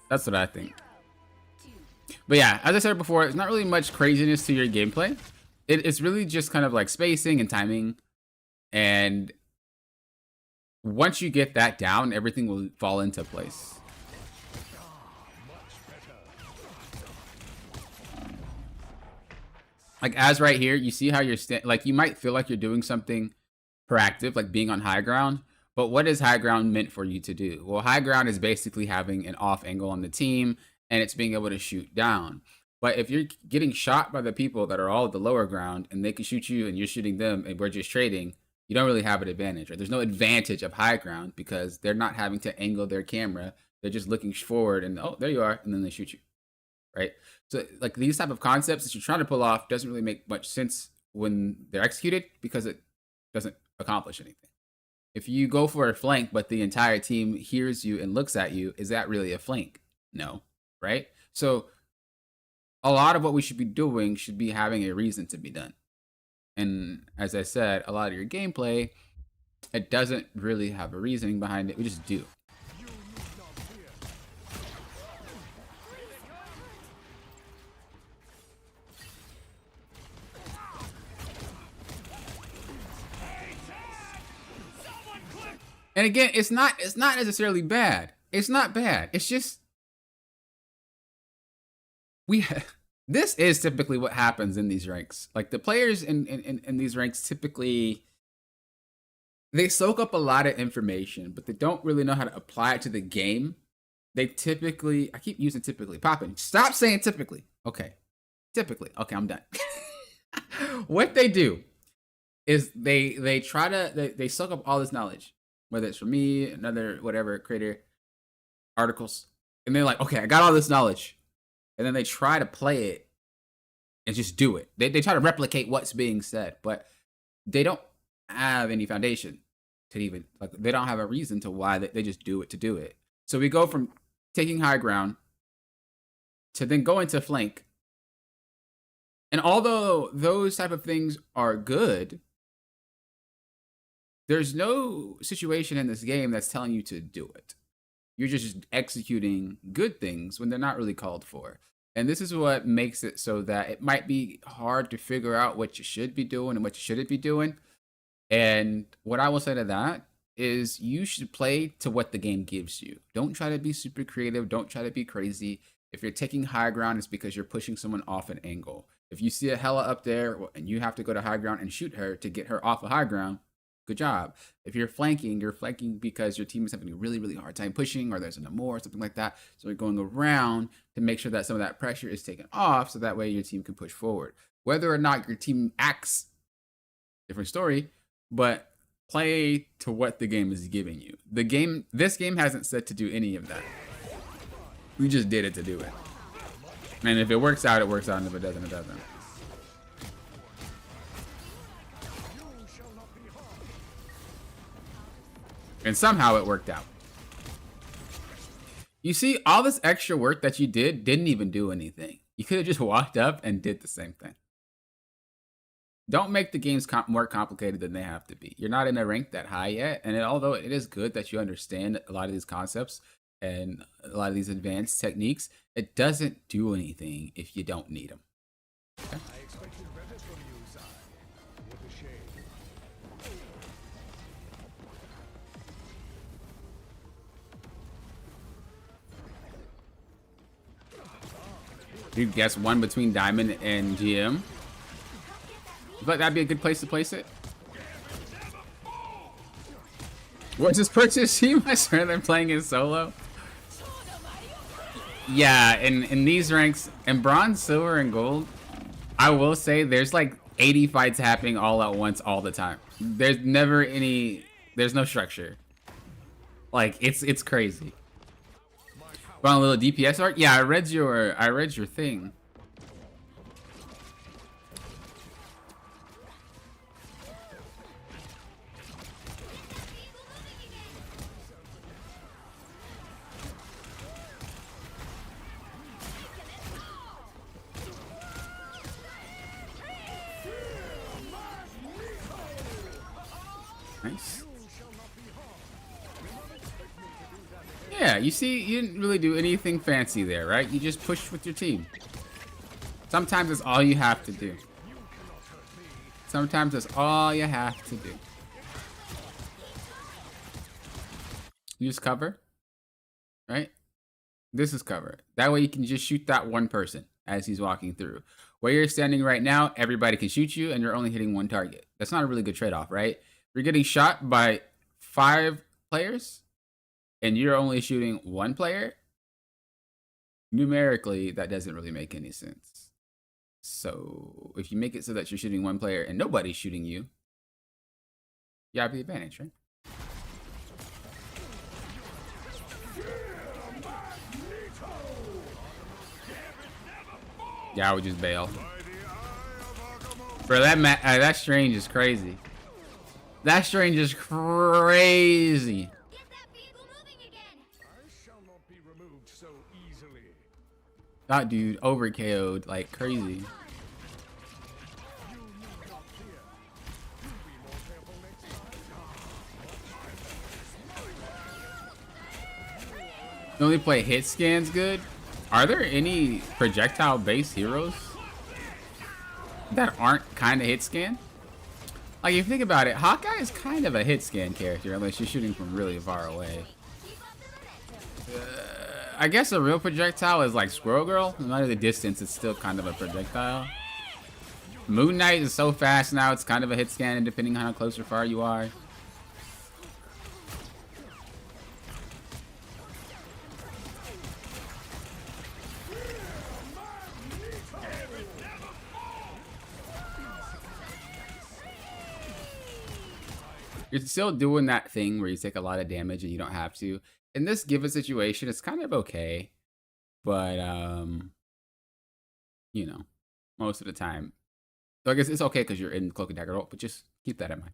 That's what I think. But yeah, as I said before, it's not really much craziness to your gameplay. It's really just kind of like spacing and timing. And once you get that down, everything will fall into place. Like as right here, you see how you're like you might feel like you're doing something proactive, like being on high ground. But what is high ground meant for you to do? Well, high ground is basically having an off angle on the team, and it's being able to shoot down. But if you're getting shot by the people that are all at the lower ground and they can shoot you and you're shooting them and we're just trading, you don't really have an advantage, right? There's no advantage of high ground because they're not having to angle their camera. They're just looking forward and, oh, there you are, and then they shoot you, right? So like these type of concepts that you're trying to pull off doesn't really make much sense when they're executed because it doesn't accomplish anything. If you go for a flank, but the entire team hears you and looks at you, is that really a flank? No, right? So a lot of what we should be doing should be having a reason to be done. And as I said, a lot of your gameplay, it doesn't really have a reasoning behind it. We just do. And again, it's not necessarily bad. It's not bad. It's just this is typically what happens in these ranks. Like the players in these ranks typically they soak up a lot of information, but they don't really know how to apply it to the game. They typically, I keep using typically. Poppin', stop saying typically. Okay. Typically. Okay, I'm done. What they do is they try to they soak up all this knowledge. Whether it's from me, another whatever creator, articles, and they're like, okay, I got all this knowledge, and then they try to play it and just do it. They try to replicate what's being said, but they don't have any foundation to even like. They don't have a reason to why they just do it to do it. So we go from taking high ground to then going to flank, and although those type of things are good. There's no situation in this game that's telling you to do it. You're just executing good things when they're not really called for. And this is what makes it so that it might be hard to figure out what you should be doing and what you shouldn't be doing. And what I will say to that is you should play to what the game gives you. Don't try to be super creative. Don't try to be crazy. If you're taking high ground, it's because you're pushing someone off an angle. If you see a Hela up there and you have to go to high ground and shoot her to get her off of high ground, good job. If you're flanking because your team is having a really, really hard time pushing or there's an Amor or something like that. So you're going around to make sure that some of that pressure is taken off so that way your team can push forward. Whether or not your team acts, different story, but play to what the game is giving you. This game hasn't said to do any of that. We just did it to do it. And if it works out, it works out, and if it doesn't, it doesn't. And somehow it worked out. You see, all this extra work that you didn't even do anything. You could have just walked up and did the same thing. Don't make the games more complicated than they have to be. You're not in a rank that high yet. And although it is good that you understand a lot of these concepts and a lot of these advanced techniques, it doesn't do anything if you don't need them. Okay? I expected better from you, Zai. What a shame. You guess one between Diamond and GM. But that'd be a good place to place it. What's this purchase team? I swear they're playing in solo. Yeah, in these ranks, in bronze, silver, and gold, I will say there's like 80 fights happening all at once all the time. There's never there's no structure. Like it's crazy. Want a little DPS art? Yeah, I read your thing. Nice. Yeah, you see, you didn't really do anything fancy there, right? You just pushed with your team. Sometimes that's all you have to do. Sometimes that's all you have to do. Use cover, right? This is cover. That way you can just shoot that one person as he's walking through. Where you're standing right now, everybody can shoot you and you're only hitting one target. That's not a really good trade-off, right? You're getting shot by 5 players and you're only shooting 1 player. Numerically, that doesn't really make any sense. So if you make it so that you're shooting 1 player and nobody's shooting you, you have the advantage, right? Yeah, I would just bail. Bro, that Strange is crazy. That Strange is crazy. Get that vehicle moving again. I shall not be removed so easily. That dude over KO'd like crazy. You need not fear. You'll be more careful next time. You only play hit scans good? Are there any projectile-based heroes that aren't kind of hit scan? Like, if you think about it, Hawkeye is kind of a hit scan character, unless you're shooting from really far away. I guess a real projectile is like Squirrel Girl. No matter the distance, it's still kind of a projectile. Moon Knight is so fast now, it's kind of a hit scan, depending on how close or far you are. You're still doing that thing where you take a lot of damage and you don't have to. In this given situation, it's kind of okay. But, you know, most of the time. So I guess it's okay because you're in Cloak and Dagger role, but just keep that in mind.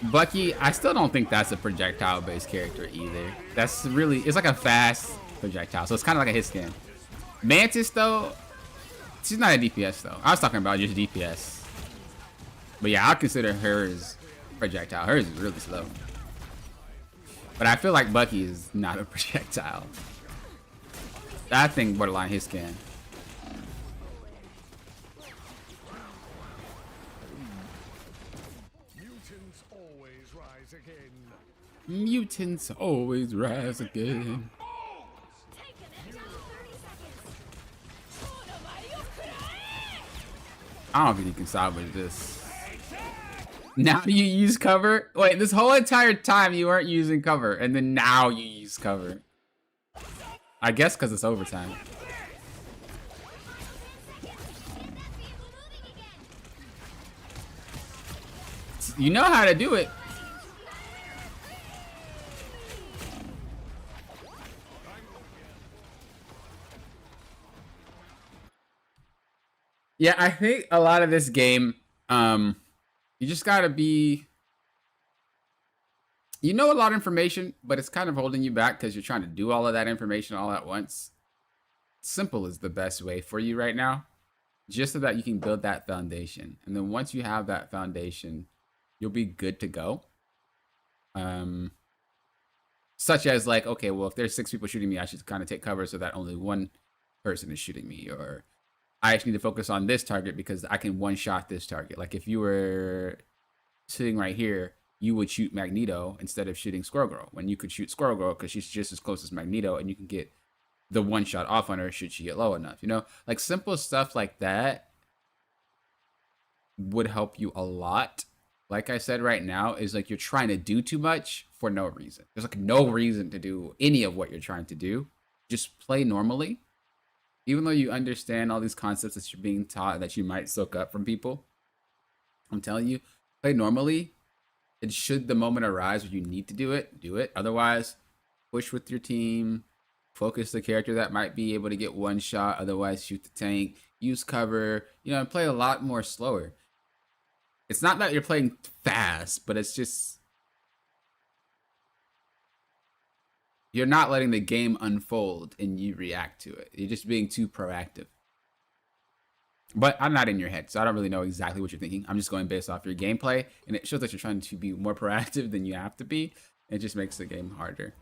Bucky, I still don't think that's a projectile-based character either. That's really, it's like a fast projectile, so it's kind of like a hit scan. Mantis, though, she's not a DPS, though. I was talking about just DPS. But yeah, I'll consider hers projectile. Hers is really slow. But I feel like Bucky is not a projectile. That thing borderline hit scan. Mutants always rise again. Mutants always rise again. I don't think you can salvage this. Now you use cover? Wait, this whole entire time you weren't using cover, and then now you use cover. I guess because it's overtime. You know how to do it. Yeah, I think a lot of this game, you just gotta be, you know, a lot of information, but it's kind of holding you back because you're trying to do all of that information all at once. Simple is the best way for you right now, just so that you can build that foundation. And then once you have that foundation, you'll be good to go. Such as like, okay, well, if there's 6 people shooting me, I should kind of take cover so that only 1 person is shooting me, or I actually need to focus on this target because I can one-shot this target. Like if you were sitting right here, you would shoot Magneto instead of shooting Squirrel Girl, when you could shoot Squirrel Girl because she's just as close as Magneto and you can get the one shot off on her should she get low enough, you know? Like simple stuff like that would help you a lot. Like I said right now, is like you're trying to do too much for no reason. There's like no reason to do any of what you're trying to do. Just play normally. Even though you understand all these concepts that you're being taught that you might soak up from people, I'm telling you, play normally. And should the moment arise where you need to do it, do it. Otherwise, push with your team. Focus the character that might be able to get one shot. Otherwise, shoot the tank. Use cover. You know, and play a lot more slower. It's not that you're playing fast, but it's just you're not letting the game unfold and you react to it. You're just being too proactive. But I'm not in your head, so I don't really know exactly what you're thinking. I'm just going based off your gameplay, and it shows that you're trying to be more proactive than you have to be. It just makes the game harder.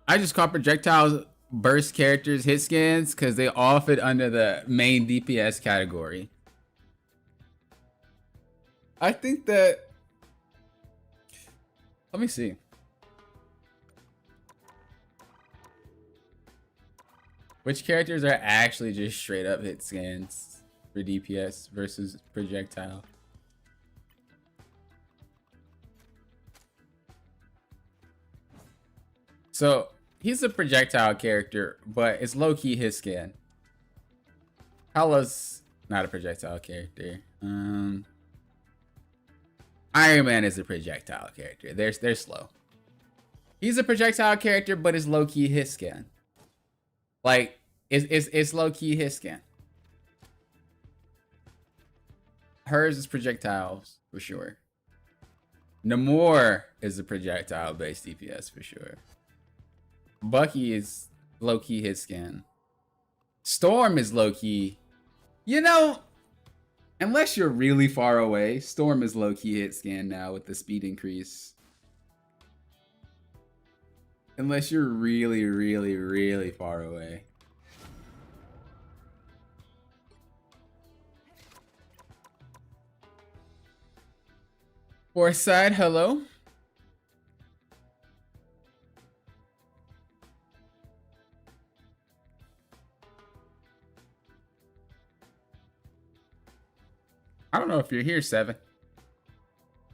I just call projectiles burst characters hit scans because they all fit under the main DPS category. I think that... Let me see. Which characters are actually just straight up hit scans for DPS versus projectile? So he's a projectile character, but it's low-key hit scan. Hela's not a projectile character. Iron Man is a projectile character. They're slow. He's a projectile character, but it's low-key hit scan. Like, it's low-key hit scan. Hers is projectiles, for sure. Namor is a projectile-based DPS, for sure. Bucky is low-key hit scan. Storm is low-key. You know, unless you're really far away, Storm is low-key hit scan now with the speed increase. Unless you're really, really, really far away. Foresight, hello. I don't know if you're here, Seven.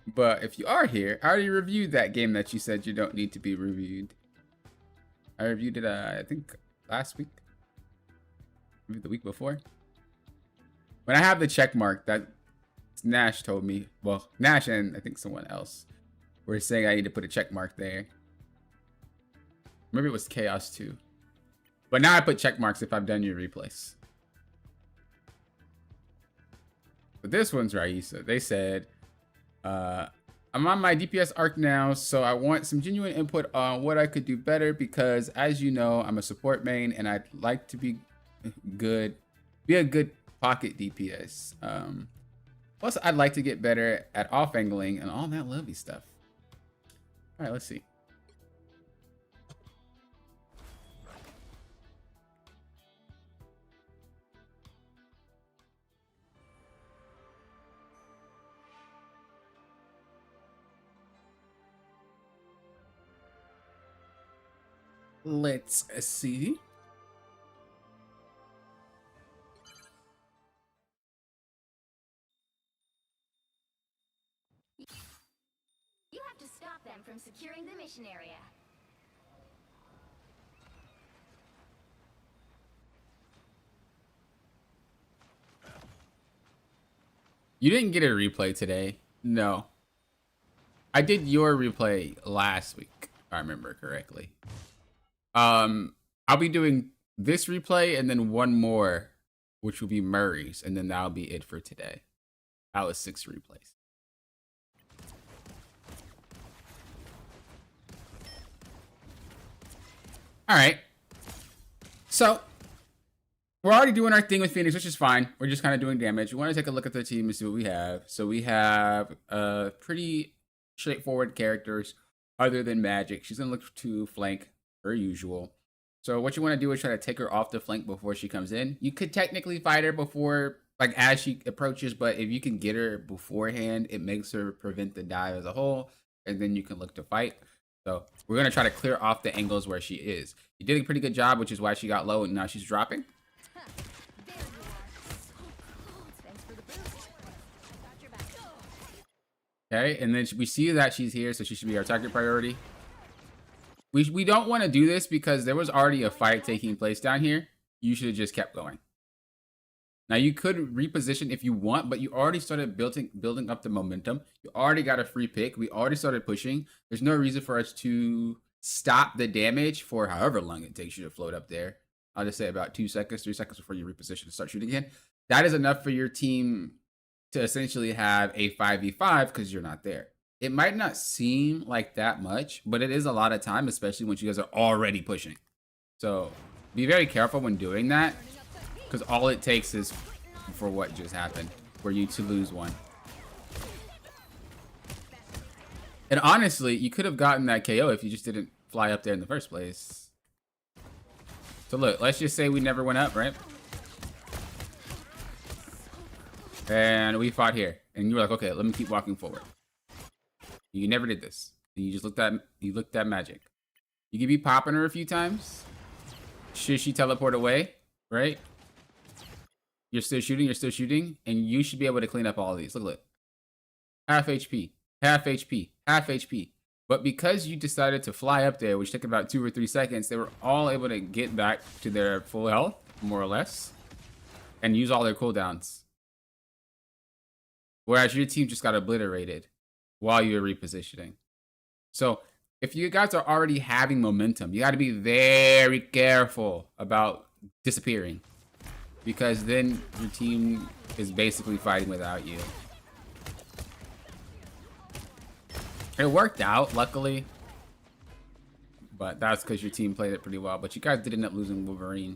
But if you are here, I already reviewed that game that you said you don't need to be reviewed. I reviewed it, I think, last week. Maybe the week before. When I have the check mark, that Nash told me. Well, Nash and I think someone else were saying I need to put a check mark there. Maybe it was Chaos too. But now I put check marks if I've done your replays. But this one's Raisa. They said, I'm on my DPS arc now, so I want some genuine input on what I could do better because, as you know, I'm a support main and I'd like to be good, be a good pocket DPS. Plus, I'd like to get better at off angling and all that lovely stuff. All right, let's see. Let's see. You have to stop them from securing the mission area. You didn't get a replay today. No. I did your replay last week, if I remember correctly. I'll be doing this replay and then one more, which will be Murray's, and then that'll be it for today. That was 6 replays. All right. So we're already doing our thing with Phoenix, which is fine. We're just kind of doing damage. We want to take a look at the team and see what we have. So we have pretty straightforward characters other than Magic. She's going to look to flank per usual. So what you want to do is try to take her off the flank before she comes in. You could technically fight her before, like as she approaches, but if you can get her beforehand, it makes her prevent the dive as a whole, and then you can look to fight. So we're going to try to clear off the angles where she is. You did a pretty good job, which is why she got low and now she's dropping. Okay, and then we see that she's here, so she should be our target priority. We don't want to do this because there was already a fight taking place down here. You should have just kept going. Now you could reposition if you want, but you already started building up the momentum. You already got a free pick. We already started pushing. There's no reason for us to stop the damage for however long it takes you to float up there. I'll just say about 2 seconds, 3 seconds before you reposition to start shooting again. That is enough for your team to essentially have a 5v5 because you're not there. It might not seem like that much, but it is a lot of time, especially when you guys are already pushing. So be very careful when doing that. Because all it takes is for what just happened, for you to lose one. And honestly, you could have gotten that KO if you just didn't fly up there in the first place. So look, let's just say we never went up, right? And we fought here. And you were like, okay, let me keep walking forward. You never did this. You just looked at magic. You could be popping her a few times. Should she teleport away, right? You're still shooting, and you should be able to clean up all of these. Look. Half HP, half HP, half HP. But because you decided to fly up there, which took about 2 or 3 seconds, they were all able to get back to their full health, more or less, and use all their cooldowns. Whereas your team just got obliterated while you were repositioning. So if you guys are already having momentum, you got to be very careful about disappearing, because then your team is basically fighting without you. It worked out, luckily, but that's because your team played it pretty well. But you guys did end up losing Wolverine.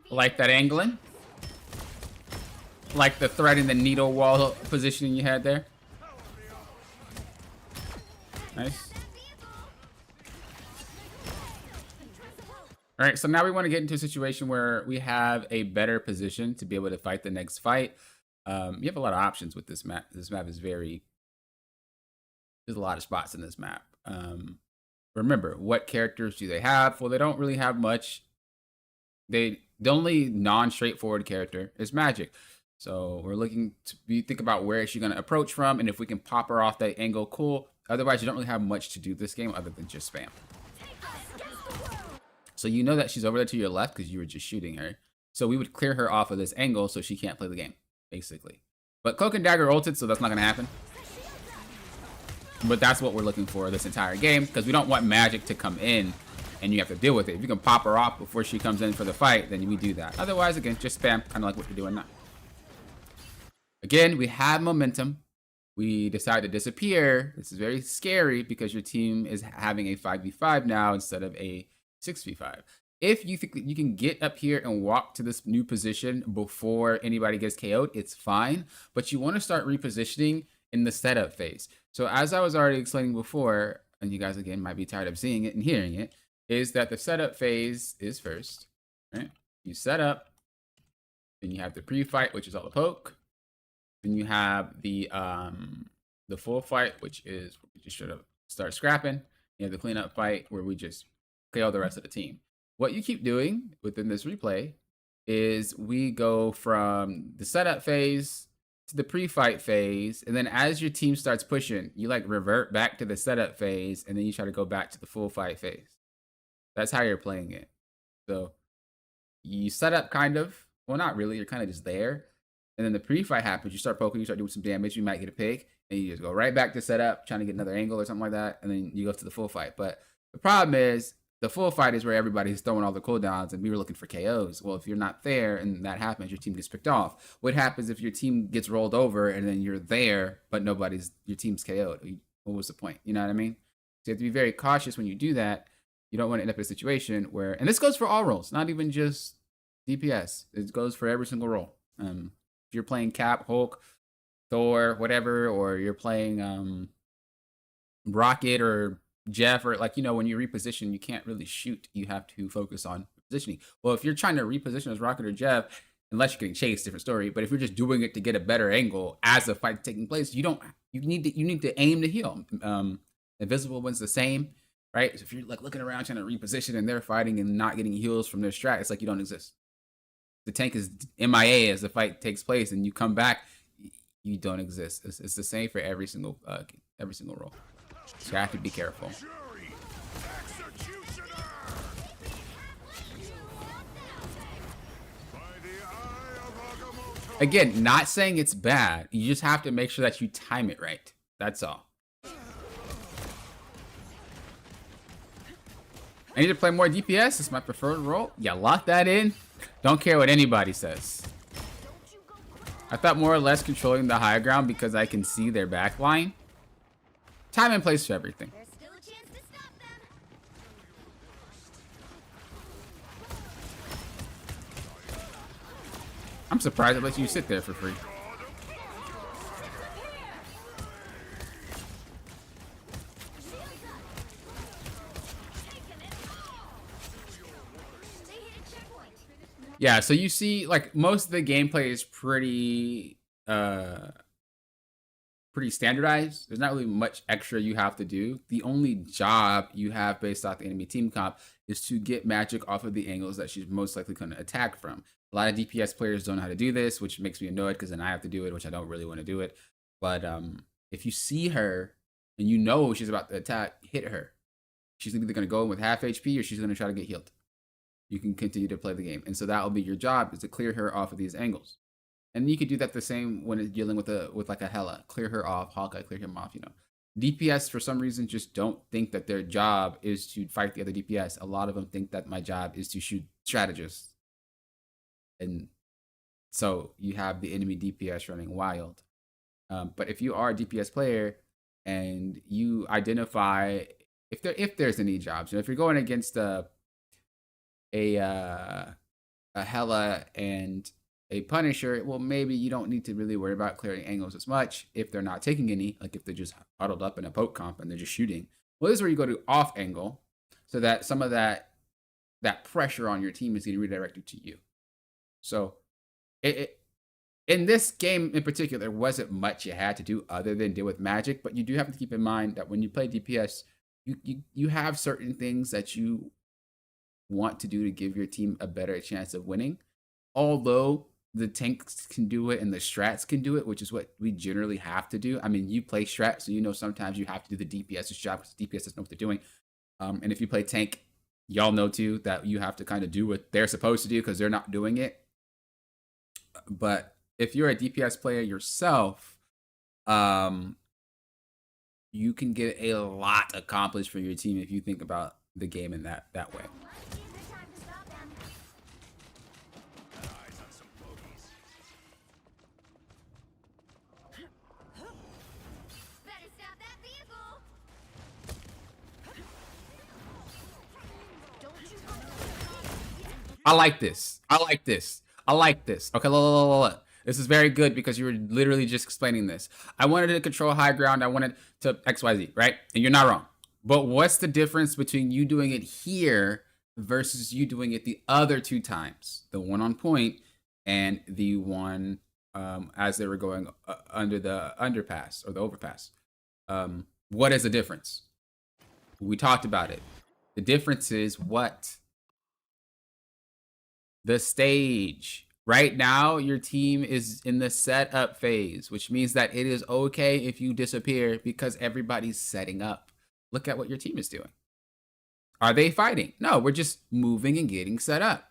Like that angling? Like the thread in the needle wall positioning you had there? Nice. All right, so now we want to get into a situation where we have a better position to be able to fight the next fight. You have a lot of options with this map. This map is there's a lot of spots in this map. Remember, what characters do they have? Well, they don't really have much. The only non-straightforward character is Magic. So we're looking to think about where is she going to approach from, and if we can pop her off that angle, cool. Otherwise, you don't really have much to do this game other than just spam. So you know that she's over there to your left because you were just shooting her. So we would clear her off of this angle so she can't play the game, basically. But Cloak and Dagger ulted, so that's not going to happen. But that's what we're looking for this entire game, because we don't want Magic to come in and you have to deal with it. If you can pop her off before she comes in for the fight, then we do that. Otherwise, again, just spam, kind of like what you're doing now. Again, we have momentum. We decide to disappear. This is very scary because your team is having a 5v5 now instead of a 6v5. If you think that you can get up here and walk to this new position before anybody gets KO'd, it's fine. But you want to start repositioning in the setup phase. So as I was already explaining before, and you guys again might be tired of seeing it and hearing it, is that the setup phase is first, right? You set up, then you have the pre-fight, which is all the poke. Then you have the full fight, which is we just should have start scrapping. You have the cleanup fight where we just KO the rest of the team. What you keep doing within this replay is we go from the setup phase to the pre-fight phase, and then as your team starts pushing, you like revert back to the setup phase, and then you try to go back to the full fight phase. That's how you're playing it. So you set up kind of, well, not really, you're kind of just there. And then the pre-fight happens, you start poking, you start doing some damage, you might get a pick, and you just go right back to setup, trying to get another angle or something like that, and then you go to the full fight. But the problem is, the full fight is where everybody's throwing all the cooldowns, and we were looking for KOs. Well, if you're not there and that happens, your team gets picked off. What happens if your team gets rolled over and then you're there, but your team's KO'd? What was the point? You know what I mean? So you have to be very cautious when you do that. You don't want to end up in a situation where, and this goes for all roles, not even just DPS. It goes for every single role. If you're playing Cap, Hulk, Thor, whatever, or you're playing Rocket or Jeff, or like, when you reposition, you can't really shoot. You have to focus on positioning. Well, if you're trying to reposition as Rocket or Jeff, unless you're getting chased, different story. But if you're just doing it to get a better angle as the fight taking place, you need to aim to heal. Invisible one's the same, right? So if you're like looking around trying to reposition and they're fighting and not getting heals from their strat, it's like you don't exist. The tank is MIA as the fight takes place, and you come back, you don't exist. It's the same for every single role. So you have to be careful. Again, not saying it's bad. You just have to make sure that you time it right. That's all. I need to play more DPS. It's my preferred role. Yeah, lock that in. Don't care what anybody says. I thought more or less controlling the high ground because I can see their back line. Time and place for everything. There's still a I'm surprised it lets you sit there for free. They hit a checkpoint. Yeah, so you see, like, most of the gameplay is pretty standardized. There's not really much extra you have to do. The only job you have based off the enemy team comp is to get magic off of the angles that she's most likely going to attack from. A lot of DPS players don't know how to do this, which makes me annoyed because then I have to do it, which I don't really want to do it. But if you see her and you know she's about to attack, hit her. She's either going to go in with half HP or she's going to try to get healed. You can continue to play the game. And so that will be your job, is to clear her off of these angles. And you could do that the same when it's dealing with like a Hela. Clear her off, Hawkeye, clear him off, you know. DPS, for some reason, just don't think that their job is to fight the other DPS. A lot of them think that my job is to shoot strategists. And so you have the enemy DPS running wild. But if you are a DPS player and you identify if there's any jobs, you know, if you're going against a Hela and a Punisher, well, maybe you don't need to really worry about clearing angles as much if they're not taking any, like if they're just huddled up in a poke comp and they're just shooting. Well, this is where you go to off angle so that some of that pressure on your team is getting redirected to you. So in this game in particular, there wasn't much you had to do other than deal with magic, but you do have to keep in mind that when you play DPS, you have certain things that you want to do to give your team a better chance of winning. Although the tanks can do it and the strats can do it, which is what we generally have to do. I mean, you play strat, so you know sometimes you have to do the DPS's job because DPS doesn't know what they're doing. And if you play tank, y'all know too that you have to kind of do what they're supposed to do because they're not doing it. But if you're a DPS player yourself, you can get a lot accomplished for your team if you think about the game in that way. Use the time to stop them. Eyes on some bogeys. Better stop that vehicle. Don't you I like this. I like this. I like this. Okay, look. This is very good because you were literally just explaining this. I wanted to control high ground. I wanted to XYZ, right? And you're not wrong. But what's the difference between you doing it here versus you doing it the other two times? The one on point and the one as they were going under the underpass or the overpass. What is the difference? We talked about it. The difference is what? The stage. Right now, your team is in the setup phase, which means that it is okay if you disappear because everybody's setting up. Look at what your team is doing. Are they fighting? No, we're just moving and getting set up.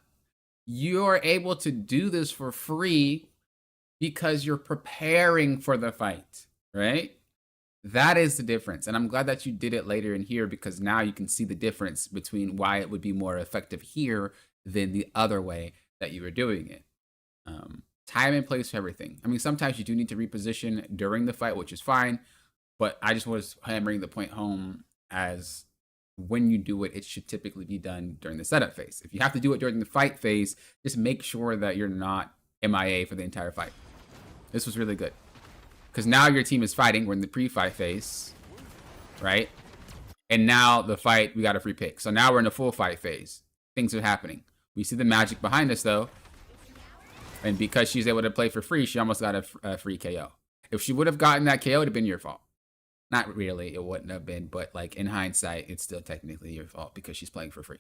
You're able to do this for free because you're preparing for the fight, right? That is the difference. And I'm glad that you did it later in here because now you can see the difference between why it would be more effective here than the other way that you were doing it. Time and place for everything. I mean, sometimes you do need to reposition during the fight, which is fine, but I just was hammering the point home as when you do it, it should typically be done during the setup phase. If you have to do it during the fight phase, just make sure that you're not MIA for the entire fight. This was really good. Because now your team is fighting. We're in the pre-fight phase, right? And now the fight, we got a free pick. So now we're in the full fight phase. Things are happening. We see the magic behind us, though. And because she's able to play for free, she almost got a free KO. If she would have gotten that KO, it would have been your fault. Not really, it wouldn't have been, but like in hindsight, it's still technically your fault because she's playing for free.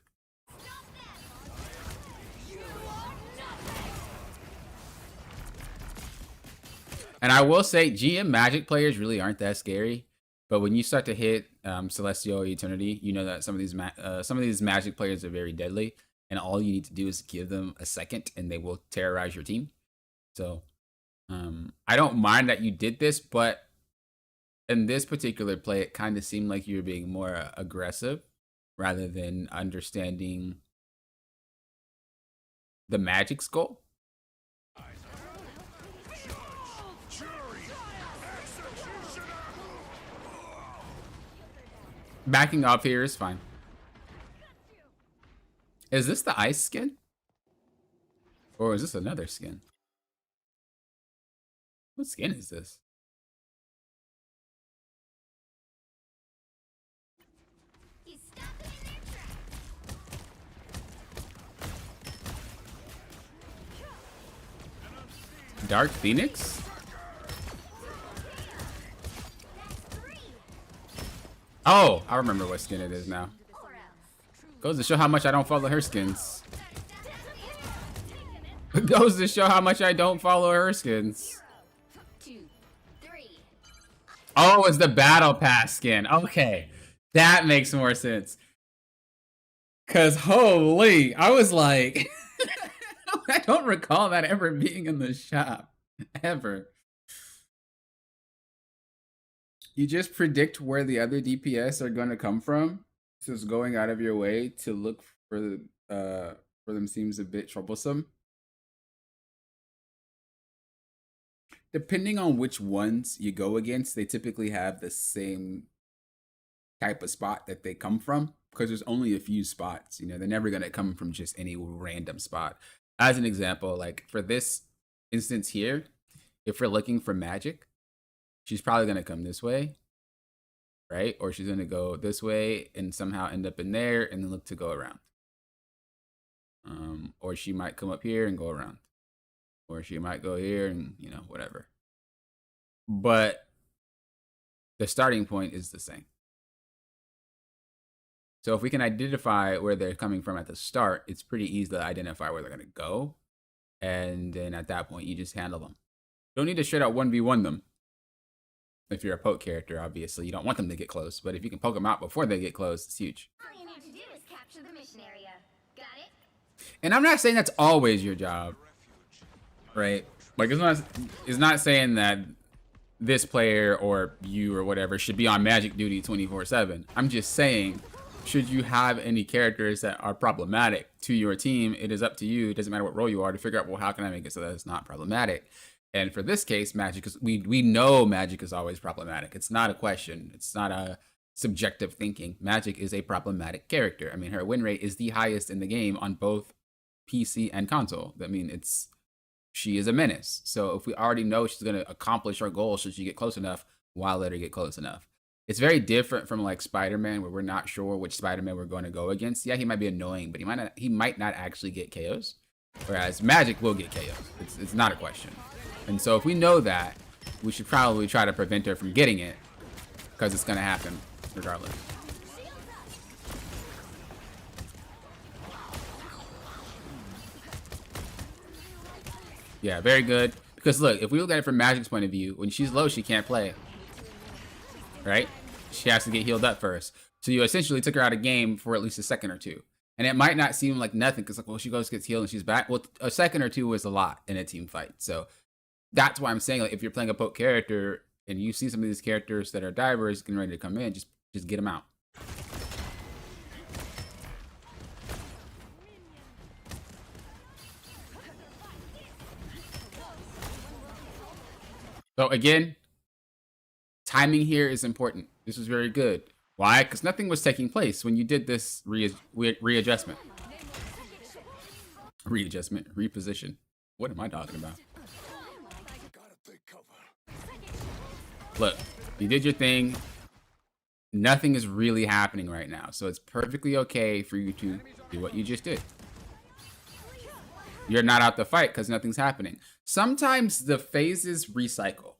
And I will say, GM Magic players really aren't that scary. But when you start to hit Celestial Eternity, you know that some of these Magic players are very deadly. And all you need to do is give them a second and they will terrorize your team. So I don't mind that you did this, but in this particular play, it kind of seemed like you were being more aggressive rather than understanding the Magic's goal. Backing up here is fine. Is this the ice skin? Or is this another skin? What skin is this? You stopped them in their tracks. Dark Phoenix? That's 3. Oh, I remember what skin it is now. Or else. Goes to show how much I don't follow her skins. Goes to show how much I don't follow her skins. 2, 3. Oh, it's the battle pass skin. Okay, that makes more sense. Cause holy, I was like, I don't recall that ever being in the shop, ever. You just predict where the other DPS are going to come from. So it's going out of your way to look for them seems a bit troublesome. Depending on which ones you go against, they typically have the same type of spot that they come from, because there's only a few spots. You know, they're never going to come from just any random spot. As an example, like for this instance here, if we're looking for magic, she's probably going to come this way, right? Or she's going to go this way and somehow end up in there and then look to go around. Or she might come up here and go around. Or she might go here and, you know, whatever. But the starting point is the same. So if we can identify where they're coming from at the start, it's pretty easy to identify where they're going to go. And then at that point, you just handle them. Don't need to straight out 1v1 them. If you're a poke character, obviously, you don't want them to get close. But if you can poke them out before they get close, it's huge. All you need to do is capture the mission area. Got it? And I'm not saying that's always your job, right? Like it's not saying that this player or you or whatever should be on magic duty 24/7. I'm just saying, should you have any characters that are problematic to your team, it is up to you. It doesn't matter what role you are to figure out, well, how can I make it so that it's not problematic? And for this case, magic is we know magic is always problematic. It's not a question. It's not a subjective thinking. Magic is a problematic character. I mean, her win rate is the highest in the game on both PC and console. I mean, she is a menace. So if we already know she's going to accomplish her goal should she get close enough, why let her get close enough? It's very different from like Spider-Man, where we're not sure which Spider-Man we're going to go against. Yeah, he might be annoying, but he might not actually get KOs. Whereas Magic will get KOs. It's not a question. And so if we know that, we should probably try to prevent her from getting it, because it's going to happen regardless. Yeah, very good. Because look, if we look at it from Magic's point of view, when she's low, she can't play. Right? She has to get healed up first. So you essentially took her out of game for at least a second or two. And it might not seem like nothing, because like, well, she goes, gets healed, and she's back. Well, a second or two is a lot in a team fight. So that's why I'm saying, like, if you're playing a poke character and you see some of these characters that are divers getting ready to come in, just get them out. So again, timing here is important. This was very good. Why? Because nothing was taking place when you did this readjustment. Reposition. What am I talking about? Look, you did your thing. Nothing is really happening right now. So it's perfectly okay for you to do what you just did. You're not out the fight because nothing's happening. Sometimes the phases recycle.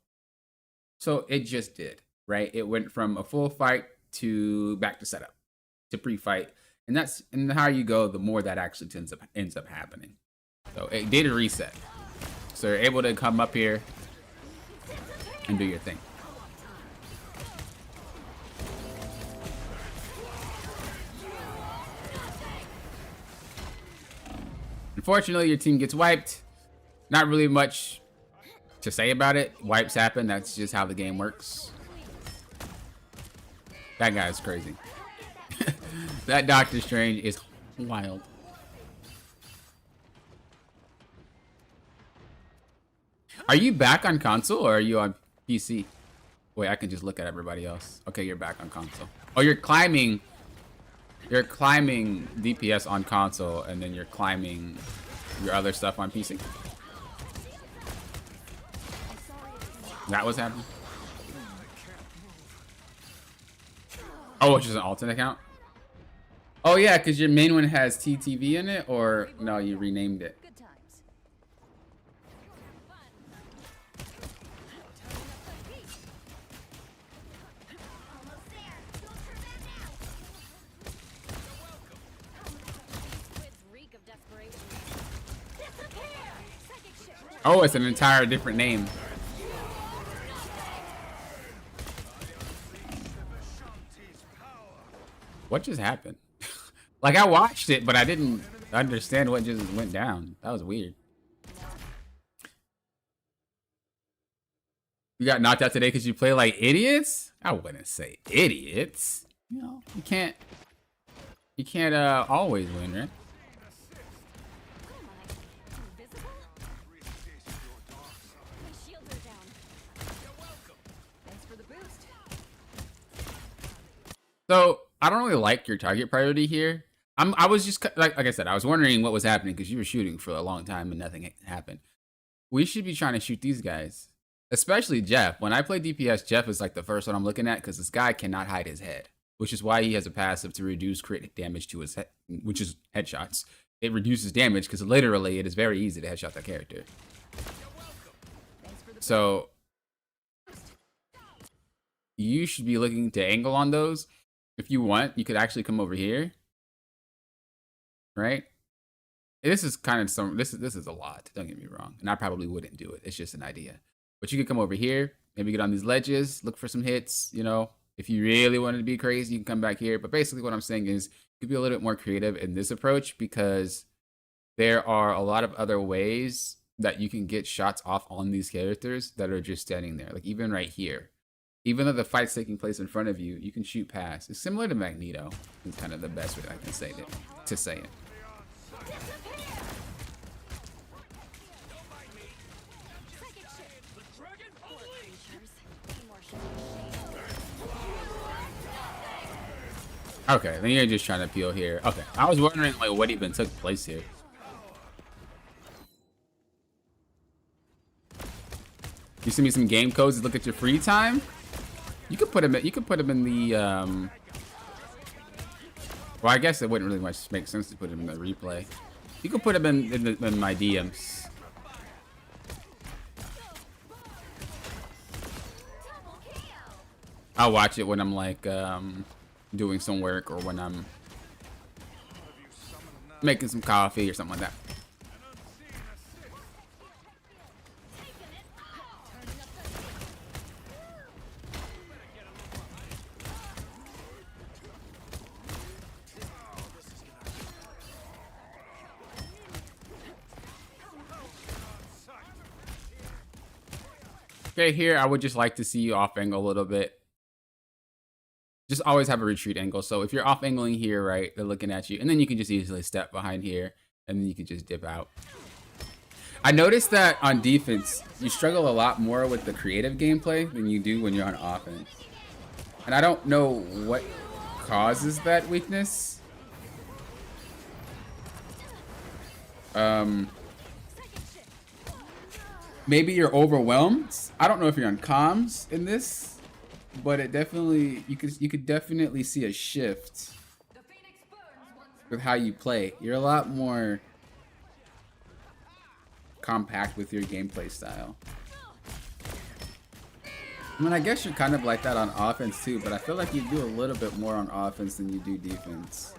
So it just did, right? It went from a full fight to back to setup, to pre-fight. And that's the higher you go, the more that actually ends up happening. So it did a reset. So you're able to come up here and do your thing. Unfortunately, your team gets wiped. Not really much to say about it. Wipes happen. That's just how the game works. That guy's crazy. That Doctor Strange is wild. Are you back on console or are you on PC? Wait, I can just look at everybody else. Okay, you're back on console. Oh, you're climbing DPS on console, and then you're climbing your other stuff on PC. That was happening. Oh, it's just an alternate account. Oh yeah, because your main one has TTV in it, or no, you renamed it. Good times. Almost there. Don't turn back now. Squids reek of desperation. Disappear. Psychic shift. Oh, it's an entire different name. What just happened? Like, I watched it, but I didn't understand what just went down. That was weird. You got knocked out today because you play like idiots? I wouldn't say idiots. You know, you can't always win, right? Invisible? My shields are down. Thanks for the boost. So I don't really like your target priority here. I was just like I said, I was wondering what was happening because you were shooting for a long time and nothing happened. We should be trying to shoot these guys, especially Jeff. When I play DPS, Jeff is like the first one I'm looking at because this guy cannot hide his head, which is why he has a passive to reduce crit damage to his head, which is headshots. It reduces damage because literally it is very easy to headshot that character. So you should be looking to angle on those. If you want, you could actually come over here. Right? This is kind of this is a lot, don't get me wrong. And I probably wouldn't do it. It's just an idea. But you could come over here, maybe get on these ledges, look for some hits, you know. If you really wanted to be crazy, you can come back here. But basically what I'm saying is you could be a little bit more creative in this approach because there are a lot of other ways that you can get shots off on these characters that are just standing there. Like even right here. Even though the fight's taking place in front of you, you can shoot past. It's similar to Magneto. It's kind of the best way I can say it. To say it. Okay, then you're just trying to peel here. Okay, I was wondering like what even took place here. You send me some game codes to look at your free time. You could put them. You could put them in the. Well, I guess it wouldn't really much make sense to put them in the replay. You could put them in my DMs. I'll watch it when I'm like doing some work or when I'm making some coffee or something like that. Okay, here I would just like to see you off angle a little bit. Just always have a retreat angle. So if you're off angling here, right, they're looking at you, and then you can just easily step behind here, and then you can just dip out. I noticed that on defense, you struggle a lot more with the creative gameplay than you do when you're on offense. And I don't know what causes that weakness. Maybe you're overwhelmed. I don't know if you're on comms in this, but it definitely you could definitely see a shift with how you play. You're a lot more compact with your gameplay style. I mean, I guess you're kind of like that on offense too, but I feel like you do a little bit more on offense than you do defense.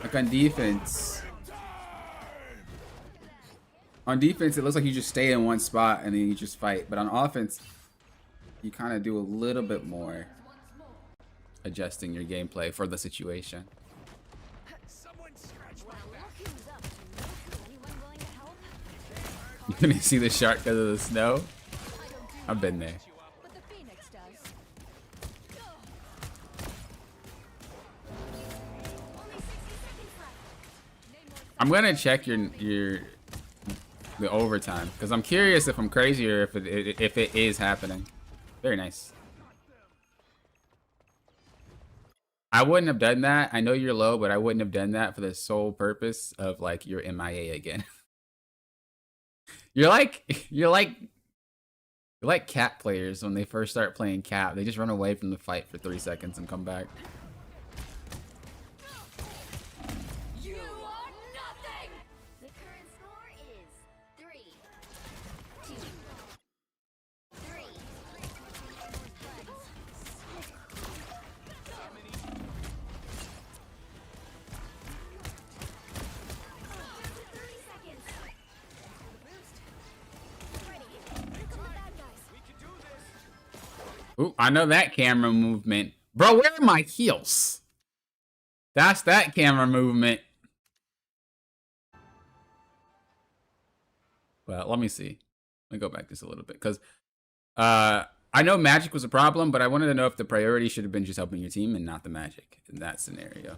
Like on defense, it looks like you just stay in one spot and then you just fight. But on offense, you kind of do a little bit more adjusting your gameplay for the situation. You couldn't see the shark because of the snow? I've been there. But the Phoenix does. I'm gonna check the overtime because I'm curious if I'm crazy or if it is happening. Very nice. I wouldn't have done that. I know you're low, but I wouldn't have done that for the sole purpose of like you're MIA again. You're like you're like cat players when they first start playing cat. They just run away from the fight for 3 seconds and come back. You are nothing! The current score is 3, 2, 3. Ooh, I know that camera movement. Bro, where are my heels? That's that camera movement. Well, let me see. Let me go back just a little bit. Because I know magic was a problem, but I wanted to know if the priority should have been just helping your team and not the magic in that scenario.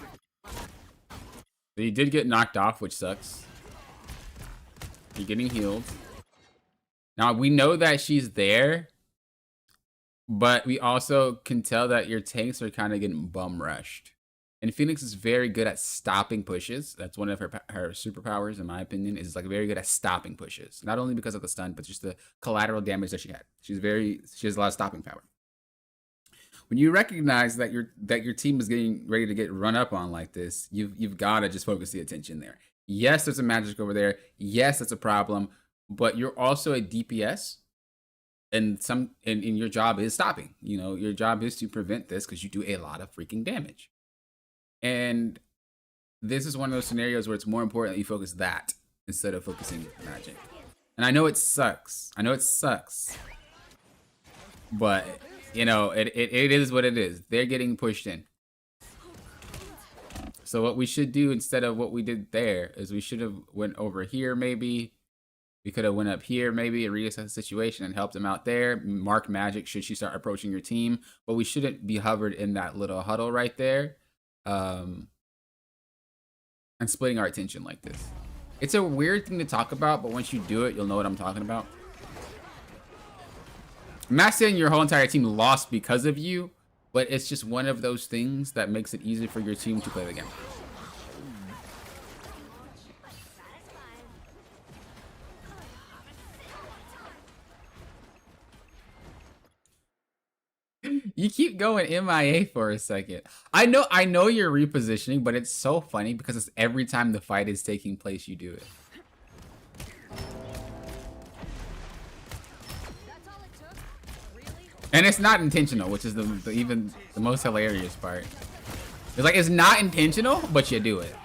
So you did get knocked off, which sucks. You're getting healed. Now, we know that she's there, but we also can tell that your tanks are kind of getting bum rushed. And Phoenix is very good at stopping pushes. That's one of her superpowers, in my opinion, is like very good at stopping pushes. Not only because of the stun, but just the collateral damage that she had. She has a lot of stopping power. When you recognize that your team is getting ready to get run up on like this, you've got to just focus the attention there. Yes, there's a magic over there. Yes, that's a problem. But you're also a DPS, and your job is stopping. You know, your job is to prevent this because you do a lot of freaking damage. And this is one of those scenarios where it's more important that you focus that instead of focusing magic. And I know it sucks. But you know, it is what it is. They're getting pushed in. So what we should do instead of what we did there is we should have went over here maybe. We could have went up here maybe and reassessed the situation and helped them out there. Mark magic should she start approaching your team. But we shouldn't be hovered in that little huddle right there. And splitting our attention like this. It's a weird thing to talk about, but once you do it, you'll know what I'm talking about. I'm not saying your whole entire team lost because of you, but it's just one of those things that makes it easy for your team to play the game. You keep going MIA for a second. I know you're repositioning, but it's so funny because it's every time the fight is taking place, you do it. And it's not intentional, which is even the most hilarious part. It's like, it's not intentional, but you do it.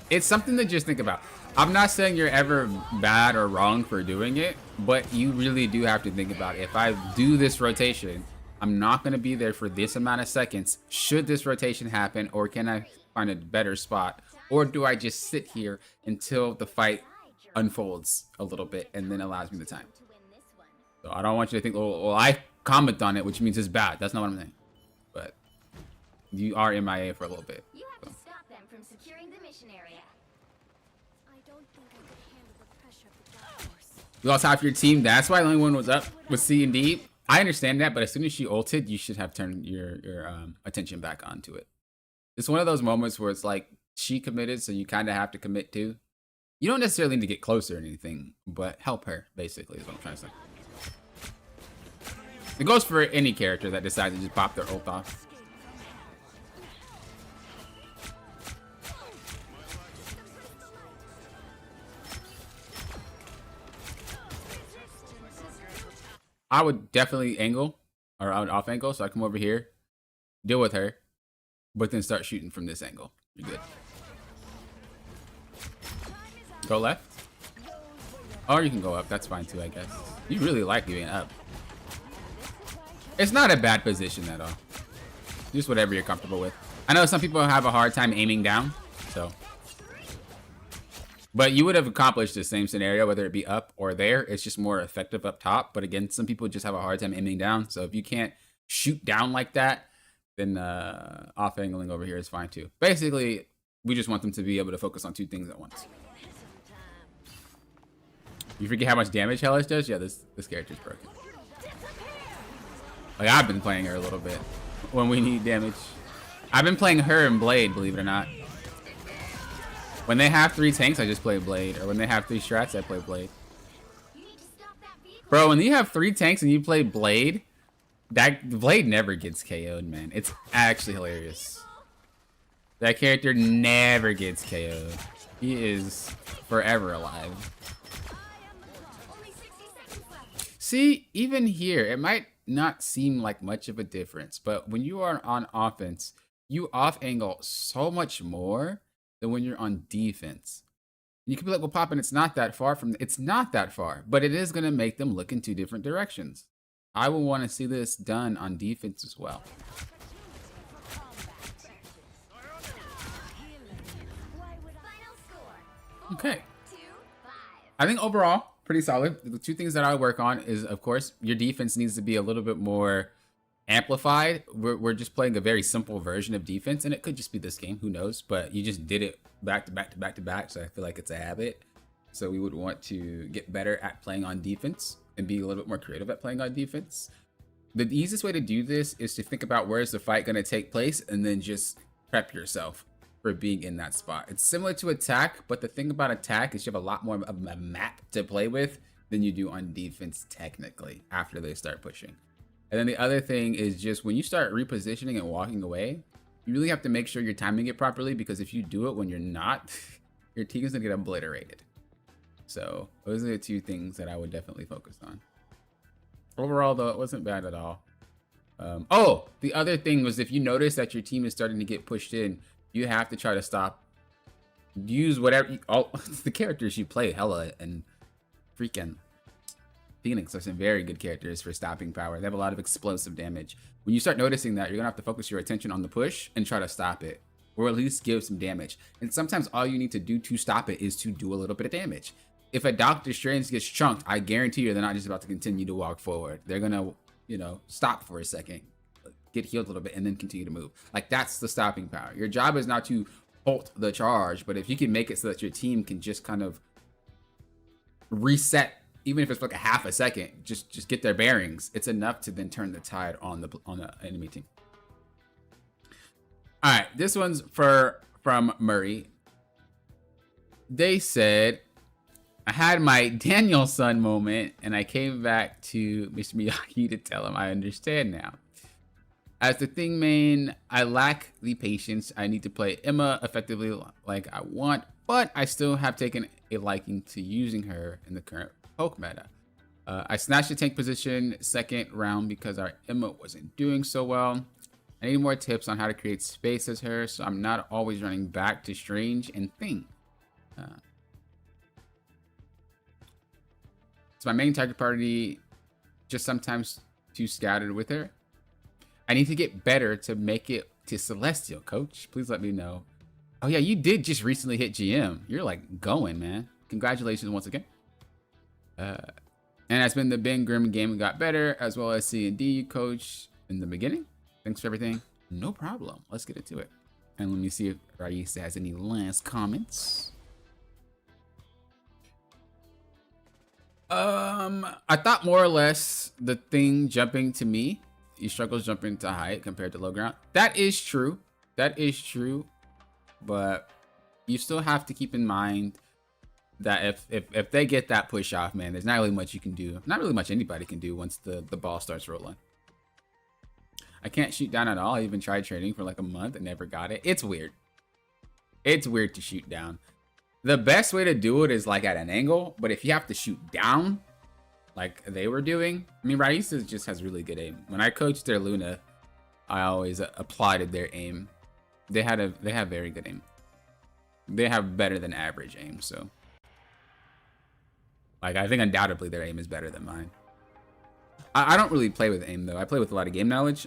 It's something to just think about. I'm not saying you're ever bad or wrong for doing it, but you really do have to think about it. If I do this rotation, I'm not going to be there for this amount of seconds. Should this rotation happen, or can I find a better spot? Or do I just sit here until the fight unfolds a little bit and then allows me the time? So I don't want you to think, well, I comment on it, which means it's bad. That's not what I'm saying. But you are MIA for a little bit. You have to stop them from securing the mission area. You lost half your team. That's why the only one was up with C and D. I understand that, but as soon as she ulted, you should have turned your attention back onto it. It's one of those moments where it's like she committed, so you kind of have to commit too. You don't necessarily need to get closer or anything, but help her, basically, is what I'm trying to say. It goes for any character that decides to just pop their ult off. I would definitely angle, or I would off angle, so I come over here, deal with her, but then start shooting from this angle. You're good. Go left. Or you can go up. That's fine too, I guess. You really like being up. It's not a bad position at all. Just whatever you're comfortable with. I know some people have a hard time aiming down, so. But you would have accomplished the same scenario, whether it be up or there. It's just more effective up top. But again, some people just have a hard time aiming down. So if you can't shoot down like that, then off angling over here is fine too. Basically, we just want them to be able to focus on two things at once. You forget how much damage Hellish does? Yeah, this character's broken. Like, I've been playing her a little bit. when we need damage. I've been playing her and Blade, believe it or not. When they have 3 tanks, I just play Blade. Or when they have 3 strats, I play Blade. You need to stop that vehicle. Bro, when you have 3 tanks and you play Blade, that Blade never gets KO'd, man. It's actually hilarious. That character never gets KO'd. He is forever alive. Only 60 seconds left. See, even here, it might not seem like much of a difference, but when you are on offense, you off angle so much more than when you're on defense. And you can be like, well, Poppin, it's not that far from, it's not that far, but it is going to make them look in 2 different directions. I will want to see this done on defense as well. Final score. Okay. 2-5. I think overall, pretty solid. The 2 things that I work on is, of course, your defense needs to be a little bit more amplified. We're just playing a very simple version of defense, and it could just be this game, who knows? But you just did it back to back to back to back, so I feel like it's a habit. So we would want to get better at playing on defense and be a little bit more creative at playing on defense. The easiest way to do this is to think about where is the fight going to take place and then just prep yourself for being in that spot. It's similar to attack, but the thing about attack is you have a lot more of a map to play with than you do on defense technically after they start pushing. And then the other thing is just when you start repositioning and walking away, you really have to make sure you're timing it properly, because if you do it when you're not, your team is gonna get obliterated. So those are the 2 things that I would definitely focus on. Overall though, it wasn't bad at all. Oh, the other thing was, if you notice that your team is starting to get pushed in, you have to try to stop. Use whatever, all the characters you play, Hela and freaking Phoenix are some very good characters for stopping power. They have a lot of explosive damage. When you start noticing that, you're gonna have to focus your attention on the push and try to stop it, or at least give some damage. And sometimes all you need to do to stop it is to do a little bit of damage. If a Doctor Strange gets chunked, I guarantee you they're not just about to continue to walk forward. They're gonna, you know, stop for a second, get healed a little bit, and then continue to move. Like, that's the stopping power. Your job is not to halt the charge, but if you can make it so that your team can just kind of reset, even if it's like a half a second, just get their bearings, it's enough to then turn the tide on the enemy team. All right, this one's from Murray. They said, I had my Daniel-san moment, and I came back to Mr. Miyagi to tell him I understand now. As the thing main, I lack the patience. I need to play Emma effectively like I want, but I still have taken a liking to using her in the current poke meta. I snatched the tank position 2nd round because our Emma wasn't doing so well. I need more tips on how to create space as her, so I'm not always running back to Strange and Thing. So my main target party just sometimes too scattered with her. I need to get better to make it to Celestial, coach. Please let me know. Oh yeah, you did just recently hit GM. You're like going, man. Congratulations once again. And it's been the Ben Grimm game got better, as well as C&D coach in the beginning. Thanks for everything. No problem. Let's get into it. And let me see if Raisa has any last comments. I thought more or less the thing jumping to me, he struggles jumping to height compared to low ground. That is true. That is true. But you still have to keep in mind that if they get that push off, man, there's not really much you can do. Not really much anybody can do once the ball starts rolling. I can't shoot down at all. I even tried training for like a month and never got it. It's weird. It's weird to shoot down. The best way to do it is like at an angle, but if you have to shoot down like they were doing, I mean, Raisa just has really good aim. When I coached their Luna, I always applauded their aim. They have very good aim. They have better than average aim, so like I think undoubtedly their aim is better than mine. I don't really play with aim though. I play with a lot of game knowledge.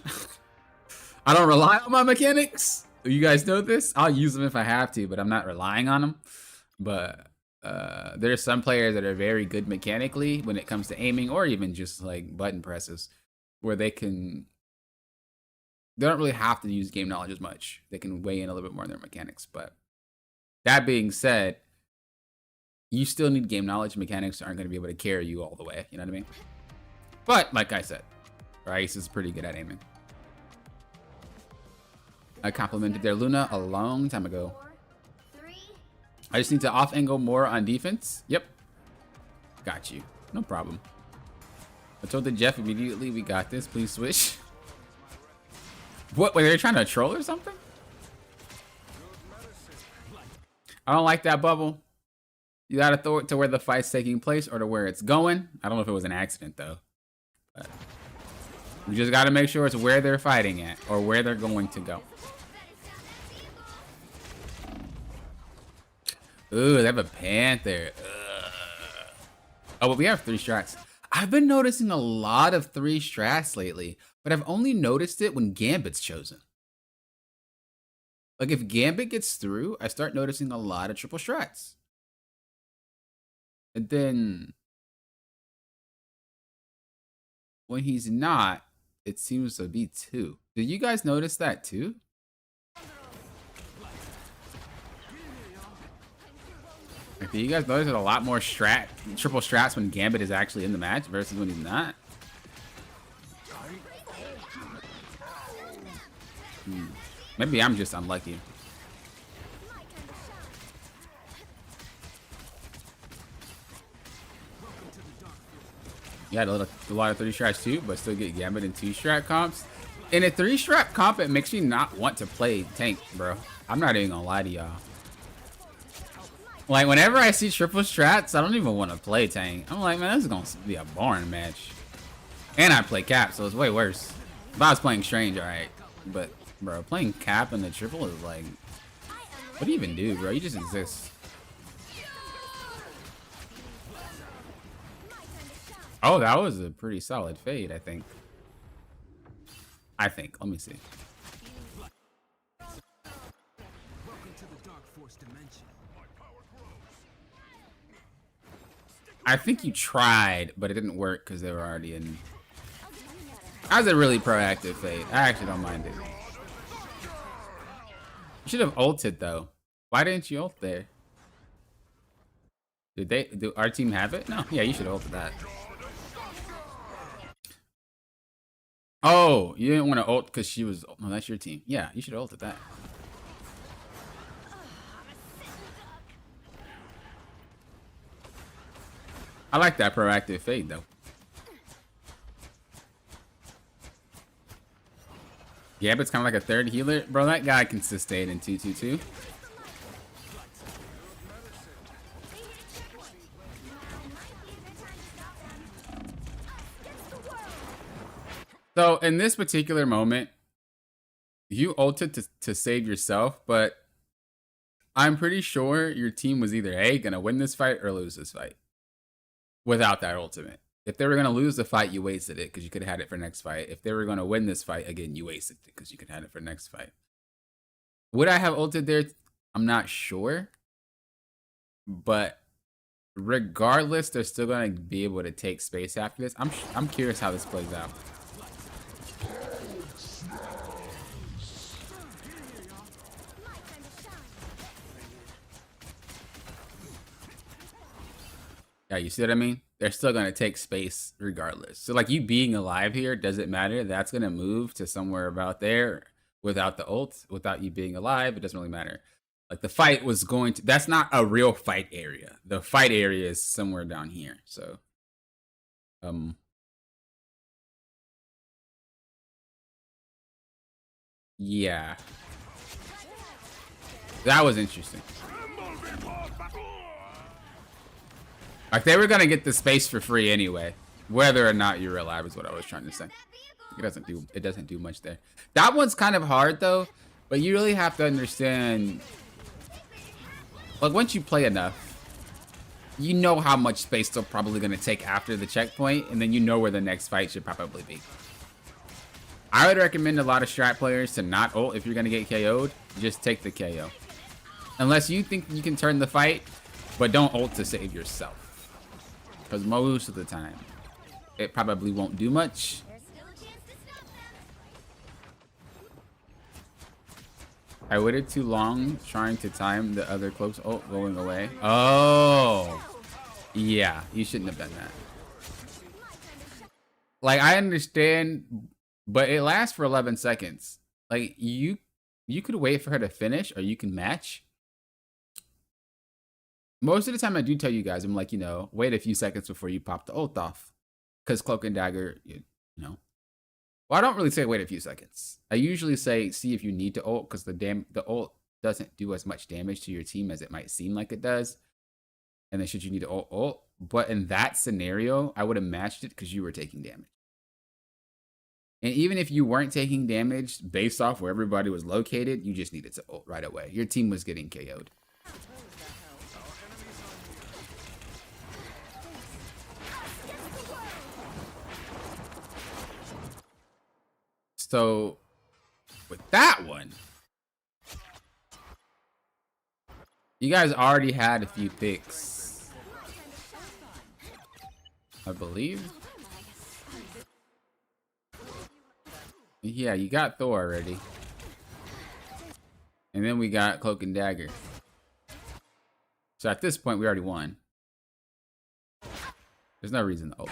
I don't rely on my mechanics. You guys know this. I'll use them if I have to, but I'm not relying on them. But there's some players that are very good mechanically when it comes to aiming, or even just like button presses, where they don't really have to use game knowledge as much. They can weigh in a little bit more on their mechanics. But that being said, you still need game knowledge. Mechanics aren't going to be able to carry you all the way. You know what I mean? But like I said, Rice is pretty good at aiming. I complimented their Luna a long time ago. 4, 3, I just need to off angle more on defense. Yep. Got you. No problem. I told the Jeff immediately, we got this. Please switch. What? Were they trying to troll or something? I don't like that bubble. You gotta throw it to where the fight's taking place or to where it's going. I don't know if it was an accident though. But you just gotta make sure it's where they're fighting at or where they're going to go. Ooh, they have a panther. Ugh. Oh, but we have 3 strats. I've been noticing a lot of 3 strats lately, but I've only noticed it when Gambit's chosen. Like if Gambit gets through, I start noticing a lot of triple strats. And then when he's not, it seems to be 2. Did you guys notice that too? Like, do you guys notice there's a lot more triple strats when Gambit is actually in the match versus when he's not? Maybe I'm just unlucky. Yeah, a lot of 3 strats too, but still get Gambit in 2 strat comps. In a 3 strat comp, it makes me not want to play tank, bro. I'm not even gonna lie to y'all. Like, whenever I see triple strats, I don't even want to play tank. I'm like, man, this is gonna be a boring match. And I play cap, so it's way worse. If I was playing Strange, alright. But, bro, playing cap in the triple is like... What do you even do, bro? You just exist. Oh, that was a pretty solid fade, I think. Let me see. I think you tried, but it didn't work because they were already in. That was a really proactive fade. I actually don't mind it. You should have ulted though. Why didn't you ult there? Do our team have it? No. Yeah, you should have ulted that. Oh, you didn't want to ult because she was. No, that's your team. Yeah, you should have ulted that. I like that proactive fade though. Yeah, but it's kind of like a 3rd healer. Bro, that guy can sustain in 2-2-2. So in this particular moment, you ulted to save yourself, but I'm pretty sure your team was either A, gonna win this fight or lose this fight. Without that ultimate. If they were going to lose the fight, you wasted it because you could have had it for next fight. If they were going to win this fight, again, you wasted it because you could have had it for next fight. Would I have ulted there? I'm not sure. But regardless, they're still going to be able to take space after this. I'm curious how this plays out. Yeah, you see what I mean? They're still going to take space regardless. So, like, you being alive here doesn't matter. That's going to move to somewhere about there without the ult. Without you being alive, it doesn't really matter. Like, the fight was going to... That's not a real fight area. The fight area is somewhere down here. So, yeah. That was interesting. Like, they were gonna get the space for free anyway, whether or not you're alive is what I was trying to say. It doesn't do much there. That one's kind of hard though, but you really have to understand. Like, once you play enough, you know how much space they're probably gonna take after the checkpoint, and then you know where the next fight should probably be. I would recommend a lot of strat players to not ult if you're gonna get KO'd. Just take the KO, unless you think you can turn the fight, but don't ult to save yourself. Because most of the time, it probably won't do much. I waited too long trying to time the other cloak's ult going away. Oh, yeah, you shouldn't have done that. Like, I understand, but it lasts for 11 seconds. Like, you you could wait for her to finish or you can match. Most of the time I do tell you guys, I'm like, you know, wait a few seconds before you pop the ult off. Because Cloak and Dagger, you know. Well, I don't really say wait a few seconds. I usually say see if you need to ult, because the ult doesn't do as much damage to your team as it might seem like it does. And then should you need to ult. But in that scenario, I would have matched it because you were taking damage. And even if you weren't taking damage based off where everybody was located, you just needed to ult right away. Your team was getting KO'd. So with that one, you guys already had a few picks, I believe. Yeah, you got Thor already. And then we got Cloak and Dagger. So at this point, we already won. There's no reason to ult.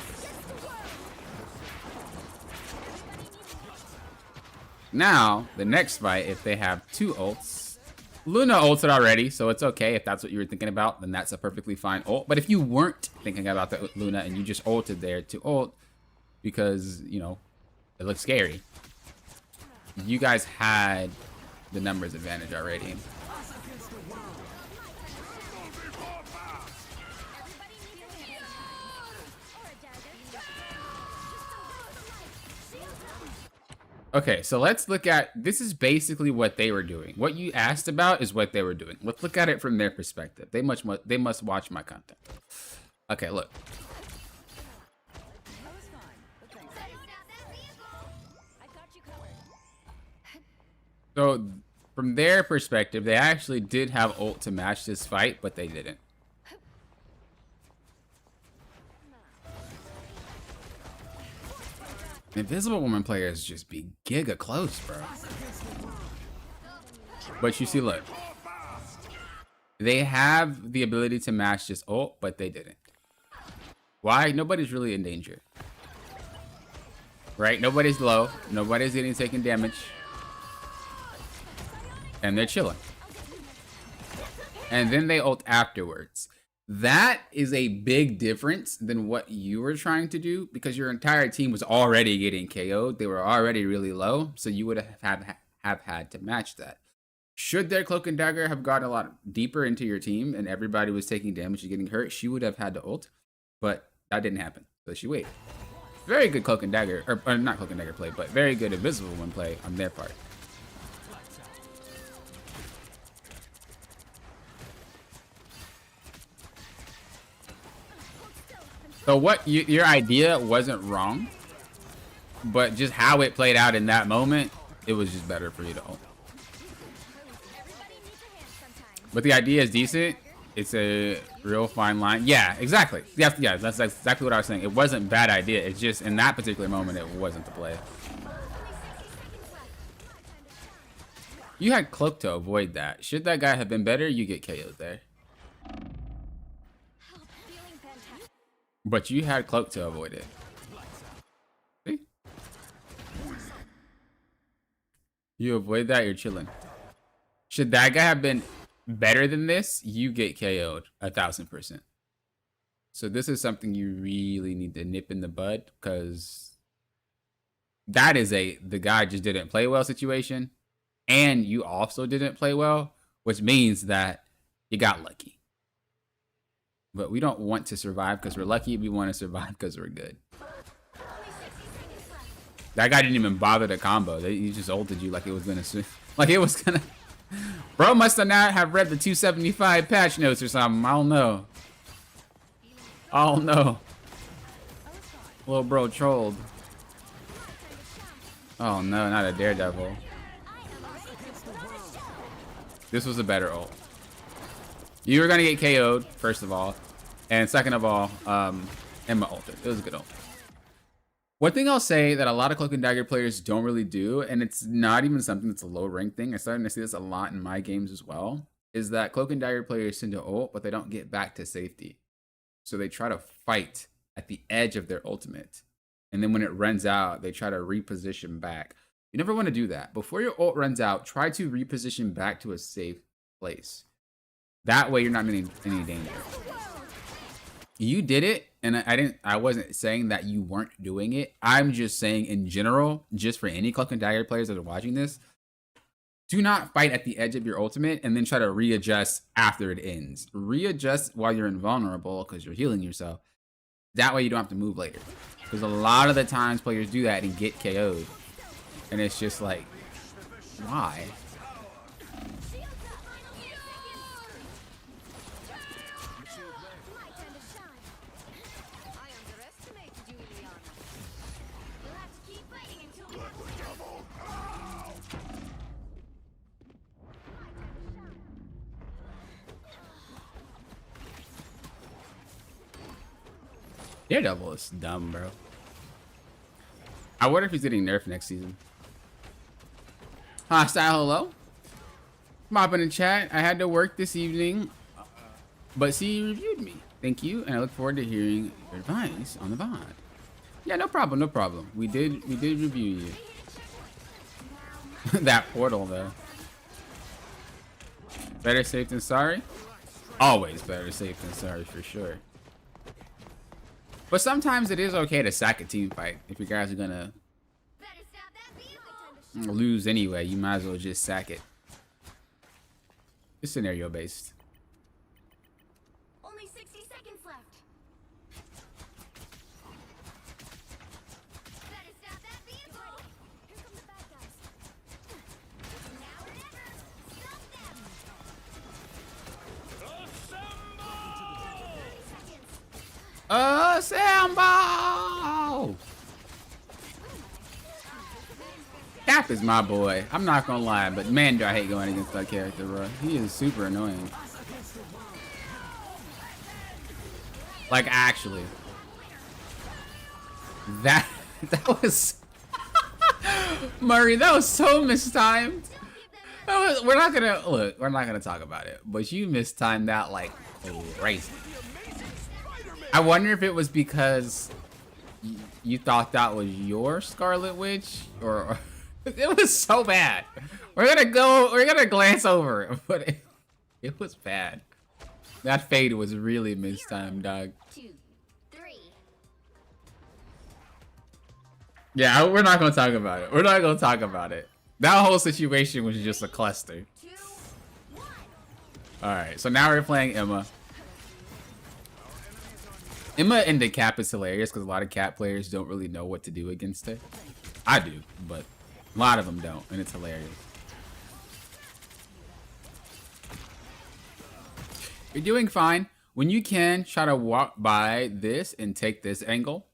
Now, the next fight, if they have 2 ults, Luna ulted already, so it's okay. If that's what you were thinking about, then that's a perfectly fine ult. But if you weren't thinking about the Luna and you just ulted there to ult because, you know, it looks scary, you guys had the numbers advantage already. Okay, so let's look at, this is basically what they were doing. What you asked about is what they were doing. Let's look at it from their perspective. They must watch my content. Okay, look. So from their perspective, they actually did have ult to match this fight, but they didn't. Invisible Woman players just be giga close, bro. But you see, look. They have the ability to match this ult, but they didn't. Why? Nobody's really in danger. Right? Nobody's low. Nobody's getting taken damage. And they're chilling. And then they ult afterwards. That is a big difference than what you were trying to do, because your entire team was already getting KO'd. They were already really low, so you would have had to match that. Should their Cloak and Dagger have gotten a lot deeper into your team and everybody was taking damage and getting hurt, she would have had to ult, but that didn't happen, so she waited. Very good Cloak and Dagger, or not Cloak and Dagger play, but very good Invisible Woman play on their part. So what your idea wasn't wrong, but just how it played out in that moment, it was just better for you to ult. But the idea is decent. It's a real fine line. Yeah, exactly. Yeah, that's exactly what I was saying. It wasn't a bad idea. It's just in that particular moment, it wasn't the play. You had Cloak to avoid that. Should that guy have been better, you get KO'd there. But you had Cloak to avoid it. See? You avoid that, you're chilling. Should that guy have been better than this, you get KO'd 1000%. So this is something you really need to nip in the bud, because that is the guy just didn't play well situation. And you also didn't play well, which means that you got lucky. But we don't want to survive because we're lucky. We want to survive because we're good. That guy didn't even bother to combo. He just ulted you like it was gonna, Bro must have not have read the 275 patch notes or something. I don't know. Little bro trolled. Oh no, not a Daredevil. This was a better ult. You were gonna get KO'd, first of all. And second of all, Emma ulted. It was a good ult. One thing I'll say that a lot of Cloak and Dagger players don't really do, and it's not even something that's a low rank thing, I'm starting to see this a lot in my games as well, is that Cloak and Dagger players tend to ult, but they don't get back to safety. So they try to fight at the edge of their ultimate. And then when it runs out, they try to reposition back. You never want to do that. Before your ult runs out, try to reposition back to a safe place. That way you're not in any danger. You did it, and I wasn't saying that you weren't doing it. I'm just saying in general, just for any Cloak and Dagger players that are watching this, do not fight at the edge of your ultimate and then try to readjust after it ends. Readjust while you're invulnerable because you're healing yourself. That way you don't have to move later. Because a lot of the times players do that and get KO'd. And it's just like, why? Daredevil is dumb, bro. I wonder if he's getting nerfed next season. Hostile, hello. Mop in the chat. I had to work this evening, but see, you reviewed me. Thank you, and I look forward to hearing your advice on the VOD. Yeah, no problem, no problem. We did review you. That portal, though. Better safe than sorry. Always better safe than sorry, for sure. But sometimes it is okay to sack a team fight. If you guys are gonna lose anyway, you might as well just sack it. It's scenario based. Only 60 seconds left. Better stop that vehicle. Here come the bad guys. Now or never. Stop them. 30 seconds. Assemble! Cap is my boy. I'm not gonna lie, but man, do I hate going against that character, bro. He is super annoying. Like, actually. That was... Murray, that was so mistimed. We're not gonna talk about it, but you mistimed that like crazy. I wonder if it was because you thought that was your Scarlet Witch, or it was so bad. We're gonna glance over it, but it was bad. That fade was really mistimed, dog. 2, 3. Yeah, we're not gonna talk about it. We're not gonna talk about it. That whole situation was just a cluster. 2, 1. All right, so now we're playing Emma. Emma into Cap is hilarious because a lot of Cap players don't really know what to do against her. I do, but a lot of them don't, and it's hilarious. You're doing fine. When you can, try to walk by this and take this angle.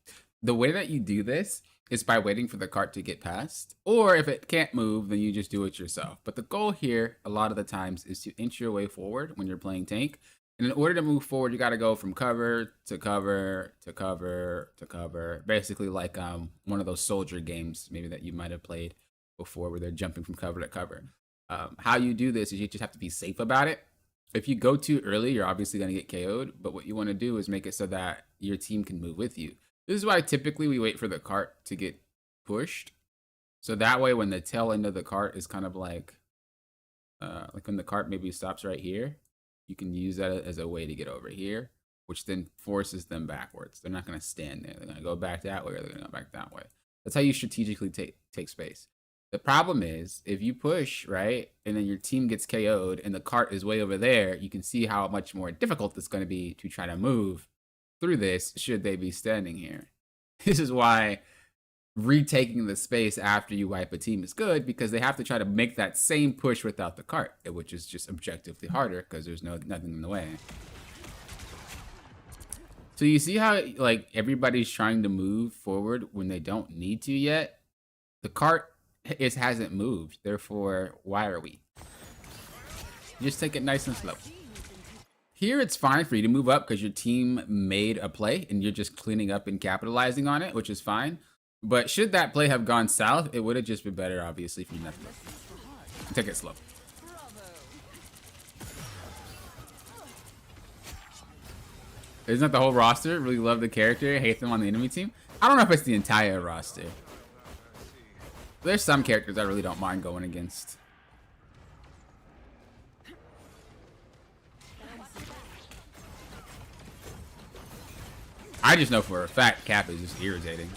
The way that you do this is by waiting for the cart to get past. Or if it can't move, then you just do it yourself. But the goal here, a lot of the times, is to inch your way forward when you're playing tank. And in order to move forward, you got to go from cover to cover to cover to cover. Basically like one of those soldier games maybe that you might have played before where they're jumping from cover to cover. How you do this is you just have to be safe about it. If you go too early, you're obviously going to get KO'd. But what you want to do is make it so that your team can move with you. This is why typically we wait for the cart to get pushed. So that way when the tail end of the cart is kind of like when the cart maybe stops right here, you can use that as a way to get over here, which then forces them backwards. They're not going to stand there. They're going to go back that way, or they're going to go back that way. That's how you strategically take space. The problem is if you push, right, and then your team gets KO'd and the cart is way over there, you can see how much more difficult it's going to be to try to move through this should they be standing here. This is why retaking the space after you wipe a team is good, because they have to try to make that same push without the cart, which is just objectively harder because there's nothing in the way. So you see how like everybody's trying to move forward when they don't need to yet? The cart hasn't moved, therefore why are we? Just take it nice and slow. Here it's fine for you to move up because your team made a play and you're just cleaning up and capitalizing on it, which is fine. But should that play have gone south, it would have just been better, obviously, for you not to take it slow. Isn't that the whole roster? Really love the character, hate them on the enemy team? I don't know if it's the entire roster. There's some characters I really don't mind going against. I just know for a fact Cap is just irritating.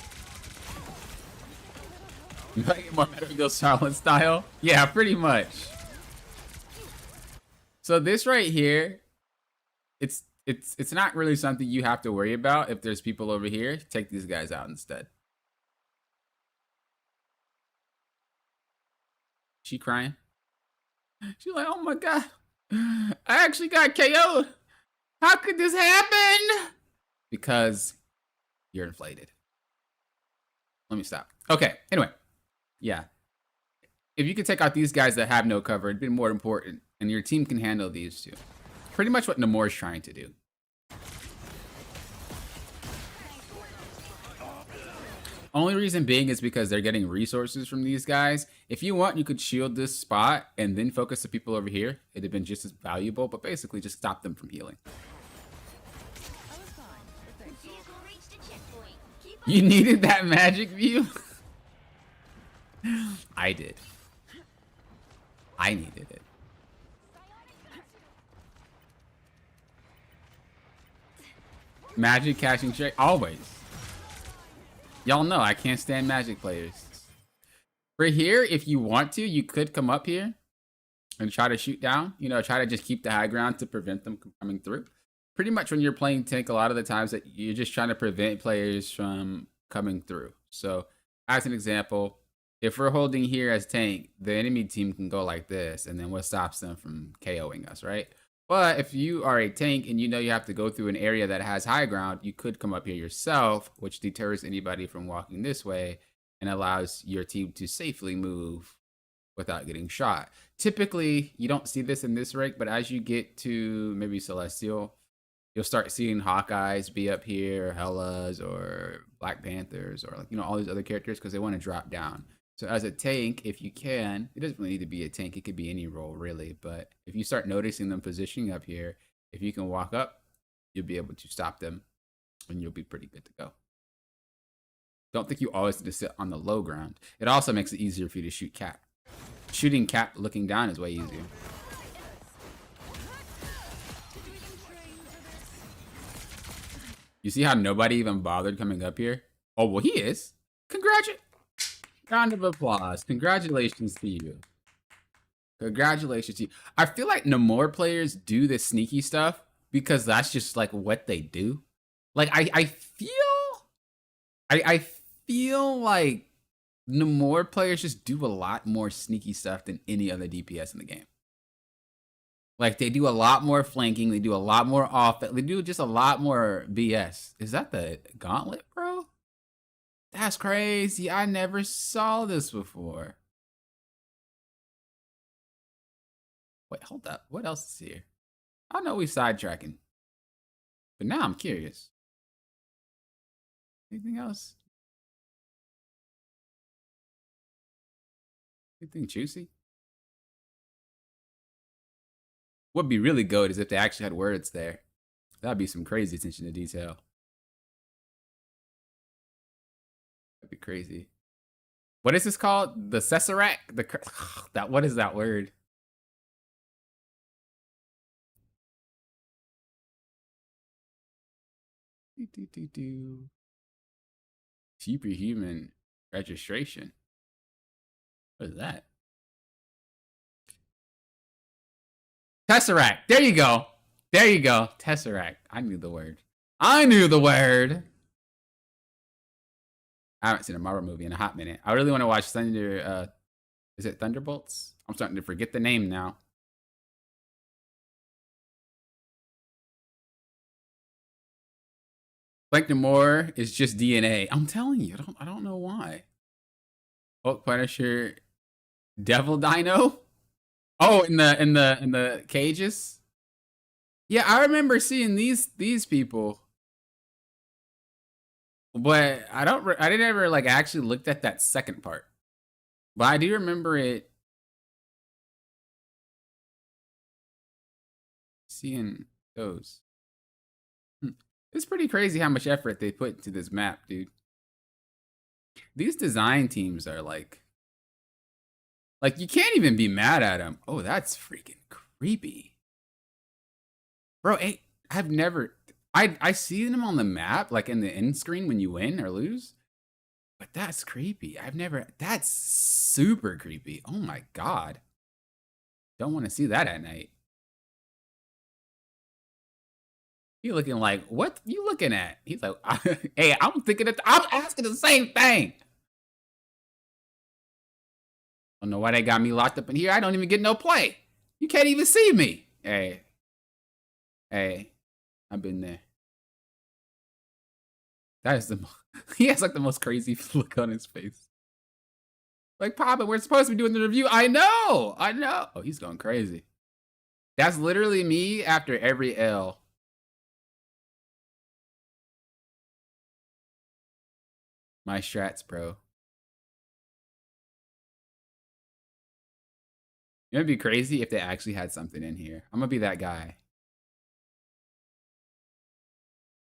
You like it more Metal Gear Solid style? Yeah, pretty much. So this right here, it's not really something you have to worry about. If there's people over here, take these guys out instead. She crying? She's like, oh my god, I actually got KO'd. How could this happen? Because you're inflated. Let me stop. Okay, anyway. Yeah. If you could take out these guys that have no cover, it'd be more important. And your team can handle these two. Pretty much what Namor's trying to do. Only reason being is because they're getting resources from these guys. If you want, you could shield this spot and then focus the people over here. It'd have been just as valuable, but basically just stop them from healing. You needed that magic view? I did. I needed it. Magic catching trick, always. Y'all know I can't stand magic players. For here, if you want to, you could come up here and try to shoot down. You know, try to just keep the high ground to prevent them from coming through. Pretty much when you're playing tank, a lot of the times that you're just trying to prevent players from coming through. So, as an example, if we're holding here as tank, the enemy team can go like this, and then what stops them from KOing us, right? But if you are a tank and you know you have to go through an area that has high ground, you could come up here yourself, which deters anybody from walking this way and allows your team to safely move without getting shot. Typically, you don't see this in this rank, but as you get to maybe Celestial, you'll start seeing Hawkeyes be up here, Hellas, or Black Panthers, or like, you know, all these other characters because they want to drop down. So as a tank, if you can, it doesn't really need to be a tank. It could be any role, really. But if you start noticing them positioning up here, if you can walk up, you'll be able to stop them, and you'll be pretty good to go. Don't think you always need to sit on the low ground. It also makes it easier for you to shoot Cap. Shooting Cap looking down is way easier. You see how nobody even bothered coming up here? Oh, well, he is. Congratulations. Round of applause. Congratulations to you. Congratulations to you. I feel like Namor players do this sneaky stuff because that's just like what they do. Like I feel like Namor players just do a lot more sneaky stuff than any other DPS in the game. Like they do a lot more flanking, they do a lot more offense, they do just a lot more BS. Is that the gauntlet, bro? That's crazy. I never saw this before. Wait, hold up. What else is here? I know we sidetracking. But now I'm curious. Anything else? Anything juicy? What'd be really good is if they actually had words there. That'd be some crazy attention to detail. That'd be crazy. What is this called? The Cesarac? What is that word? Superhuman registration. What is that? Tesseract. There you go. There you go. Tesseract. I knew the word. I knew the word. I haven't seen a Marvel movie in a hot minute. I really want to watch Thunder. Is it Thunderbolts? I'm starting to forget the name now. Like Namor is just DNA. I'm telling you, I don't know why. Hulk, Punisher, Devil Dino. Oh, in the cages. Yeah, I remember seeing these people, but I didn't ever like actually looked at that second part. But I do remember it. Seeing those. It's pretty crazy how much effort they put into this map, dude. These design teams are like Like, you can't even be mad at him. Oh, that's freaking creepy. Bro, I've never... I see them on the map, like in the end screen when you win or lose. But that's creepy. I've never... That's super creepy. Oh my god. Don't want to see that at night. He looking like, what you looking at? He's like, hey, I'm thinking that I'm asking the same thing. I don't know why they got me locked up in here. I don't even get no play. You can't even see me. Hey, I've been there. That is the he has like the most crazy look on his face. Like, Papa, we're supposed to be doing the review. I know. Oh, he's going crazy. That's literally me after every L. My strats, bro. It'd be crazy if they actually had something in here. I'm gonna be that guy.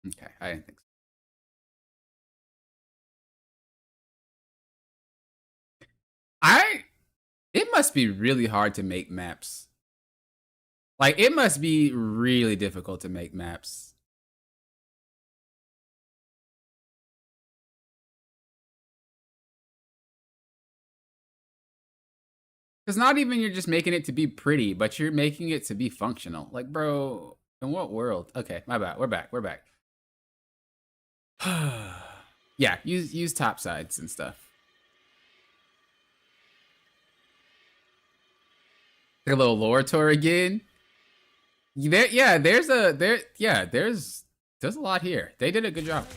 Okay, I didn't think so. It must be really hard to make maps. Like, it must be really difficult to make maps. Because not even you're just making it to be pretty, but you're making it to be functional. Like, bro, in what world? Okay, my bad. We're back. Yeah, use top sides and stuff. Their little lore tour again. There's a lot here. They did a good job.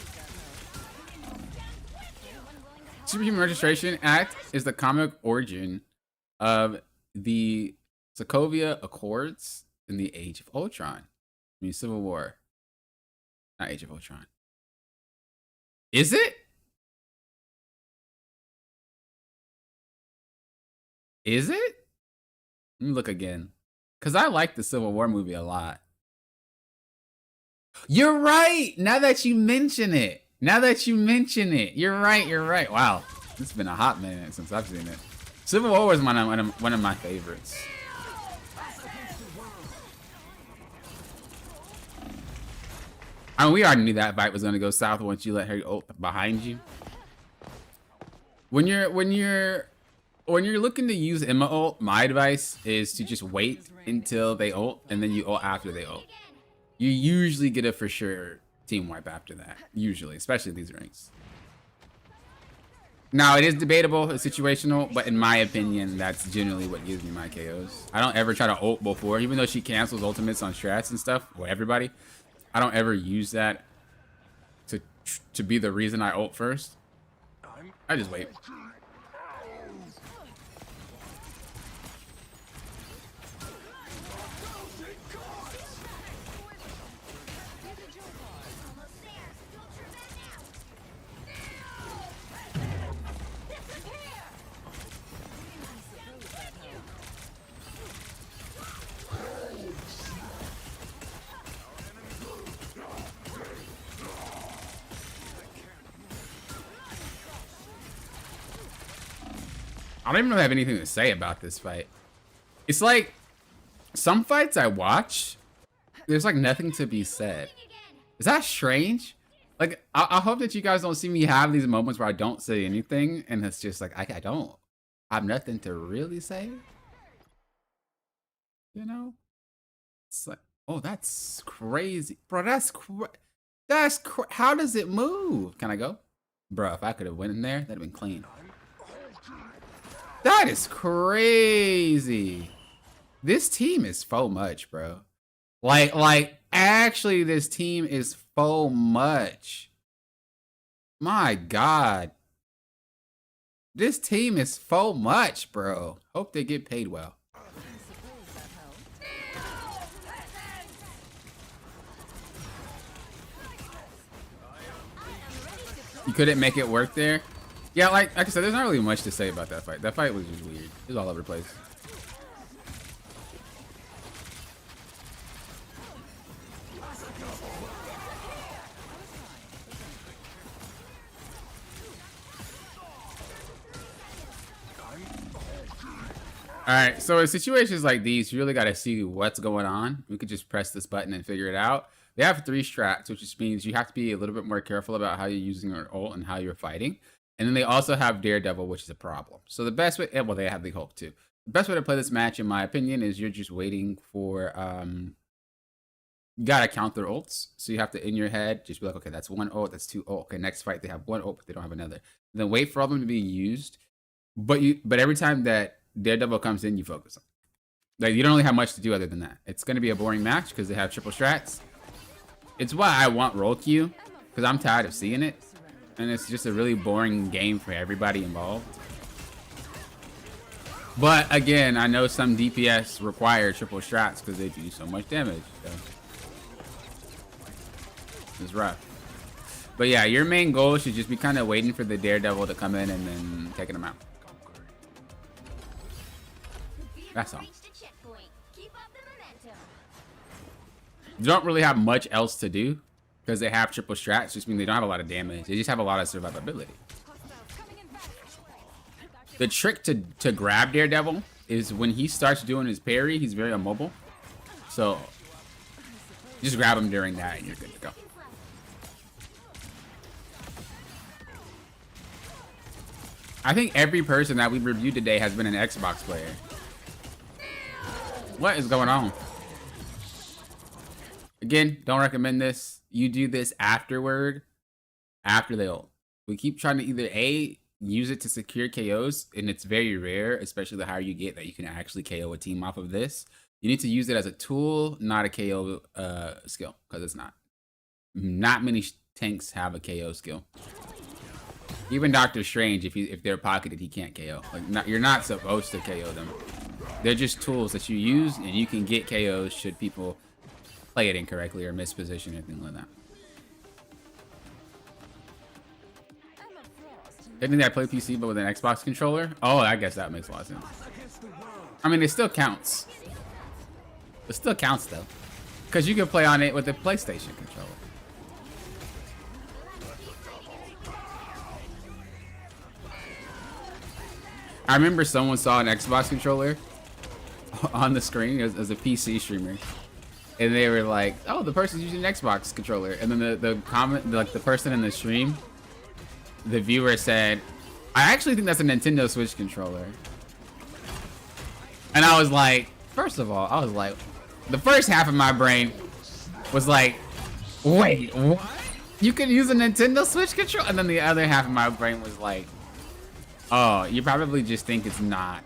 Superhuman Registration Act is the comic origin of the Sokovia Accords in the Age of Ultron. I mean, Civil War. Not Age of Ultron. Is it? Is it? Let me look again. Because I like the Civil War movie a lot. You're right. Now that you mention it. You're right. Wow. It's been a hot minute since I've seen it. Civil War was one of my favorites. I mean, we already knew that fight was going to go south once you let her ult behind you. When you're looking to use Emma ult, my advice is to just wait until they ult, and then you ult after they ult. You usually get a for sure team wipe after that. Usually, especially these ranks. Now, it is debatable, it's situational, but in my opinion, that's generally what gives me my KOs. I don't ever try to ult before, even though she cancels ultimates on strats and stuff, or everybody. I don't ever use that to be the reason I ult first. I just wait. I don't even know if I have anything to say about this fight. It's like, some fights I watch, there's like nothing to be said. Is that strange? Like, I hope that you guys don't see me have these moments where I don't say anything, and it's just like, I don't have nothing to really say. You know? It's like, oh, that's crazy. Bro, how does it move? Can I go? Bro, if I could have went in there, that'd have been clean. That is crazy. This team is so much, bro. Like, actually, this team is so much. My God. This team is so much, bro. Hope they get paid well. You couldn't make it work there? Yeah, like I said, there's not really much to say about that fight. That fight was just weird. It was all over the place. All right, so in situations like these, you really got to see what's going on. We could just press this button and figure it out. They have 3 strats, which just means you have to be a little bit more careful about how you're using your ult and how you're fighting. And then they also have Daredevil, which is a problem. So the best way, well, they have the Hulk too. The best way to play this match, in my opinion, is you're just waiting for, you gotta count their ults. So you have to, in your head, just be like, okay, that's 1 ult, that's 2 ult. Okay, next fight, they have 1 ult, but they don't have another. And then wait for all of them to be used. But every time that Daredevil comes in, you focus on. Like, you don't really have much to do other than that. It's gonna be a boring match because they have triple strats. It's why I want roll queue, because I'm tired of seeing it. And it's just a really boring game for everybody involved. But again, I know some DPS require triple strats because they do so much damage. So. It's rough. But yeah, your main goal should just be kind of waiting for the Daredevil to come in and then taking him out. That's all. You don't really have much else to do because they have triple strats. Just mean they don't have a lot of damage. They just have a lot of survivability. The trick to grab Daredevil is when he starts doing his parry, he's very immobile. So just grab him during that and you're good to go. I think every person that we reviewed today has been an Xbox player. What is going on? Again, don't recommend this. You do this afterward, after the ult. We keep trying to either A, use it to secure KOs, and it's very rare, especially the higher you get, that you can actually KO a team off of this. You need to use it as a tool, not a KO skill, because it's not. Not many tanks have a KO skill. Even Doctor Strange, if they're pocketed, he can't KO. Like, you're not supposed to KO them. They're just tools that you use, and you can get KOs should people play it incorrectly or misposition or anything like that. Didn't I play PC but with an Xbox controller? Oh, I guess that makes a lot of sense. I mean, it still counts. It still counts though, because you can play on it with a PlayStation controller. I remember someone saw an Xbox controller on the screen as a PC streamer, and they were like, "Oh, the person's using an Xbox controller." And then the comment, like the person in the stream, the viewer said, "I actually think that's a Nintendo Switch controller." And I was like, first of all, I was like, the first half of my brain was like, "Wait, what? You can use a Nintendo Switch controller?" And then the other half of my brain was like, "Oh, you probably just think it's not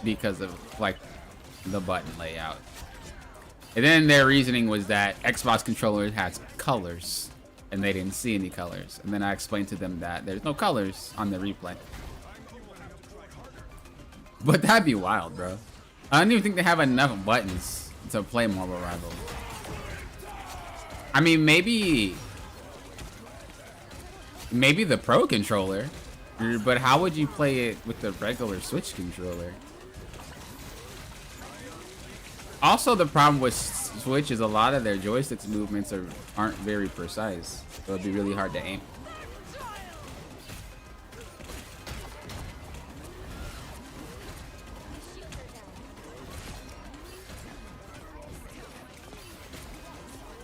because of like the button layout." And then their reasoning was that Xbox controller has colors and they didn't see any colors. And then I explained to them that there's no colors on the replay. But that'd be wild, bro. I don't even think they have enough buttons to play Marvel Rivals. I mean, maybe the Pro controller, but how would you play it with the regular Switch controller? Also, the problem with Switch is a lot of their joysticks movements aren't very precise, so it'd be really hard to aim.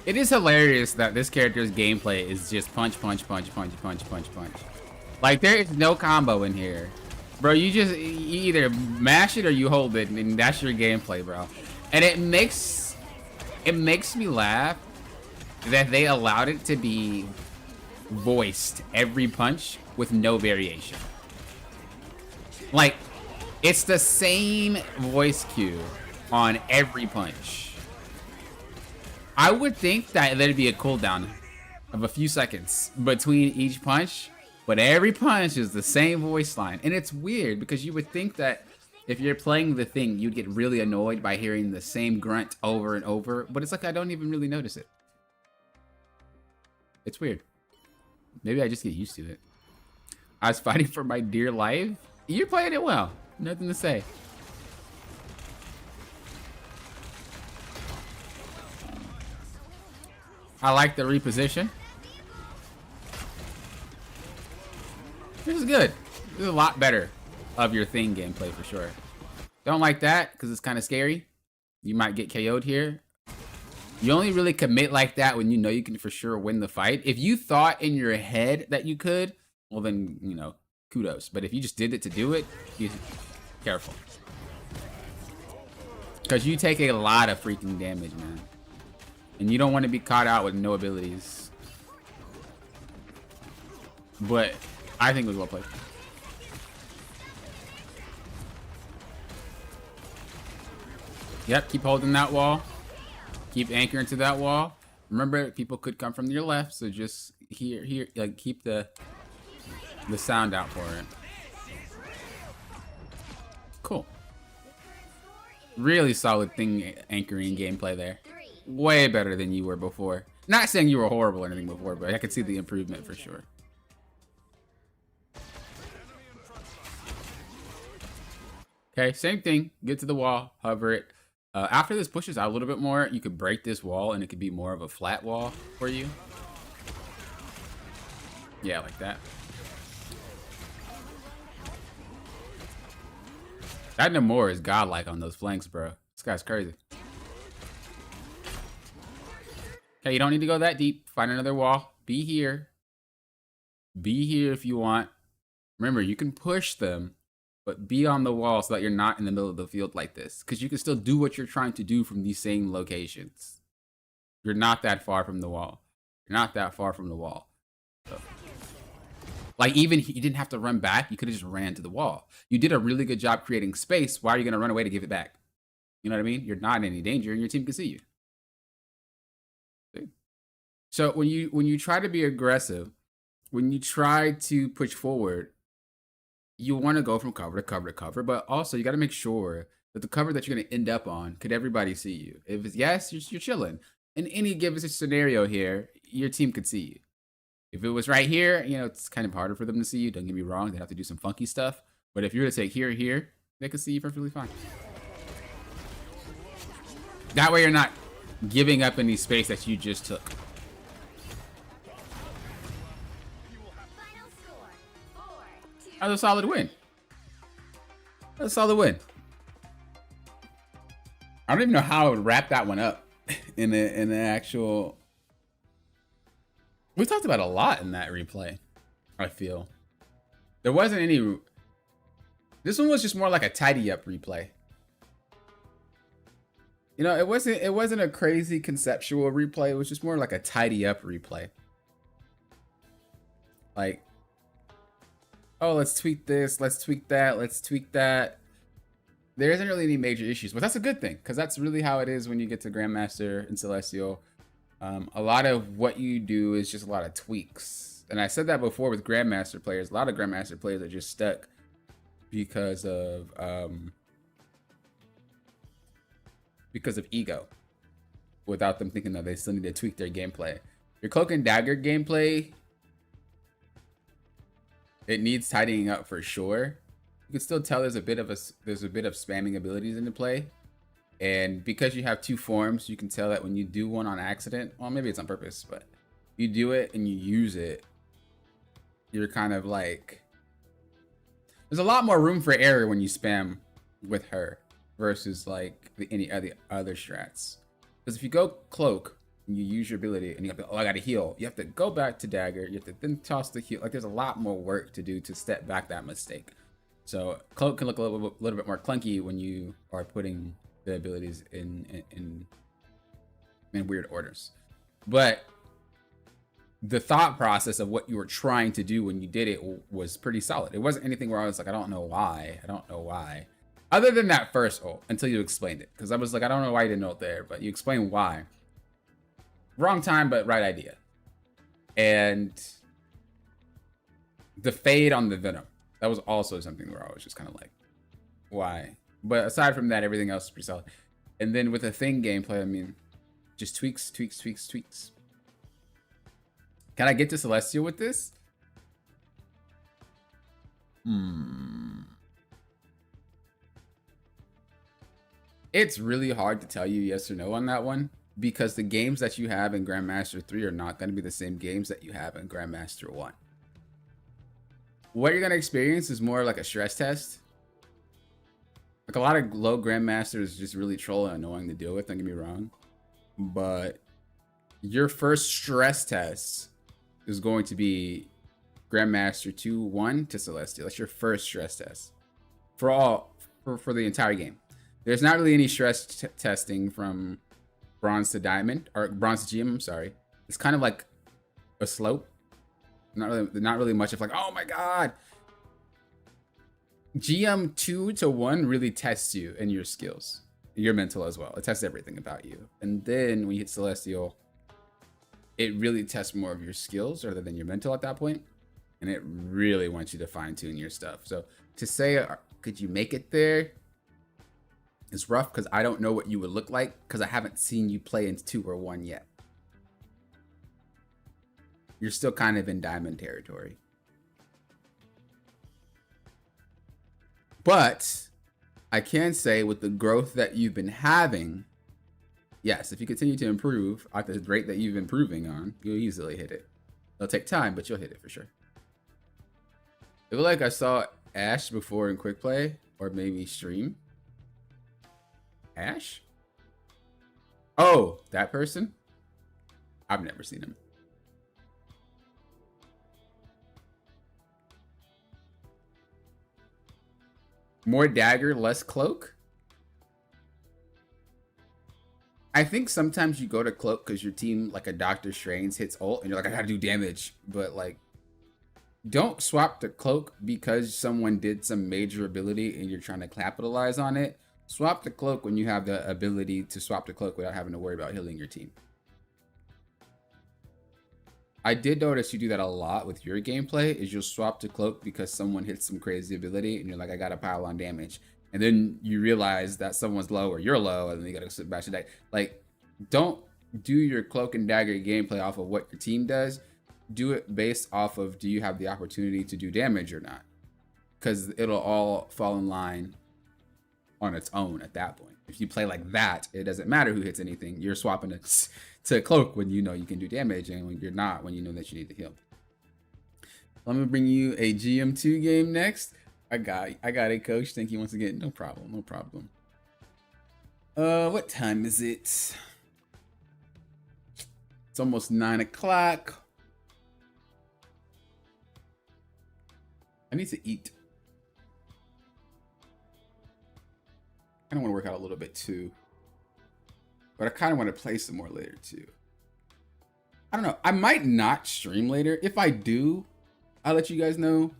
It is hilarious that this character's gameplay is just punch, punch, punch, punch, punch, punch, punch. Like, there is no combo in here. Bro, you either mash it or you hold it, and that's your gameplay, bro. And it makes me laugh that they allowed it to be voiced every punch with no variation. Like, it's the same voice cue on every punch. I would think that there'd be a cooldown of a few seconds between each punch, but every punch is the same voice line. And it's weird because you would think that if you're playing the thing, you'd get really annoyed by hearing the same grunt over and over, but it's like I don't even really notice it. It's weird. Maybe I just get used to it. I was fighting for my dear life. You're playing it well. Nothing to say. I like the reposition. This is good. This is a lot better of your thing gameplay for sure. Don't like that because it's kind of scary. You might get KO'd here. You only really commit like that when you know you can for sure win the fight. If you thought in your head that you could, well then, you know, kudos. But if you just did it to do it, be careful. Because you take a lot of freaking damage, man. And you don't want to be caught out with no abilities. But I think it was well played. Yep, keep holding that wall. Keep anchoring to that wall. Remember, people could come from your left, so just here, like keep the sound out for it. Cool. Really solid thing anchoring gameplay there. Way better than you were before. Not saying you were horrible or anything before, but I could see the improvement for sure. Okay, same thing. Get to the wall, hover it. After this pushes out a little bit more, you could break this wall and it could be more of a flat wall for you. Yeah, like that. That Namor is godlike on those flanks, bro. This guy's crazy. Okay, you don't need to go that deep. Find another wall. Be here. Be here if you want. Remember, you can push them, but be on the wall so that you're not in the middle of the field like this. Because you can still do what you're trying to do from these same locations. You're not that far from the wall. You're not that far from the wall. So. Like, even you didn't have to run back. You could have just ran to the wall. You did a really good job creating space. Why are you going to run away to give it back? You know what I mean? You're not in any danger and your team can see you. See? So when you try to be aggressive, when you try to push forward, you want to go from cover to cover to cover, but also you got to make sure that the cover that you're going to end up on, could everybody see you? If it's yes, you're chilling. In any given scenario here, your team could see you. If it was right here, you know, it's kind of harder for them to see you. Don't get me wrong. They have to do some funky stuff. But if you were to take here, they could see you perfectly fine. That way you're not giving up any space that you just took. That's a solid win. That's a solid win. I don't even know how I would wrap that one up in an actual. We talked about a lot in that replay. I feel there wasn't any. This one was just more like a tidy up replay. You know, it wasn't a crazy conceptual replay. It was just more like a tidy up replay. Like, oh, let's tweak this, let's tweak that, let's tweak that. There isn't really any major issues, but that's a good thing, because that's really how it is when you get to Grandmaster and Celestial. A lot of what you do is just a lot of tweaks. And I said that before with Grandmaster players. A lot of Grandmaster players are just stuck because of ego, without them thinking that they still need to tweak their gameplay. Your Cloak and Dagger gameplay, it needs tidying up for sure. You can still tell there's a bit of spamming abilities into play. And because you have two forms, you can tell that when you do one on accident, well, maybe it's on purpose, but you do it and you use it, you're kind of like, there's a lot more room for error when you spam with her versus like any other strats. Because if you go Cloak and you use your ability and you have to, oh, I gotta heal, you have to go back to Dagger, you have to then toss the heal. Like, there's a lot more work to do to step back that mistake. So Cloak can look a little bit more clunky when you are putting the abilities in weird orders. But the thought process of what you were trying to do when you did it was pretty solid. It wasn't anything where I was like, I don't know why. Other than that first ult, until you explained it. Because I was like, I don't know why you didn't ult there, but you explained why. Wrong time, but right idea. And the fade on the Venom, that was also something where I was just kind of like, why? But aside from that, everything else is pretty solid. And then with the Thing gameplay, I mean, just tweaks. Can I get to Celestial with this? It's really hard to tell you yes or no on that one, because the games that you have in Grandmaster 3 are not going to be the same games that you have in Grandmaster 1. What you're going to experience is more like a stress test. Like a lot of low grandmasters is just really troll and annoying to deal with, don't get me wrong. But your first stress test is going to be Grandmaster 2-1 to Celestial. That's your first stress test for the entire game. There's not really any stress testing from bronze to diamond, or bronze to GM, I'm sorry. It's kind of like a slope. Not really much of like, oh my god. GM 2 to 1 really tests you and your skills, your mental as well. It tests everything about you. And then when you hit Celestial, it really tests more of your skills rather than your mental at that point. And it really wants you to fine tune your stuff. So to say, could you make it there? It's rough because I don't know what you would look like because I haven't seen you play in 2 or 1 yet. You're still kind of in diamond territory. But I can say with the growth that you've been having, yes, if you continue to improve at the rate that you've been improving on, you'll easily hit it. It'll take time, but you'll hit it for sure. I feel like I saw Ash before in quick play or maybe stream. Ash? Oh, that person? I've never seen him. More dagger, less cloak? I think sometimes you go to cloak because your team, like a Doctor Strange, hits ult and you're like, I gotta do damage. But like, don't swap to cloak because someone did some major ability and you're trying to capitalize on it. Swap to cloak when you have the ability to swap to cloak without having to worry about healing your team. I did notice you do that a lot with your gameplay, is you'll swap to cloak because someone hits some crazy ability and you're like, I gotta pile on damage. And then you realize that someone's low or you're low and then you gotta sit back to that. Like, don't do your cloak and dagger gameplay off of what your team does. Do it based off of, do you have the opportunity to do damage or not? Because it'll all fall in line on its own at that point. If you play like that, it doesn't matter who hits anything. You're swapping it to cloak when you know you can do damage, and when you're not, when you know that you need to heal. Let me bring you a GM2 game next. I got it, coach. Thank you once again. No problem, no problem. What time is it? It's almost 9 o'clock. I need to eat. I kind of want to work out a little bit too, but I kind of want to play some more later too. I don't know. I might not stream later. If I do, I'll let you guys know,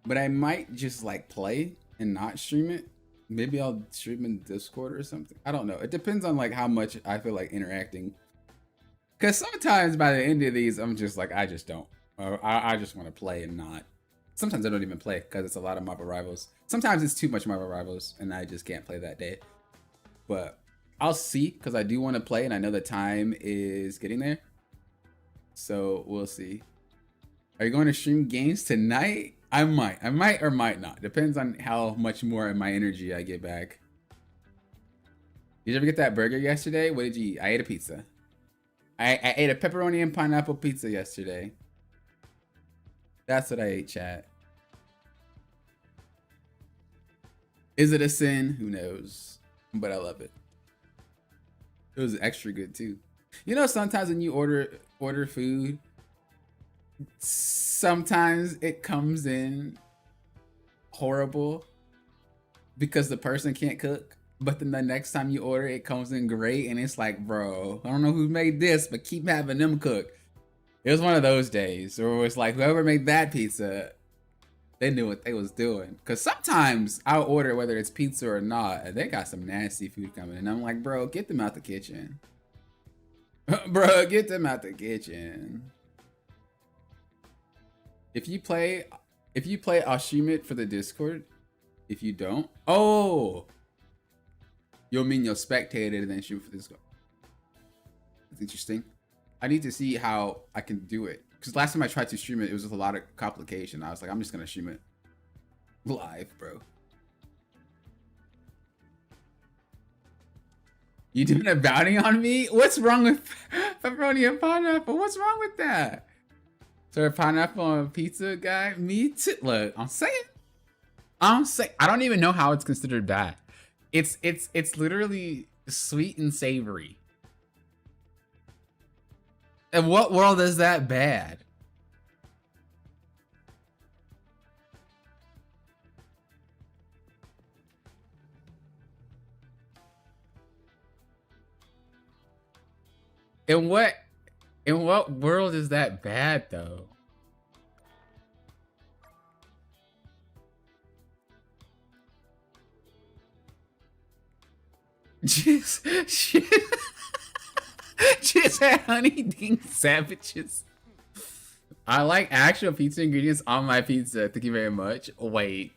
but I might just like play and not stream it. Maybe I'll stream in Discord or something. I don't know. It depends on like how much I feel like interacting. Cause sometimes by the end of these, I'm just like, I just don't. I just want to play and not. Sometimes I don't even play because it's a lot of Marvel Rivals. Sometimes it's too much Marvel Rivals and I just can't play that day. But I'll see, because I do want to play and I know the time is getting there. So we'll see. Are you going to stream games tonight? I might or might not. Depends on how much more of my energy I get back. Did you ever get that burger yesterday? What did you eat? I ate a pizza. I ate a pepperoni and pineapple pizza yesterday. That's what I ate, chat. Is it a sin? Who knows? But I love it. It was extra good too. You know, sometimes when you order food, sometimes it comes in horrible because the person can't cook. But then the next time you order, it comes in great, and it's like, bro, I don't know who made this, but keep having them cook. It was one of those days where it was like, whoever made that pizza, they knew what they was doing. Because sometimes I'll order whether it's pizza or not, and they got some nasty food coming. And I'm like, bro, get them out the kitchen. Bro, get them out the kitchen. If you play, I'll stream it for the Discord. If you don't, oh, you'll mean you'll spectate it and then shoot for the Discord. That's interesting. I need to see how I can do it. Because last time I tried to stream it, it was with a lot of complication. I was like, I'm just going to stream it live, bro. You doing a bounty on me? What's wrong with pepperoni and pineapple? What's wrong with that? So a pineapple on pizza guy? Me too. Look, I'm saying. I don't even know how it's considered bad. It's literally sweet and savory. In what world is that bad? In what world is that bad though? Just shit. Just had honey ding sandwiches. I like actual pizza ingredients on my pizza. Thank you very much. Wait,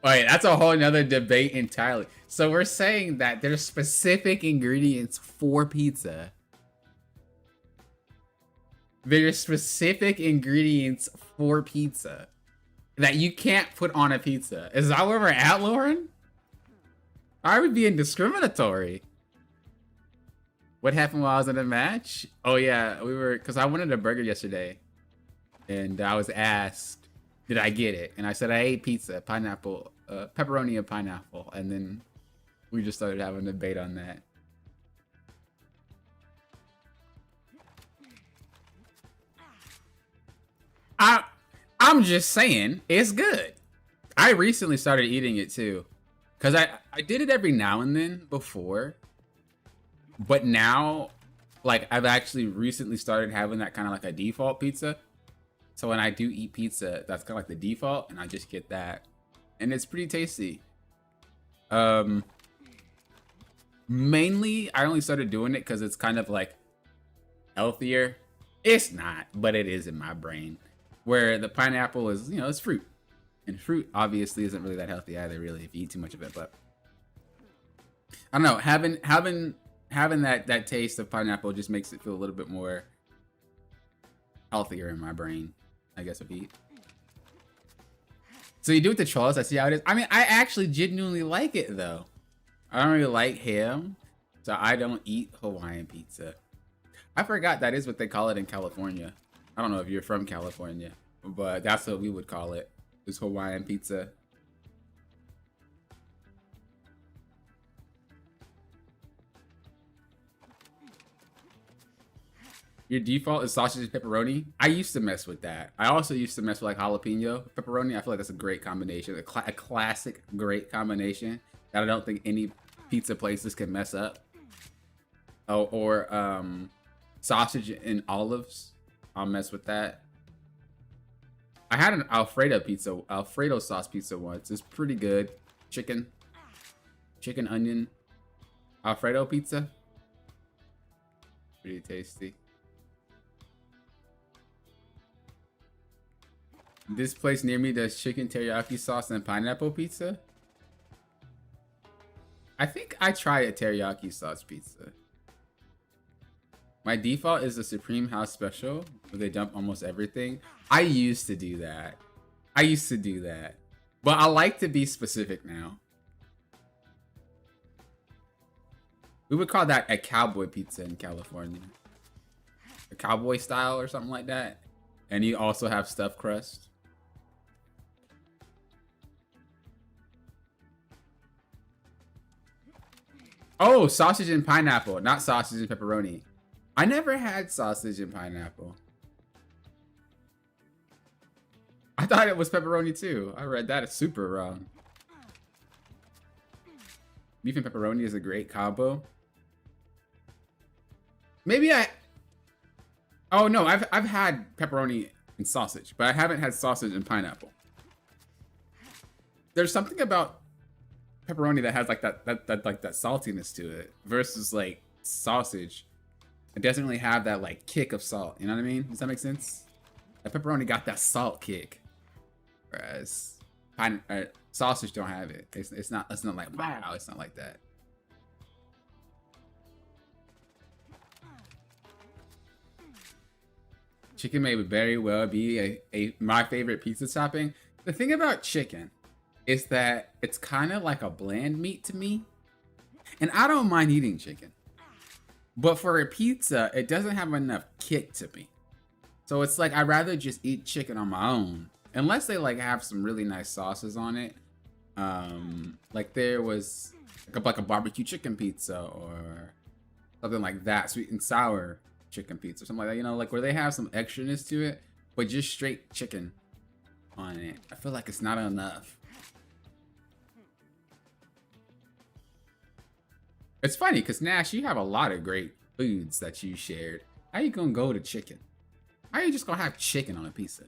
that's a whole nother debate entirely. So we're saying that there's specific ingredients for pizza. There's specific ingredients for pizza that you can't put on a pizza. Is that where we're at, Lauren? I would be discriminatory. What happened while I was in the match? Oh yeah, because I wanted a burger yesterday, and I was asked, did I get it? And I said I ate pizza, pineapple, pepperoni and pineapple, and then we just started having a debate on that. I'm just saying, it's good. I recently started eating it too. Because I did it every now and then before. But now, like, I've actually recently started having that kind of like a default pizza. So when I do eat pizza, that's kind of like the default. And I just get that. And it's pretty tasty. Mainly, I only started doing it because it's kind of like healthier. It's not, but it is in my brain. Where the pineapple is, it's fruit. And fruit obviously isn't really that healthy either, really, if you eat too much of it. But I don't know, having that taste of pineapple just makes it feel a little bit more healthier in my brain, I guess, if you eat. So you do it to trolls, I see how it is. I mean, I actually genuinely like it though. I don't really like ham, so I don't eat Hawaiian pizza. I forgot that is what they call it in California. I don't know if you're from California, but that's what we would call it. Is Hawaiian pizza. Your default is sausage and pepperoni? I used to mess with that. I also used to mess with like jalapeno pepperoni. I feel like that's a great combination. A classic great combination that I don't think any pizza places can mess up. Oh, or sausage and olives. I'll mess with that. I had an Alfredo sauce pizza once. It's pretty good. Chicken onion, Alfredo pizza. Pretty tasty. This place near me does chicken teriyaki sauce and pineapple pizza. I think I tried a teriyaki sauce pizza. My default is the Supreme House Special, where they dump almost everything. I used to do that. But I like to be specific now. We would call that a cowboy pizza in California. A cowboy style or something like that. And you also have stuffed crust. Oh, sausage and pineapple, not sausage and pepperoni. I never had sausage and pineapple. I thought it was pepperoni too. I read that super wrong. Beef and pepperoni is a great combo. Maybe oh no, I've had pepperoni and sausage, but I haven't had sausage and pineapple. There's something about pepperoni that has like that saltiness to it versus like sausage. It doesn't really have that like kick of salt. You know what I mean? Does that make sense? The pepperoni got that salt kick, whereas sausage don't have it. It's not like wow. It's not like that. Chicken may very well be my favorite pizza topping. The thing about chicken is that it's kind of like a bland meat to me, and I don't mind eating chicken. But for a pizza, it doesn't have enough kick to me. So it's like, I'd rather just eat chicken on my own. Unless they like have some really nice sauces on it. Like there was like a barbecue chicken pizza or something like that, sweet and sour chicken pizza or something like that, you know, like where they have some extraness to it, but just straight chicken on it. I feel like it's not enough. It's funny because Nash, you have a lot of great foods that you shared. How you gonna go to chicken? How you just gonna have chicken on a pizza?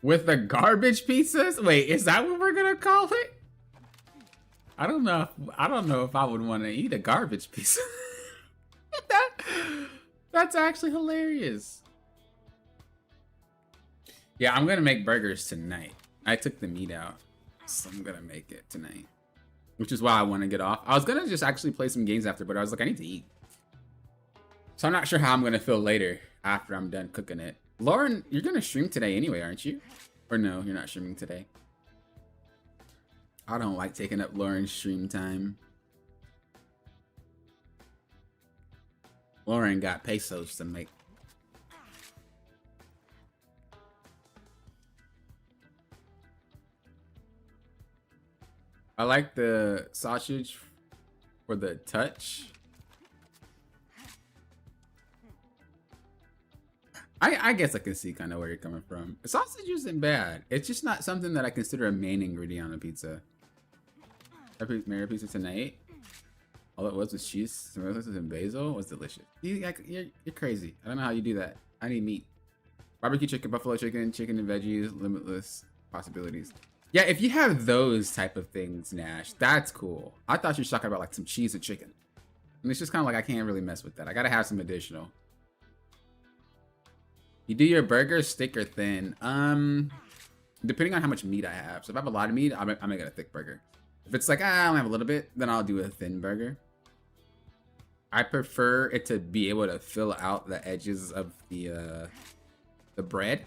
With the garbage pizzas? Wait, is that what we're gonna call it? I don't know. I don't know if I would want to eat a garbage pizza. That's actually hilarious. Yeah, I'm gonna make burgers tonight. I took the meat out, so I'm gonna make it tonight. Which is why I want to get off. I was gonna just actually play some games after, but I was like, I need to eat. So I'm not sure how I'm gonna feel later after I'm done cooking it. Lauren, you're gonna stream today anyway, aren't you? Or no, you're not streaming today. I don't like taking up Lauren's stream time. Lauren got pesos to make. I like the sausage for the touch. I guess I can see kind of where you're coming from. Sausage isn't bad. It's just not something that I consider a main ingredient on a pizza. Mary pizza tonight. All it was cheese, tomatoes, and basil. It was delicious. You're crazy. I don't know how you do that. I need meat. Barbecue chicken, buffalo chicken, chicken and veggies, limitless possibilities. Yeah, if you have those type of things, Nash, that's cool. I thought you were talking about like some cheese and chicken. And it's just kind of like I can't really mess with that. I gotta have some additional. You do your burgers thick or thin? Depending on how much meat I have. So if I have a lot of meat, I make it a thick burger. If it's like, I only have a little bit, then I'll do a thin burger. I prefer it to be able to fill out the edges of the bread.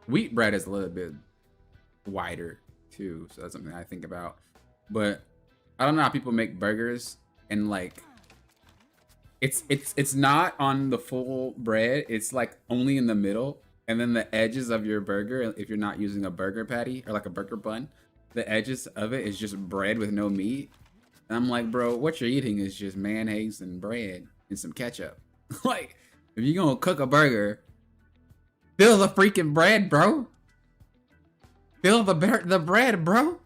Wheat bread is a little bit wider too, so that's something I think about. But I don't know how people make burgers and like it's not on the full bread. It's like only in the middle, and then the edges of your burger, if you're not using a burger patty or like a burger bun, the edges of it is just bread with no meat. And I'm like, bro, what you're eating is just mayonnaise and bread and some ketchup. Like, if you're gonna cook a burger, fill the freaking bread, bro. Fill the bread, bro.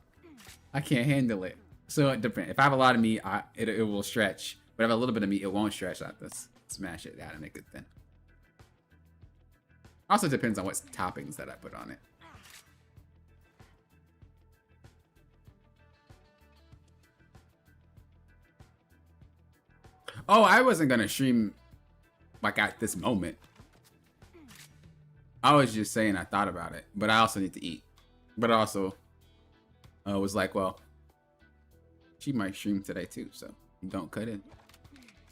I can't handle it. So it depends. If I have a lot of meat, it will stretch. But if I have a little bit of meat, it won't stretch. I have to smash it out and make it thin. Also depends on what toppings that I put on it. Oh, I wasn't gonna stream like at this moment. I was just saying I thought about it, but I also need to eat. But also, was like, well, she might stream today too, so don't cut in.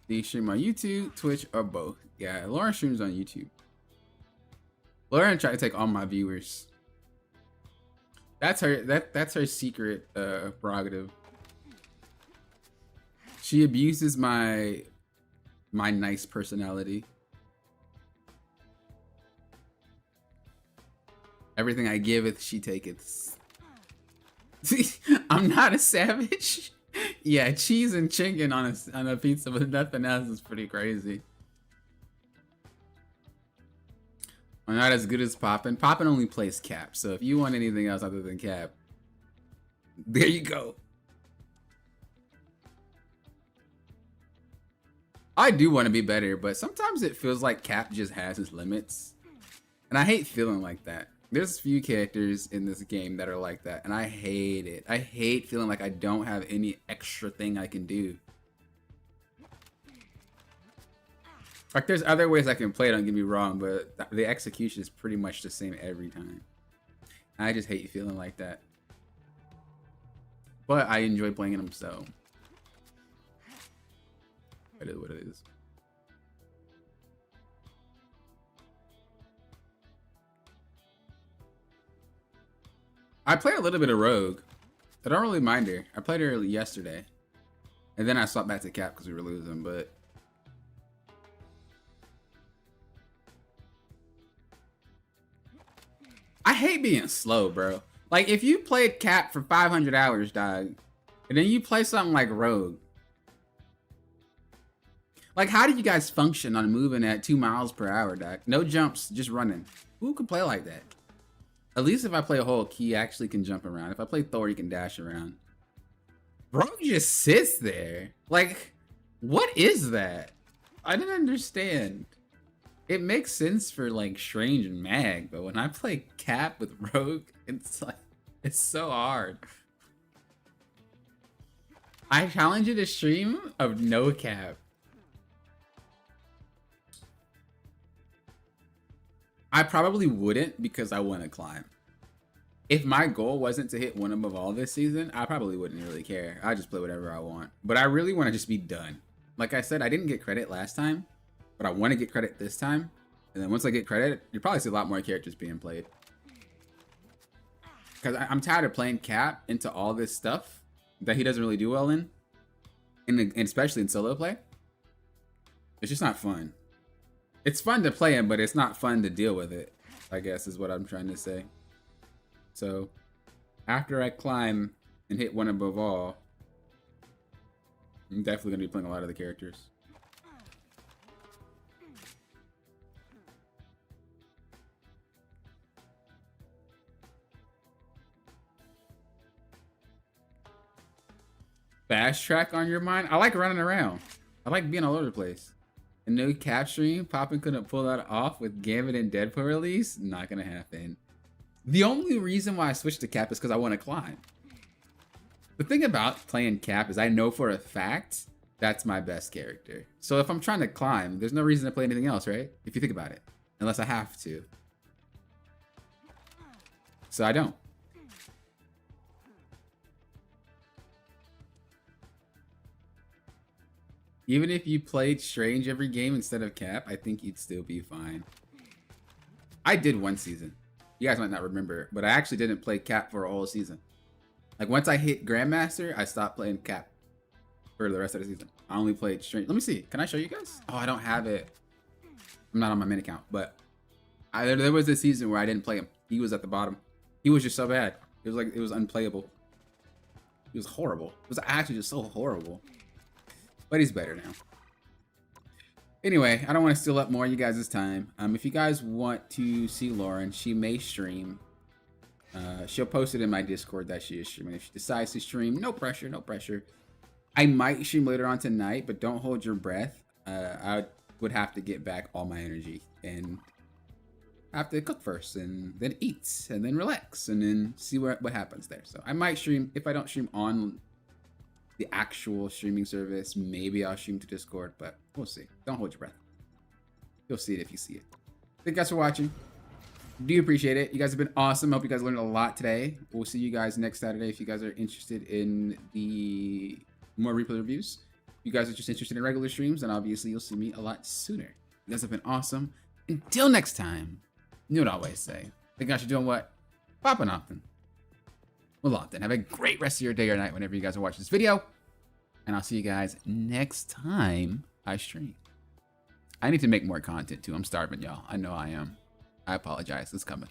Do you stream on YouTube, Twitch, or both? Yeah, Lauren streams on YouTube. Lauren tried to take all my viewers. That's her. That's her secret prerogative. She abuses my nice personality. Everything I giveth, she taketh. I'm not a savage. Yeah, cheese and chicken on a pizza with nothing else is pretty crazy. I'm not as good as Poppin. Poppin only plays Cap, so if you want anything else other than Cap, there you go. I do want to be better, but sometimes it feels like Cap just has his limits. And I hate feeling like that. There's a few characters in this game that are like that, and I hate it. I hate feeling like I don't have any extra thing I can do. Like, there's other ways I can play, don't get me wrong, but the execution is pretty much the same every time. I just hate feeling like that. But I enjoy playing them, so it is what it is. I play a little bit of Rogue. I don't really mind her. I played her yesterday. And then I swapped back to Cap because we were losing, but I hate being slow, bro. Like, if you played Cap for 500 hours, dog, and then you play something like Rogue, like, how do you guys function on moving at 2 miles per hour, dog? No jumps, just running. Who could play like that? At least if I play Hulk, he actually can jump around. If I play Thor, he can dash around. Rogue just sits there. Like, what is that? I didn't understand. It makes sense for like Strange and Mag, but when I play Cap with Rogue, it's like, it's so hard. I challenge you to stream of no Cap. I probably wouldn't because I want to climb. If my goal wasn't to hit one above all this season, I probably wouldn't really care. I just play whatever I want. But I really want to just be done. Like I said, I didn't get credit last time, but I want to get credit this time. And then once I get credit, you'll probably see a lot more characters being played. Because I'm tired of playing Cap into all this stuff that he doesn't really do well in. And especially in solo play. It's just not fun. It's fun to play him, but it's not fun to deal with it, I guess is what I'm trying to say. So, after I climb and hit one above all, I'm definitely going to be playing a lot of the characters. Fast track on your mind? I like running around. I like being all over the place. And no Cap stream? Poppin couldn't pull that off with Gambit and Deadpool release? Not gonna happen. The only reason why I switched to Cap is because I want to climb. The thing about playing Cap is I know for a fact that's my best character. So if I'm trying to climb, there's no reason to play anything else, right? If you think about it. Unless I have to. So I don't. Even if you played Strange every game instead of Cap, I think you'd still be fine. I did one season. You guys might not remember, but I actually didn't play Cap for a whole season. Like, once I hit Grandmaster, I stopped playing Cap for the rest of the season. I only played Strange. Let me see. Can I show you guys? Oh, I don't have it. I'm not on my main account, but there was a season where I didn't play him. He was at the bottom. He was just so bad. It was like, it was unplayable. It was horrible. It was actually just so horrible. But he's better now. Anyway, I don't want to steal up more of you guys' time. If you guys want to see Lauren, she may stream. She'll post it in my Discord that she is streaming. If she decides to stream, no pressure, no pressure. I might stream later on tonight, but don't hold your breath. I would have to get back all my energy and have to cook first and then eat and then relax and then see what happens there. So I might stream. If I don't stream on the actual streaming service, maybe I'll stream to Discord, but we'll see. Don't hold your breath. You'll see it if you see it. Thank you guys for watching. Do appreciate it. You guys have been awesome. Hope you guys learned a lot today. We'll see you guys next Saturday if you guys are interested in the more replay reviews. If you guys are just interested in regular streams, then obviously you'll see me a lot sooner. You guys have been awesome. Until next time, you know what I always say. Thank you guys for doing what? Popping often. Well, often. Have a great rest of your day or night whenever you guys are watching this video. And I'll see you guys next time I stream. I need to make more content too. I'm starving, y'all. I know I am. I apologize. It's coming.